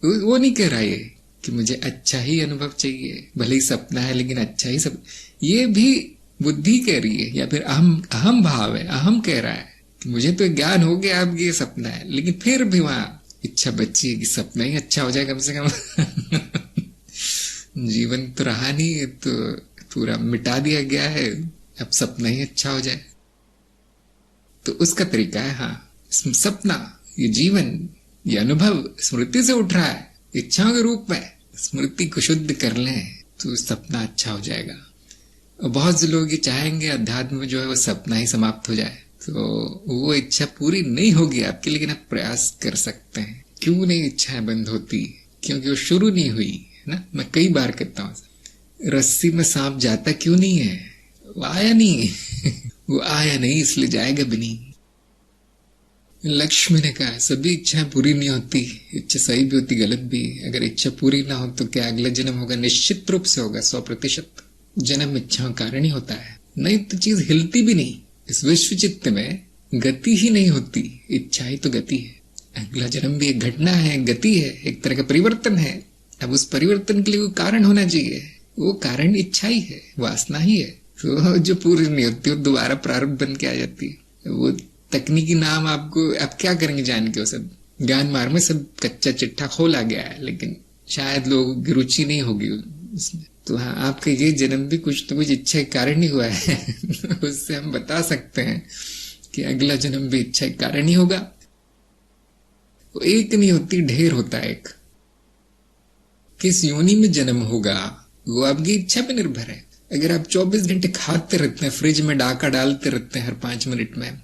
वो नहीं कह रहा है कि मुझे अच्छा ही अनुभव चाहिए, भले ही सपना है लेकिन अच्छा ही सब। ये भी बुद्धि कह रही है, या फिर अहम भाव है, अहम कह रहा है कि मुझे तो ज्ञान हो गया अब ये सपना है, लेकिन फिर भी वहां इच्छा बची है कि सपना ही अच्छा हो जाए कम से कम। जीवन तो रहा नहीं, तो पूरा मिटा दिया गया है, अब सपना ही अच्छा हो जाए। तो उसका तरीका है, हाँ सपना, ये जीवन, ये अनुभव स्मृति से उठ रहा है इच्छाओं के रूप में, स्मृति को शुद्ध कर लें तो सपना अच्छा हो जाएगा। और बहुत से लोग ये चाहेंगे अध्यात्म में जो है वो सपना ही समाप्त हो जाए, तो वो इच्छा पूरी नहीं होगी आपकी, लेकिन आप प्रयास कर सकते हैं। क्यों नहीं इच्छाएं बंद होती? क्योंकि वो शुरू नहीं हुई है ना। मैं कई बार कहता हूँ, रस्सी में सांप जाता क्यों नहीं है? वो आया नहीं। वो आया नहीं इसलिए जाएगा भी नहीं। लक्ष्मी ने कहा सभी इच्छाएं पूरी नहीं होती, इच्छा सही भी होती गलत भी। अगर इच्छा पूरी ना हो तो क्या अगला जन्म होगा? निश्चित रूप से होगा, 100% जन्म इच्छाओं कारण ही होता है, नहीं तो चीज हिलती भी नहीं। इस विश्व चित्त में गति ही नहीं होती, इच्छा ही तो गति है। अगला जन्म भी एक घटना है, गति है, एक तरह का परिवर्तन है। अब उस परिवर्तन के लिए कोई कारण होना चाहिए, वो कारण इच्छा ही है, वासना ही है। तो जो पूरी नहीं होती वो दोबारा प्रारब्ध बन के आ जाती है। वो तकनीकी नाम आपको आप क्या करेंगे जान के, वो सब ज्ञान मार्ग में सब कच्चा चिट्ठा खोला गया है, लेकिन शायद लोगों की रुचि नहीं होगी उसमें। तो हाँ, आपका ये जन्म भी कुछ तो कुछ इच्छा के कारण ही हुआ है। उससे हम बता सकते हैं कि अगला जन्म भी इच्छा के कारण ही होगा। वो एक नहीं होती, ढेर होता है एक। किस योनि में जन्म होगा वो आपकी इच्छा पे निर्भर है। अगर आप 24 घंटे खाते रहते हैं, फ्रिज में डाका डालते रहते हैं हर 5 मिनट में,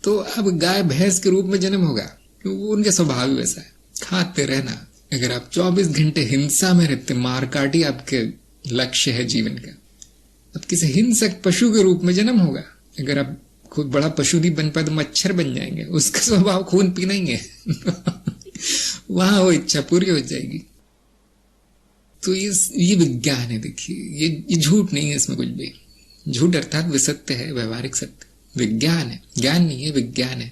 तो अब गाय भैंस के रूप में जन्म होगा, क्योंकि उनका स्वभाव ही वैसा है, खाते रहना। अगर आप 24 घंटे हिंसा में रहते, मार काटी आपके लक्ष्य है जीवन का, अब किसी हिंसक पशु के रूप में जन्म होगा। अगर आप खुद बड़ा पशु नहीं बन पाए तो मच्छर बन जाएंगे, उसका स्वभाव खून पीना ही है। वहां वो इच्छा पूरी हो जाएगी। तो ये विज्ञान है। देखिए, ये झूठ नहीं है, इसमें कुछ भी झूठ अर्थात विसत्य है, व्यवहारिक सत्य विज्ञान है, ज्ञान नहीं है, विज्ञान है।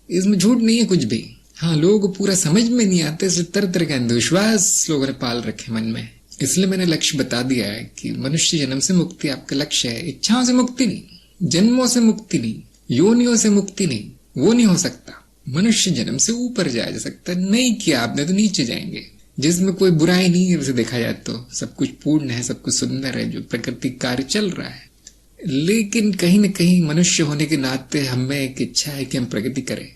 इसमें झूठ नहीं है कुछ भी। हाँ, लोगों को पूरा समझ में नहीं आता, इसलिए तरह तरह के अंधविश्वास लोगों ने पाल रखे मन में। इसलिए मैंने लक्ष्य बता दिया है कि मनुष्य जन्म से मुक्ति आपका लक्ष्य है। इच्छाओं से मुक्ति नहीं, जन्मों से मुक्ति नहीं, योनियों से मुक्ति नहीं, वो नहीं हो सकता। मनुष्य जन्म से ऊपर जाया जा सकता, नहीं किया आपने तो नीचे जाएंगे, जिसमें कोई बुराई नहीं है। वैसे देखा जाए तो सब कुछ पूर्ण है, सब कुछ सुंदर है, जो प्रकृति कार्य चल रहा है। लेकिन कहीं न कहीं मनुष्य होने के नाते हमें एक इच्छा है कि हम प्रगति करें।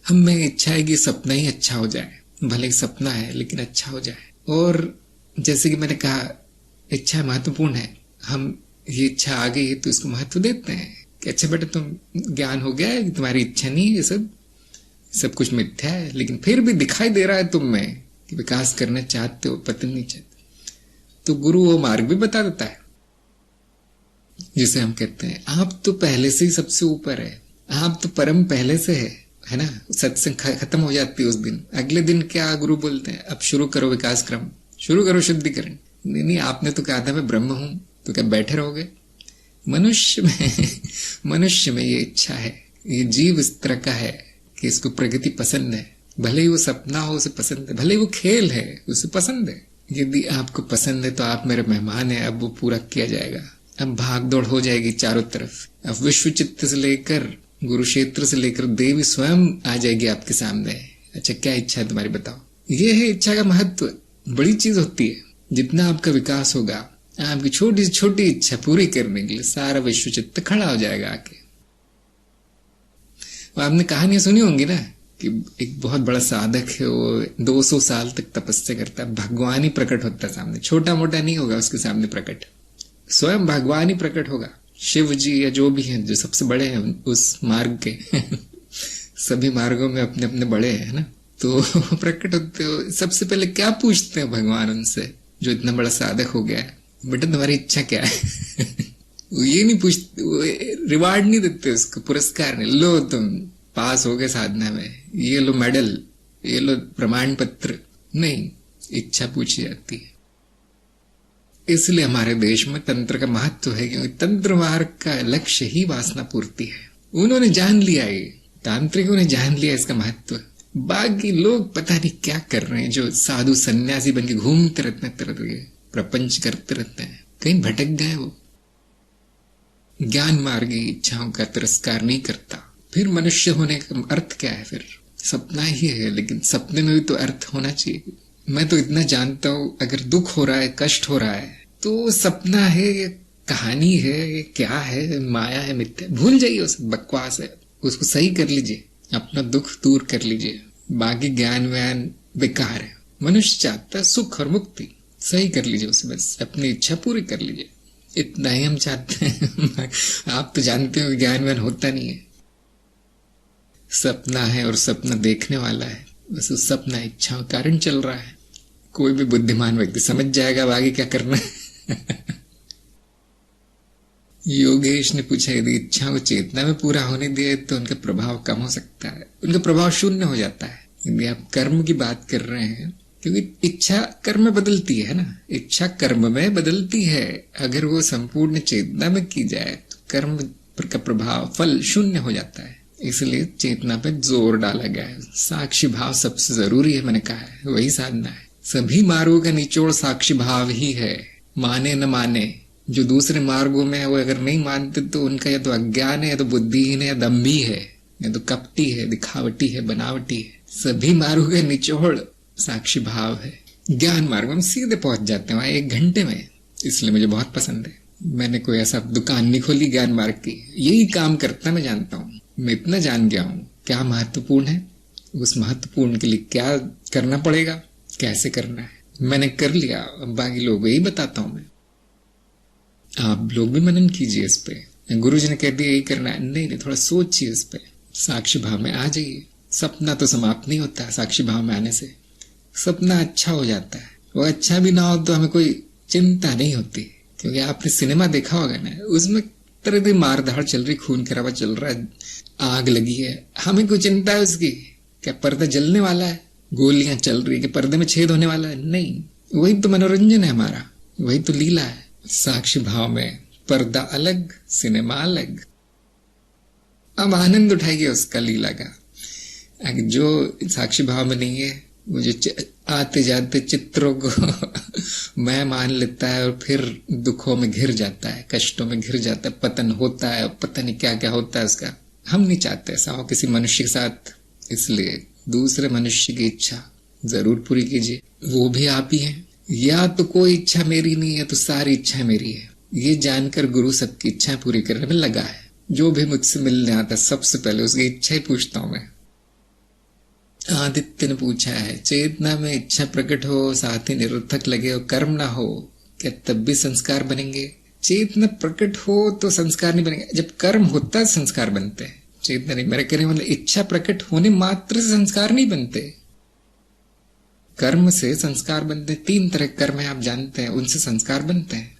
हमें इच्छा है कि सपना ही अच्छा हो जाए, भले ही सपना है लेकिन अच्छा हो जाए। और जैसे कि मैंने कहा, इच्छा महत्वपूर्ण है। हम ये इच्छा आ गई है तो इसको महत्व देते हैं कि अच्छा बेटा तुम ज्ञान हो गया है, तुम्हारी इच्छा नहीं है, ये सब कुछ मिथ्या है, लेकिन फिर भी दिखाई दे रहा है तुम में कि विकास करना चाहते हो, पतन नहीं चाहते। तो गुरु वो मार्ग भी बता देता है, जिसे हम कहते हैं आप तो पहले से ही सबसे ऊपर है, आप तो परम पहले से है ना। सत्संग खत्म हो जाती है उस दिन, अगले दिन क्या गुरु बोलते हैं, अब शुरू करो विकास क्रम, शुरू करो शुद्धिकरण। नहीं, आपने तो कहा था मैं ब्रह्म हूं, तो क्या बैठे रहोगे? मनुष्य में ये इच्छा है, ये जीव इस तरह का है कि इसको प्रगति पसंद है। भले ही वो सपना हो उसे पसंद है, भले ही वो खेल है उसे पसंद है। यदि आपको पसंद है तो आप मेरे मेहमान हैं, अब वो पूरा किया जाएगा। अब भाग दौड़ हो जाएगी चारों तरफ। अब विश्व चित्त से लेकर गुरुक्षेत्र से लेकर देवी स्वयं आ जाएगी आपके सामने। अच्छा क्या इच्छा है तुम्हारी, बताओ। ये है इच्छा का महत्व। बड़ी चीज होती है। जितना आपका विकास होगा, आपकी छोटी से छोटी इच्छा पूरी करने के लिए सारा विश्व चित्त खड़ा हो जाएगा आके। आपने कहानियां सुनी होंगी ना कि एक बहुत बड़ा साधक है, वो 200 साल तक तपस्या करता है, भगवान ही प्रकट होता है सामने। छोटा मोटा नहीं होगा उसके सामने प्रकट, स्वयं भगवान ही प्रकट होगा। शिव जी या जो भी हैं, जो सबसे बड़े हैं उस मार्ग के सभी मार्गों में अपने अपने बड़े हैं ना, तो प्रकट होते हो। सबसे पहले क्या पूछते हैं भगवान उनसे, जो इतना बड़ा साधक हो गया है, बेटा तुम्हारी इच्छा क्या है? वो ये नहीं पूछते, रिवार्ड नहीं देते उसको, पुरस्कार नहीं, लो तुम पास हो गए साधना में, ये लो मेडल, ये लो प्रमाण पत्र, नहीं, इच्छा पूछी जाती है। इसलिए हमारे देश में तंत्र का महत्व है, क्योंकि तंत्र मार्ग का लक्ष्य ही वासना पूर्ति है। उन्होंने जान लिया, ये तांत्रिकों ने जान लिया इसका महत्व। बाकी लोग पता नहीं क्या कर रहे हैं, जो साधु सन्यासी बन के घूमते रहते हैं, तरह तरह प्रपंच करते रहते हैं, कहीं भटक गए। वो ज्ञान मार्ग की इच्छाओं का तिरस्कार नहीं करता। फिर मनुष्य होने का अर्थ क्या है? फिर सपना ही है, लेकिन सपने में भी तो अर्थ होना चाहिए। मैं तो इतना जानता हूं, अगर दुख हो रहा है, कष्ट हो रहा है, तो सपना है, ये कहानी है, ये क्या है, माया है, मिथ्या, भूल जाइए, उस बकवास है, उसको सही कर लीजिए, अपना दुख दूर कर लीजिए। बाकी ज्ञान व्यान बेकार है। मनुष्य चाहता है सुख और मुक्ति, सही कर लीजिए उसे, बस अपनी इच्छा पूरी कर लीजिए, इतना ही हम चाहते हैं। आप तो जानते हो ज्ञान व्यान होता नहीं है, सपना है और सपना देखने वाला है, बस उस सपना इच्छा कारण चल रहा है। कोई भी बुद्धिमान व्यक्ति समझ जाएगा अब आगे क्या करना है। योगेश ने पूछा, यदि इच्छा को चेतना में पूरा होने दिए तो उनका प्रभाव कम हो सकता है, उनका प्रभाव शून्य हो जाता है। यदि आप कर्म की बात कर रहे हैं, क्योंकि इच्छा कर्म में बदलती है ना, इच्छा कर्म में बदलती है। अगर वो संपूर्ण चेतना में की जाए तो कर्म का प्रभाव फल शून्य हो जाता है। इसलिए चेतना पे जोर डाला गया है। साक्षी भाव सबसे जरूरी है, मैंने कहा है, वही साधना है। सभी मार्गों का निचोड़ साक्षी भाव ही है। माने न माने, जो दूसरे मार्गों में है वो अगर नहीं मानते तो उनका या तो अज्ञान है, या तो बुद्धिहीन है, या दम्भी है, या तो कपटी है, दिखावटी है, बनावटी है। सभी मार्गों का निचोड़ साक्षी भाव है। ज्ञान मार्ग में हम सीधे पहुंच जाते हैं वहां 1 घंटे में, इसलिए मुझे बहुत पसंद है। मैंने कोई ऐसा दुकान नहीं खोली ज्ञान मार्ग की, यही काम करता मैं जानता हूँ। मैं इतना जान गया हूँ क्या महत्वपूर्ण है, उस महत्वपूर्ण के लिए क्या करना पड़ेगा, कैसे करना है, मैंने कर लिया। अब बाकी लोगों को यही बताता हूं मैं। आप लोग भी मनन कीजिए इस पे। गुरु जी ने कह दिया यही करना है, नहीं, थोड़ा सोचिए इस पे, साक्षी भाव में आ जाइए। सपना तो समाप्त नहीं होता साक्षी भाव में आने से, सपना अच्छा हो जाता है। वो अच्छा भी ना हो तो हमें कोई चिंता नहीं होती, क्योंकि आपने सिनेमा देखा होगा ना, उसमें तरह तरह मारधाड़ चल रही, खून खराबा चल रहा है, आग लगी है, हमें कोई चिंता है उसकी? क्या पर्दा जलने वाला है? गोलियां चल रही है कि पर्दे में छेद होने वाला है? नहीं, वही तो मनोरंजन है हमारा, वही तो लीला है। साक्षी भाव में पर्दा अलग, सिनेमा अलग। अब आनंद उठाइए उसका, लीला का। जो साक्षी भाव में नहीं है, वो जो आते जाते चित्रों को मैं मान लेता है और फिर दुखों में घिर जाता है, कष्टों में घिर जाता है, पतन होता है, पता नहीं क्या क्या होता है उसका। हम नहीं चाहते ऐसा हो किसी मनुष्य के साथ, इसलिए दूसरे मनुष्य की इच्छा जरूर पूरी कीजिए। वो भी आप ही हैं। या तो कोई इच्छा मेरी नहीं है तो सारी इच्छा मेरी है, ये जानकर गुरु सबकी इच्छा पूरी करने में लगा है। जो भी मुझसे मिलने आता सबसे पहले उसकी इच्छा ही पूछता हूं मैं। आदित्य ने पूछा है, चेतना में इच्छा प्रकट हो, साथ ही निरर्थक लगे और कर्म ना हो, क्या तब भी संस्कार बनेंगे? चेतना प्रकट हो तो संस्कार नहीं बनेंगे, जब कर्म होता है संस्कार बनते हैं। चेतना नहीं, मेरे कहने मतलब इच्छा प्रकट होने मात्र से संस्कार नहीं बनते, कर्म से संस्कार बनते हैं। 3 तरह के कर्म है आप जानते हैं, उनसे संस्कार बनते हैं।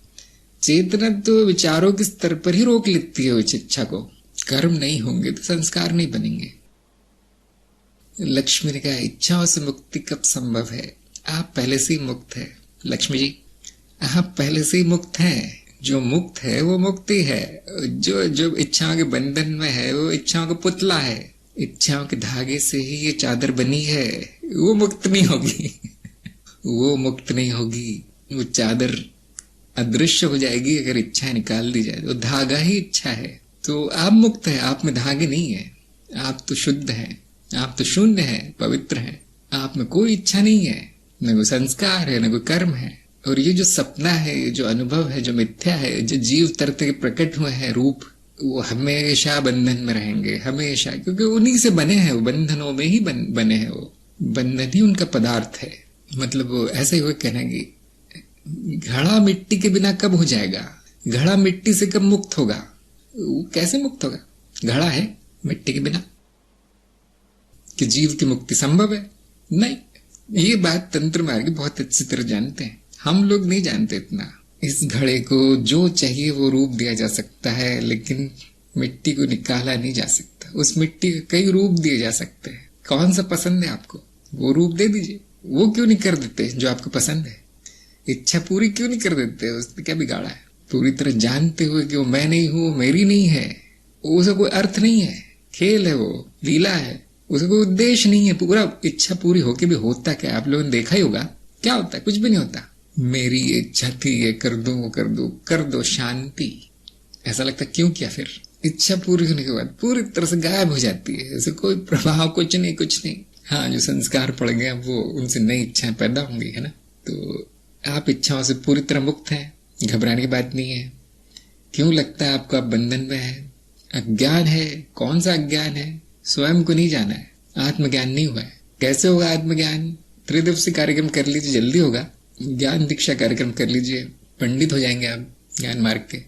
चेतना तो विचारों के स्तर पर ही रोक लेती है उस इच्छा को, कर्म नहीं होंगे तो संस्कार नहीं बनेंगे। लक्ष्मी ने कहा, इच्छाओं से मुक्ति कब संभव है? आप पहले से ही मुक्त है लक्ष्मी जी, आप पहले से ही मुक्त हैं। जो मुक्त है वो मुक्ति है, जो जो इच्छाओं के बंधन में है वो इच्छाओं का पुतला है, इच्छाओं के धागे से ही ये चादर बनी है, वो मुक्त नहीं होगी। वो मुक्त नहीं होगी, वो चादर अदृश्य हो जाएगी अगर इच्छा निकाल दी जाए। तो धागा ही इच्छा है। तो आप मुक्त है, आप में धागे नहीं है, आप तो शुद्ध हैं, आप तो शून्य है, पवित्र हैं, आप में कोई इच्छा नहीं है, न कोई संस्कार है, न कोई कर्म है। और ये जो सपना है, ये जो अनुभव है, जो मिथ्या है, जो जीव तरते के प्रकट हुए हैं रूप, वो हमेशा बंधन में रहेंगे, हमेशा, क्योंकि उन्हीं से बने हैं, वो बंधनों में ही बने हैं, वो बंधन ही उनका पदार्थ है। मतलब वो ऐसे ही कहेंगे, घड़ा मिट्टी के बिना कब हो जाएगा, घड़ा मिट्टी से कब मुक्त होगा, वो कैसे मुक्त होगा, घड़ा है मिट्टी के बिना, कि जीव की मुक्ति संभव है? नहीं। ये बात तंत्र मार्गी बहुत अच्छी तरह जानते हैं, हम लोग नहीं जानते इतना। इस घड़े को जो चाहिए वो रूप दिया जा सकता है, लेकिन मिट्टी को निकाला नहीं जा सकता। उस मिट्टी के कई रूप दिए जा सकते हैं, कौन सा पसंद है आपको वो रूप दे दीजिए। वो क्यों नहीं कर देते जो आपको पसंद है? इच्छा पूरी क्यों नहीं कर देते? उसमें क्या बिगाड़ा है? पूरी तरह जानते हुए कि वो मैं नहीं हूं, मेरी नहीं है, उसका कोई अर्थ नहीं है, खेल है, वो लीला है, उसका कोई उद्देश्य नहीं है। पूरा इच्छा पूरी होके भी होता क्या? आप लोगों ने देखा ही होगा, क्या होता है? कुछ भी नहीं होता। मेरी इच्छा थी ये कर दो, वो कर दो, कर दो, शांति। ऐसा लगता क्यों किया? फिर इच्छा पूरी होने के बाद पूरी तरह से गायब हो जाती है, ऐसे कोई प्रभाव, कुछ नहीं, कुछ नहीं। हाँ, जो संस्कार पड़ गए वो उनसे नई इच्छाएं पैदा होंगी, है ना। तो आप इच्छाओं से पूरी तरह मुक्त हैं, घबराने की बात नहीं है। क्यों लगता है आपको आप बंधन में है? अज्ञान है। कौन सा अज्ञान है? स्वयं को नहीं जाना है, आत्मज्ञान नहीं हुआ है। कैसे होगा आत्मज्ञान? त्रिदिवसीय कार्यक्रम कर लीजिए, जल्दी होगा। ज्ञान दीक्षा कार्यक्रम कर लीजिए, पंडित हो जाएंगे आप ज्ञान मार्ग के।